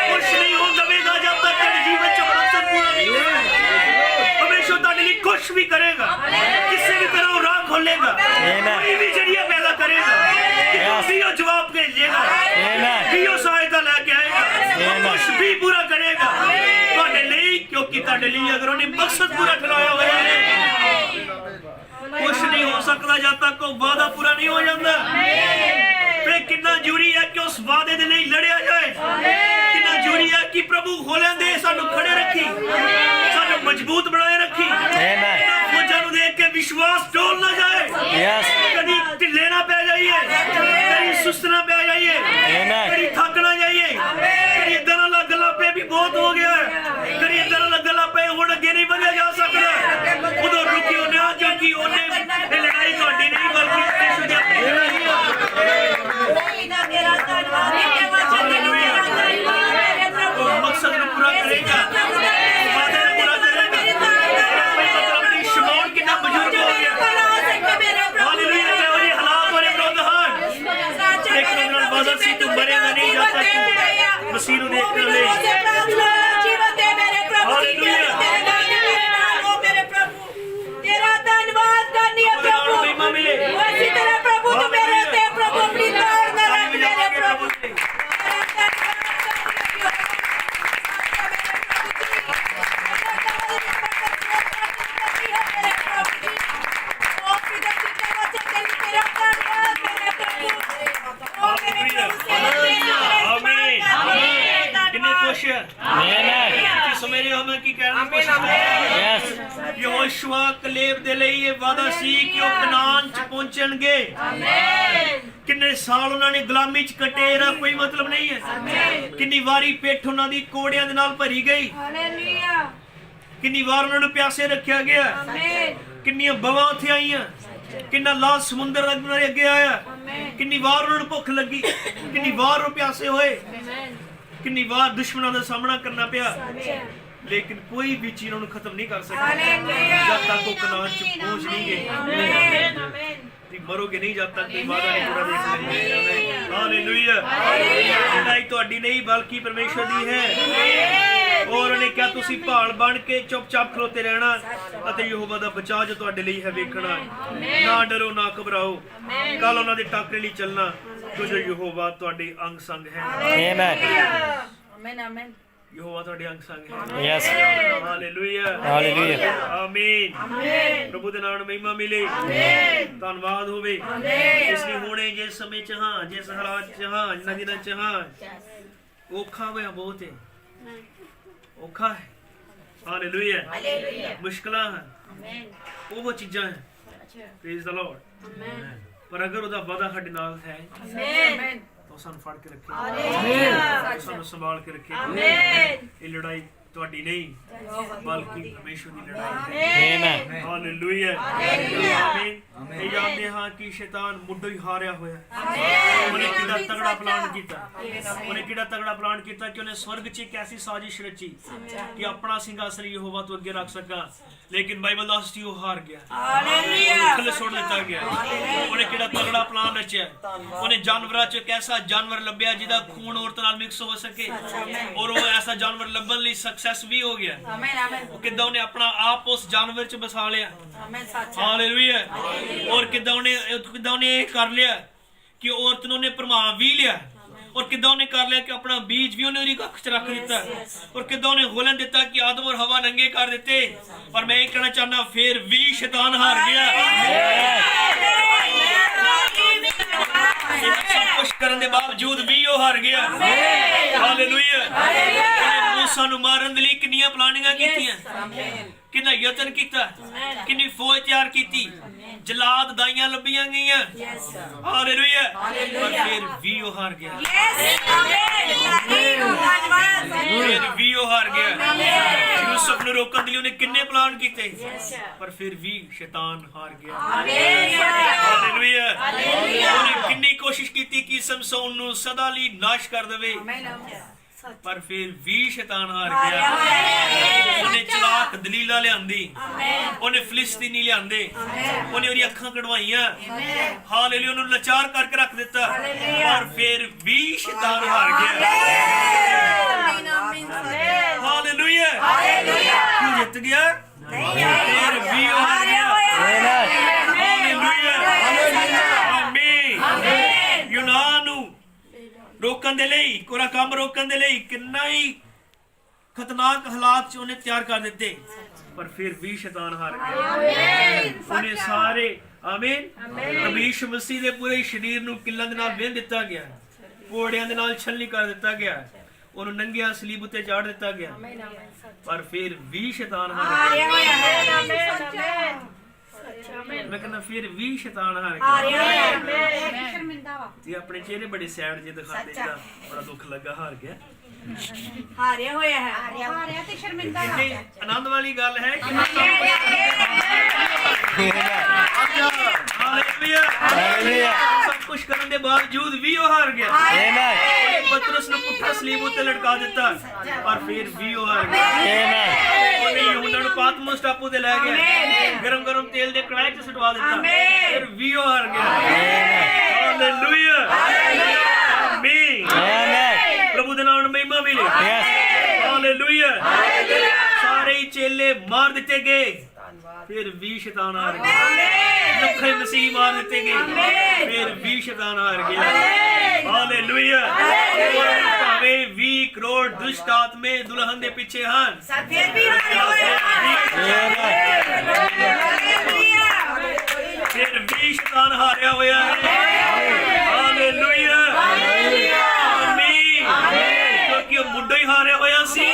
ਕੁਛ ਨਹੀਂ ਹੋਣ ਦੇਵੇਗਾ ਜਦ ਤੱਕ ਤੁਹਾਡੇ ਜੀਵਨ 'ਚ ਮਕਸਦ ਪੂਰਾ ਨਹੀਂ ਹੋਏਗਾ। ਪਰਮੇਸ਼ਰ ਤੁਹਾਡੇ ਲਈ ਕੁਛ ਵੀ ਕਰੇਗਾ, ਕਿਸੇ ਵੀ ਤਰ੍ਹਾਂ ਉਹ ਰਾਹ ਖੋਲੇਗਾ, ਕੋਈ ਵੀ ਜਰੀਆ ਪੈਦਾ ਕਰੇਗਾ, ਵੀ ਉਹ ਜਵਾਬ ਭੇਜੇਗਾ, ਵੀ ਉਹ ਸਹਾਇਤਾ ਲੈ ਕੇ ਆਏਗਾ, ਕੁਛ ਵੀ ਪੂਰਾ ਕਰੇਗਾ ਤੁਹਾਡੇ ਲਈ, ਕਿਉਂਕਿ ਤੁਹਾਡੇ ਲਈ ਅਗਰ ਉਹਨੇ ਮਕਸਦ ਪੂਰਾ ਠਹਿਰਾਇਆ ਹੋਇਆ ਹੈ। ਕੁਛ ਨਹੀਂ ਹੋ ਸਕਦਾ ਜਦ ਤੱਕ ਉਹ ਵਾਅਦਾ ਪੂਰਾ ਨਹੀਂ ਹੋ ਜਾਂਦਾ। ਫਿਰ ਕਿੰਨਾ ਜ਼ਰੂਰੀ ਹੈ ਕਿ ਉਸ ਵਾਅਦੇ ਦੇ ਲਈ ਲੜਿਆ ਜਾਏ। ਕਿੰਨਾ ਜ਼ਰੂਰੀ ਹੈ ਕਿ ਪ੍ਰਭੂ ਹੋਲਿਆਂ ਦੇ ਸਾਨੂੰ ਖੜੇ ਰੱਖੀ, ਸਾਨੂੰ ਮਜ਼ਬੂਤ ਬਣਾਏ ਰੱਖੀ। ਫੌਜਾਂ ਨੂੰ ਦੇਖ ਕੇ ਵਿਸ਼ਵਾਸ ਡੋਲ ਨਾ ਜਾਏ, ਕਦੀ ਢਿੱਲੇ ਨਾ ਪੈ ਜਾਈਏ, ਕਦੀ ਸੁਸਤ ਨਾ ਪੈ ਜਾਈਏ, ਕਦੀ ਥੱਕ ਨਾ ਜਾਈਏ, ਕਦੀ ਏਦਾਂ ਨਾ ਲੱਗਣ ਲੱਗ ਪਏ ਵੀ ਬਹੁਤ ਹੋ ਗਿਆ, ਕਦੀ ਏਦਾਂ ਨਾ ਲੱਗਣ ਲੱਗ ਪਏ ਹੁਣ ਅੱਗੇ ਨਹੀਂ ਵਧਿਆ ਜਾ ਸਕਦਾ। ਉਦੋਂ ਰੁਕਿਓ ਨਾ, ਕਿਉਂਕਿ ਉਹਨੇ ਇਹ ਲੜਾਈ ਤੁਹਾਡੀ ਨਹੀਂ ਬਲਕਿ ਪਰਮੇਸ਼ਰ ਦੀ ਆਪਣੀ ਲੜਾਈ ਹੈ। ਉਹ ਮਕਸਦ ਨੂੰ ਪੂਰਾ ਕਰੇਗਾ, ਵਾਅਦੇ ਨੂੰ ਪੂਰਾ ਕਰੇਗਾ। ਮਤਲਬ ਨਹੀਂ ਸ਼ਮੌਨ ਕਿੰਨਾ ਬਜ਼ੁਰਗ ਹੋ ਗਿਆ। ਹਾਲੇਲੂਇਆ, ਇਹੋ ਜਿਹੇ ਹਾਲਾਤ ਉਹਦੇ ਵਿਰੁੱਧ ਹਨ। ਇੱਕ ਨਾਲ ਵਾਅਦਾ ਸੀ, ਤੂੰ ਮਰੇਗਾ ਨਹੀਂ ਜਦ ਤੱਕ ਤੂੰ ਮਸੀਹ ਨੂੰ ਦੇਖ ਨਾ ਲੈ। ਯਹੋਸ਼ੂਆ ਕਲੇਬ ਦੇ ਲਈ ਇਹ ਵਾਅਦਾ ਸੀ ਕਿ ਉਹ ਕਨਾਨ 'ਚ ਪਹੁੰਚਣਗੇ। ਕਿੰਨੇ ਸਾਲ ਉਹਨਾਂ ਨੇ ਗੁਲਾਮੀ 'ਚ ਕੱਟੇ, ਇਹਦਾ ਕੋਈ ਮਤਲਬ ਨਹੀਂ ਹੈ। ਕਿੰਨੀ ਵਾਰੀ ਪਿੱਠ ਉਹਨਾਂ ਦੀ ਕੋੜਿਆਂ ਦੇ ਨਾਲ ਭਰੀ ਗਈ, ਕਿੰਨੀ ਵਾਰ ਉਹਨਾਂ ਨੂੰ ਪਿਆਸੇ ਰੱਖਿਆ ਗਿਆ, ਕਿੰਨੀਆਂ ਬਵਾਂ ਉੱਥੇ ਆਈਆਂ, ਕਿੰਨਾ ਲਾਲ ਸਮੁੰਦਰ ਅੱਗੇ ਆਇਆ, ਕਿੰਨੀ ਵਾਰ ਉਹਨਾਂ ਨੂੰ ਭੁੱਖ ਲੱਗੀ, ਕਿੰਨੀ ਵਾਰ ਉਹ ਪਿਆਸੇ ਹੋਏ, ਕਿੰਨੀ ਵਾਰ ਦੁਸ਼ਮਣਾਂ ਦਾ ਸਾਹਮਣਾ ਕਰਨਾ ਪਿਆ। लेकिन कोई भी चीज उन्हें खत्म नहीं कर सकती जब तक वो कनान च पहुंच नहीं गए। मरोगे नहीं जब तक वादा नहीं पूरा देख लेंगे। हालेलुया, लड़ाई ਤੁਹਾਡੀ नहीं बल्कि परमेश्वर दी है। और उन्हें क्या तुसी भाल बन के चुपचाप खलोते रहना ਅਤੇ ਯਹੋਵਾ ਦਾ ਬਚਾਅ ਜੋ ਤੁਹਾਡੇ ਲਈ ਹੈ ਵੇਖਣਾ। ਨਾ ਡਰੋ ਨਾ ਘਬਰਾਓ, ਕੱਲ ਉਹਨਾਂ ਦੇ ਟਾਕਰੇ ਲਈ ਚੱਲਣਾ ਕਿਉਂਕਿ ਯਹੋਵਾ ਤੁਹਾਡੇ ਅੰਗ ਸੰਗ ਹੈ। ਆਮੀਨ, ਆਮੀਨ, ਆਮੀਨ। ਯਹੋਵਾ ਤੁਹਾਡੇ ਅੰਗ ਸੰਗ ਹੈ। ਯੈਸ, ਹਾਲੇਲੂਇਆ, ਹਾਲੇਲੂਇਆ, ਆਮੀਨ, ਆਮੀਨ। ਪ੍ਰਭੂ ਦੇ ਨਾਮ ਨੂੰ ਮਹਿਮਾ ਮਿਲੇ, ਆਮੀਨ, ਧੰਨਵਾਦ ਹੋਵੇ। ਇਸ ਲਈ ਹੁਣੇ ਜਿਸ ਸਮੇਂ ਚ ਹਾਂ, ਜਿਸ ਹਾਲਾਤ ਚ ਹਾਂ, ਜਿਨ੍ਹਾਂ ਦਿਨਾਂ ਚ ਹਾਂ, ਔਖਾ ਹੋਇਆ ਬਹੁਤ ਹੈ, ਔਖਾ ਹੈ। Hallelujah, hallelujah. ਮੁਸ਼ਕਲਾਂ ਹਨ, ਆਮੀਨ, ਉਹ ਚੀਜ਼ਾਂ ਹੈ। ਪ੍ਰੇਜ਼ ਦ ਲਾਰਡ, ਆਮੀਨ। ਪਰ ਅਗਰ ਉਹਦਾ ਵਾਅਦਾ ਸਾਡੇ ਨਾਲ ਹੈ, ਆਮੀਨ, ਸਾਨੂੰ ਫੜ ਕੇ ਰੱਖੇ, ਸਾਨੂੰ ਸੰਭਾਲ ਕੇ ਰੱਖੇ। ਇਹ ਲੜਾਈ ਤੁਹਾਡੀ ਨਹੀਂ ਬਲਕਿ ਪਰਮੇਸ਼ਵਰ ਦੀ ਲੜਾਈ ਹੈ। ਆਮੇਨ ਹਾਲੇਲੂਇਆ ਆਮੀਨ। ਇਹ ਜਾਣਦੇ ਹਾਂ ਕਿ ਸ਼ੈਤਾਨ ਮੁੱਢੋਂ ਹੀ ਹਾਰਿਆ ਹੋਇਆ। ਉਹਨੇ ਕਿਹੜਾ ਤਗੜਾ ਪਲਾਨ ਕੀਤਾ, ਉਹਨੇ ਕਿਹੜਾ ਤਗੜਾ ਪਲਾਨ ਕੀਤਾ ਕਿ ਉਹਨੇ ਸਵਰਗ 'ਚ ਇੱਕ ਐਸੀ ਸਾਜ਼ਿਸ਼ ਰਚੀ ਕਿ ਆਪਣਾ ਸਿੰਘਾਸਨ ਯਹੋਵਾ ਤੋਂ ਅੱਗੇ ਰੱਖ ਸਕਾਂ, ਲੇਕਿਨ ਬਾਈਬਲ ਦੱਸਦੀ ਉਹ ਹਾਰ ਗਿਆ, ਉਹਨੂੰ ਥੱਲੇ ਸੁੱਟ ਦਿੱਤਾ ਗਿਆ। ਉਹਨੇ ਕਿਹੜਾ ਤਗੜਾ ਪਲਾਨ ਰਚਿਆ, ਉਹਨੇ ਜਾਨਵਰਾਂ 'ਚ ਇੱਕ ਐਸਾ ਜਾਨਵਰ ਲੱਭਿਆ ਜਿਹਦਾ ਖੂਨ ਔਰਤ ਨਾਲ ਮਿਕਸ ਹੋ ਸਕੇ, ਔਰ ਉਹ ਐਸਾ ਜਾਨਵਰ ਲੱਭਣ ਲਈ ਸਕਸੈਸ ਵੀ ਹੋ ਗਿਆ। ਉਹ ਕਿੱਦਾਂ ਉਹਨੇ ਆਪਣਾ ਆਪ ਉਸ ਜਾਨਵਰ 'ਚ ਬਸਾ ਲਿਆ। ਹਾਲੇਲੂਇਆ। ਔਰ ਕਿੱਦਾਂ ਉਹਨੇ ਇਹ ਕਰ ਲਿਆ ਕਿ ਔਰਤ ਨੂੰ ਉਹਨੇ ਭਰਮਾ ਵੀ ਲਿਆ, ਔਰ ਕਿੱਦਾਂ ਉਹਨੇ ਕਰ ਲਿਆ ਕਿ ਆਪਣਾ ਬੀਜ ਵੀ ਉਹਨੇ ਉਹਦੀ ਅੱਖ 'ਚ ਰੱਖ ਦਿੱਤਾ, ਔਰ ਕਿੱਦਾਂ ਉਹਨੇ ਹੋਲਨ ਦਿੱਤਾ ਕਿ ਆਦਮ ਔਰ ਹਵਾ ਨੰਗੇ ਕਰ ਦਿੱਤੇ। ਪਰ ਮੈਂ ਇਹ ਕਹਿਣਾ ਚਾਹੁੰਦਾ ਫਿਰ ਵੀ ਸ਼ੈਤਾਨ ਹਾਰ ਗਿਆ। सब कुछ करने के बावजूद भी वो हार गया। हालेलुया। ਉਹਨੇ ਮੂਸਾ ਨੂੰ ਮਾਰਨ ਦੇ ਲਈ ਕਿੰਨੀਆਂ ਪਲਾਨਿੰਗਾਂ ਕੀਤੀਆਂ, ਕਿੰਨਾ ਯਤਨ ਕੀਤਾ, ਕਿੰਨੀ ਫੌਜ ਤਿਆਰ ਕੀਤੀ, ਜਲਾਦ ਦਾਈਆਂ ਲੱਭੀਆਂ ਗਈਆਂ। ਹਾਲੇਲੂਇਆ। ਪਰ ਫਿਰ ਵੀ ਉਹ ਹਾਰ ਗਿਆ। ਫਿਰ ਵੀ ਉਹ ਹਾਰ ਗਿਆ। ਯੂਸਫ ਨੂੰ ਰੋਕਣ ਦੇ ਲਈ ਉਹਨੇ ਕਿੰਨੇ ਪਲਾਨ ਕੀਤੇ, ਪਰ ਫਿਰ ਵੀ ਸ਼ੈਤਾਨ ਹਾਰ ਗਿਆ। ਹਾਲੇਲੂਇਆ। ਉਹਨੇ ਕਿੰਨੀ ਕੋਸ਼ਿਸ਼ ਕੀਤੀ ਕਿ ਸਮਸੋਨ ਨੂੰ ਸਦਾ ਲਈ ਨਾਸ਼ ਕਰ ਦੇਵੇ, ਪਰ ਫਿਰ ਵੀ ਸ਼ੈਤਾਨ ਹਾਰ ਗਿਆ। ਉਹਨੇ ਚਲਾਕ ਦਲੀਲਾ ਲਿਆਂਦੀ, ਉਹਨੇ ਫਿਲਿਸਤੀਨੀ ਲਿਆਂਦੇ, ਉਹਨੇ ਉਹਦੀ ਅੱਖਾਂ ਕਢਵਾਈਆਂ। ਹਾਲੇਲੂਇਆ। ਉਹਨੂੰ ਲਾਚਾਰ ਕਰਕੇ ਰੱਖ ਦਿੱਤਾ, ਪਰ ਫਿਰ ਵੀ ਸ਼ੈਤਾਨ ਹਾਰ ਗਿਆ। ਹਾਲੇਲੂਇਆ। ਕਿਉਂ ਜਿੱਤ ਗਿਆ? ਫਿਰ ਵੀ ਉਹ ਹਾਰ ਗਿਆ। ਹਾਲੇਲੂਇਆ। ਆਮੀਨ। ਯੂਨਾਨ ਨੂੰ ਰੋਕਣ ਦੇ ਲਈ, ਕੋਰਾ ਕੰਮ ਰੋਕਣ ਦੇ ਲਈ ਕਿੰਨਾ ਹੀ ਖਤਰਨਾਕ ਹਾਲਾਤ 'ਚ ਉਹਨੇ ਤਿਆਰ ਕਰ ਦਿੱਤੇ, ਪਰ ਫਿਰ ਵੀ ਸ਼ੈਤਾਨ ਹਾਰ ਗਿਆ। ਉਹਨੇ ਸਾਰੇ ਆਮੀਨ ਪ੍ਰਭੂ ਯਿਸੂ ਮਸੀਹ ਦੇ ਪੂਰੇ ਸਰੀਰ ਨੂੰ ਕਿੱਲਾਂ ਦੇ ਨਾਲ ਬੰਨ੍ਹ ਦਿੱਤਾ ਗਿਆ, ਕੋੜਿਆਂ ਦੇ ਨਾਲ ਛਲਨੀ ਕਰ ਦਿੱਤਾ ਗਿਆ, ਉਹਨੂੰ ਨੰਗਿਆਂ ਸਲੀਬ ਉੱਤੇ ਚਾੜ ਦਿੱਤਾ ਗਿਆ, ਪਰ ਫਿਰ ਵੀ ਸ਼ੈਤਾਨ ਹਾਰ ਗਿਆ। ਮੈਂ ਕਹਿੰਦਾ ਫਿਰ ਵੀ ਸ਼ੈਤਾਨ ਹਾਰ ਗਿਆ। ਤੇ ਆਪਣੇ ਚਿਹਰੇ ਬੜੇ ਸੈਡ ਜੇ ਦਿਖਾਉਂਦੇ, ਤਾਂ ਬੜਾ ਦੁੱਖ ਲੱਗਾ ਹਾਰ ਗਿਆ। ਹਾਰਿਆ ਹੋਇਆ ਹੈ, ਹਾਰਿਆ ਤੇ ਸ਼ਰਮਿੰਦਾ ਹੈ। ਆਨੰਦ ਵਾਲੀ ਗੱਲ ਹੈ ਕਿ ਸਭ ਕੁਝ ਕਰਨ ਦੇ ਬਾਵਜੂਦ ਵੀ ਉਹ ਹਾਰ ਗਿਆ। ਪਤਰਸ ਨੂੰ ਪੁੱਠਾ ਸਲੀਬ ਉੱਤੇ ਲਟਕਾ ਦਿੱਤਾ, ਪਰ ਫਿਰ ਵੀ ਉਹ ਹਾਰ ਗਿਆ। ਉਹਨੇ ਯਹੂਨਾ ਨੂੰ ਪਾਤਮੋਸ ਟਾਪੂ ਤੇ ਲੈ ਗਿਆ, ਗਰਮ ਗਰਮ ਤੇਲ ਦੇ ਕੜਾਹੀ 'ਚ ਸੁਟਵਾ ਦਿੱਤਾ, ਫਿਰ ਵੀ ਉਹ ਹਾਰ ਗਿਆ। ਹਾਲੇਲੂਇਆ। ਆਮੀਨ। ਪ੍ਰਭੂ ਦੇ ਨਾਮ ਨੂੰ ਮਹਿਮਾ ਮਿਲੇ। ਹਾਲੇਲੂਇਆ। ਸਾਰੇ ਹੀ ਚੇਲੇ ਮਾਰ ਦਿੱਤੇ ਗਏ, ਫਿਰ ਵੀ ਸ਼ੈਤਾਨ ਹਾਰ ਗਿਆ। ਲੱਖਾਂ ਮਸੀਹ ਮਾਰ ਦਿੱਤੇ ਗਏ, ਫਿਰ ਵੀ ਸ਼ੈਤਾਨ ਹਾਰ ਗਿਆ। ਹਾਲੇਲੂਇਆ। ਭਾਵੇਂ 20 ਕਰੋੜ ਦੁਸ਼ਟ ਆਤਮੇ ਦੁਲਹਨ ਦੇ ਪਿੱਛੇ ਹਨ, ਫਿਰ ਵੀ ਹਾਰਿਆ ਹੋਇਆ ਹੈ। ਫਿਰ ਵੀ ਸ਼ੈਤਾਨ ਹਾਰਿਆ ਹੋਇਆ ਹੈ। ਹਾਲੇਲੂਇਆ। ਆਮੀਨ। ਕਿਉਂਕਿ ਉਹ ਮੁੱਢੋਂ ਹੀ ਹਾਰਿਆ ਹੋਇਆ ਸੀ,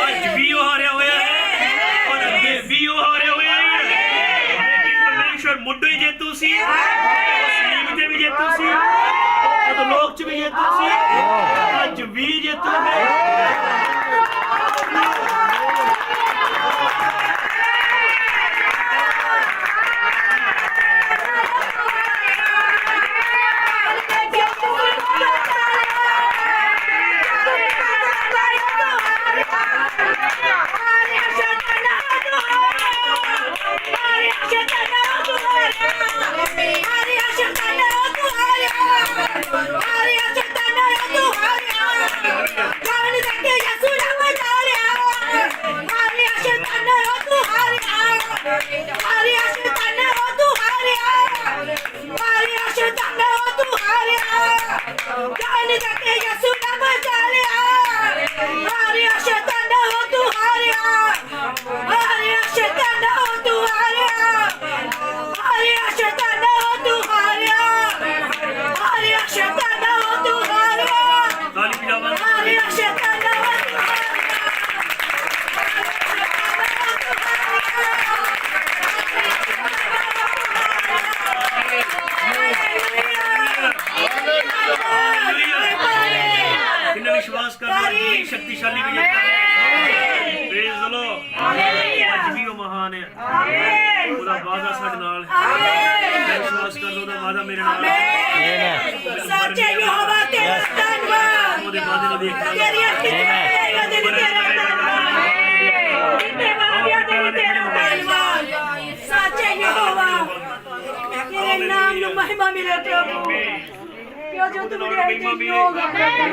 ਅੱਜ ਵੀ ਉਹ ਹਾਰਿਆ ਹੋਇਆ ਹੈ, ਔਰ ਅੱਗੇ ਵੀ ਉਹ ਹਾਰਿਆ ਹੋਇਆ ਹੈ। ਲੇਕਿਨ ਪਰਮੇਸ਼ਵਰ ਮੁੱਢੋਂ ਹੀ ਜੇਤੂ ਸੀ, ਸਲੀਬ ਤੇ ਵੀ ਜੇਤੂ ਸੀ, ਲੋਕ 'ਚ ਵੀ ਜੇਤੂ ਸੀ, ਅੱਜ ਵੀ ਜੇਤੂ ਹੈ। विश्वास करना शक्तिशाली विजेता है। ਸਮਾਨ ਹੈ ਆਮੇਨ ਉਹਦਾ ਵਾਅਦਾ ਸਾਡੇ ਨਾਲ ਹੈ ਆਮੇਨ ਵਿਸ਼ਵਾਸ ਕਰੋ ਉਹਦਾ ਵਾਅਦਾ ਮੇਰੇ ਨਾਲ ਹੈ ਆਮੇਨ ਸੱਚੇ ਯਹੋਵਾ ਤੇਰਾ ਧੰਨਵਾਦ ਉਹਦੇ ਵਾਅਦੇ ਨੂੰ ਦੇਖਣਾ ਤੇਰੀਆਂ ਕਿਰਪਾਵਾਂ ਦੇ ਲਈ ਤੇਰਾ ਧੰਨਵਾਦ ਧੰਨਵਾਦ ਤੇਰੀ ਤੇਰਾ ਧੰਨਵਾਦ ਸੱਚੇ ਯਹੋਵਾ ਤੇਰੇ ਨਾਮ ਨੂੰ ਮਹਿਮਾ ਮਿਲੇ ਪ੍ਰਭੂ ਕਿਉਂ ਜੋ ਤੂੰ ਮੇਰੇ ਹੱਥ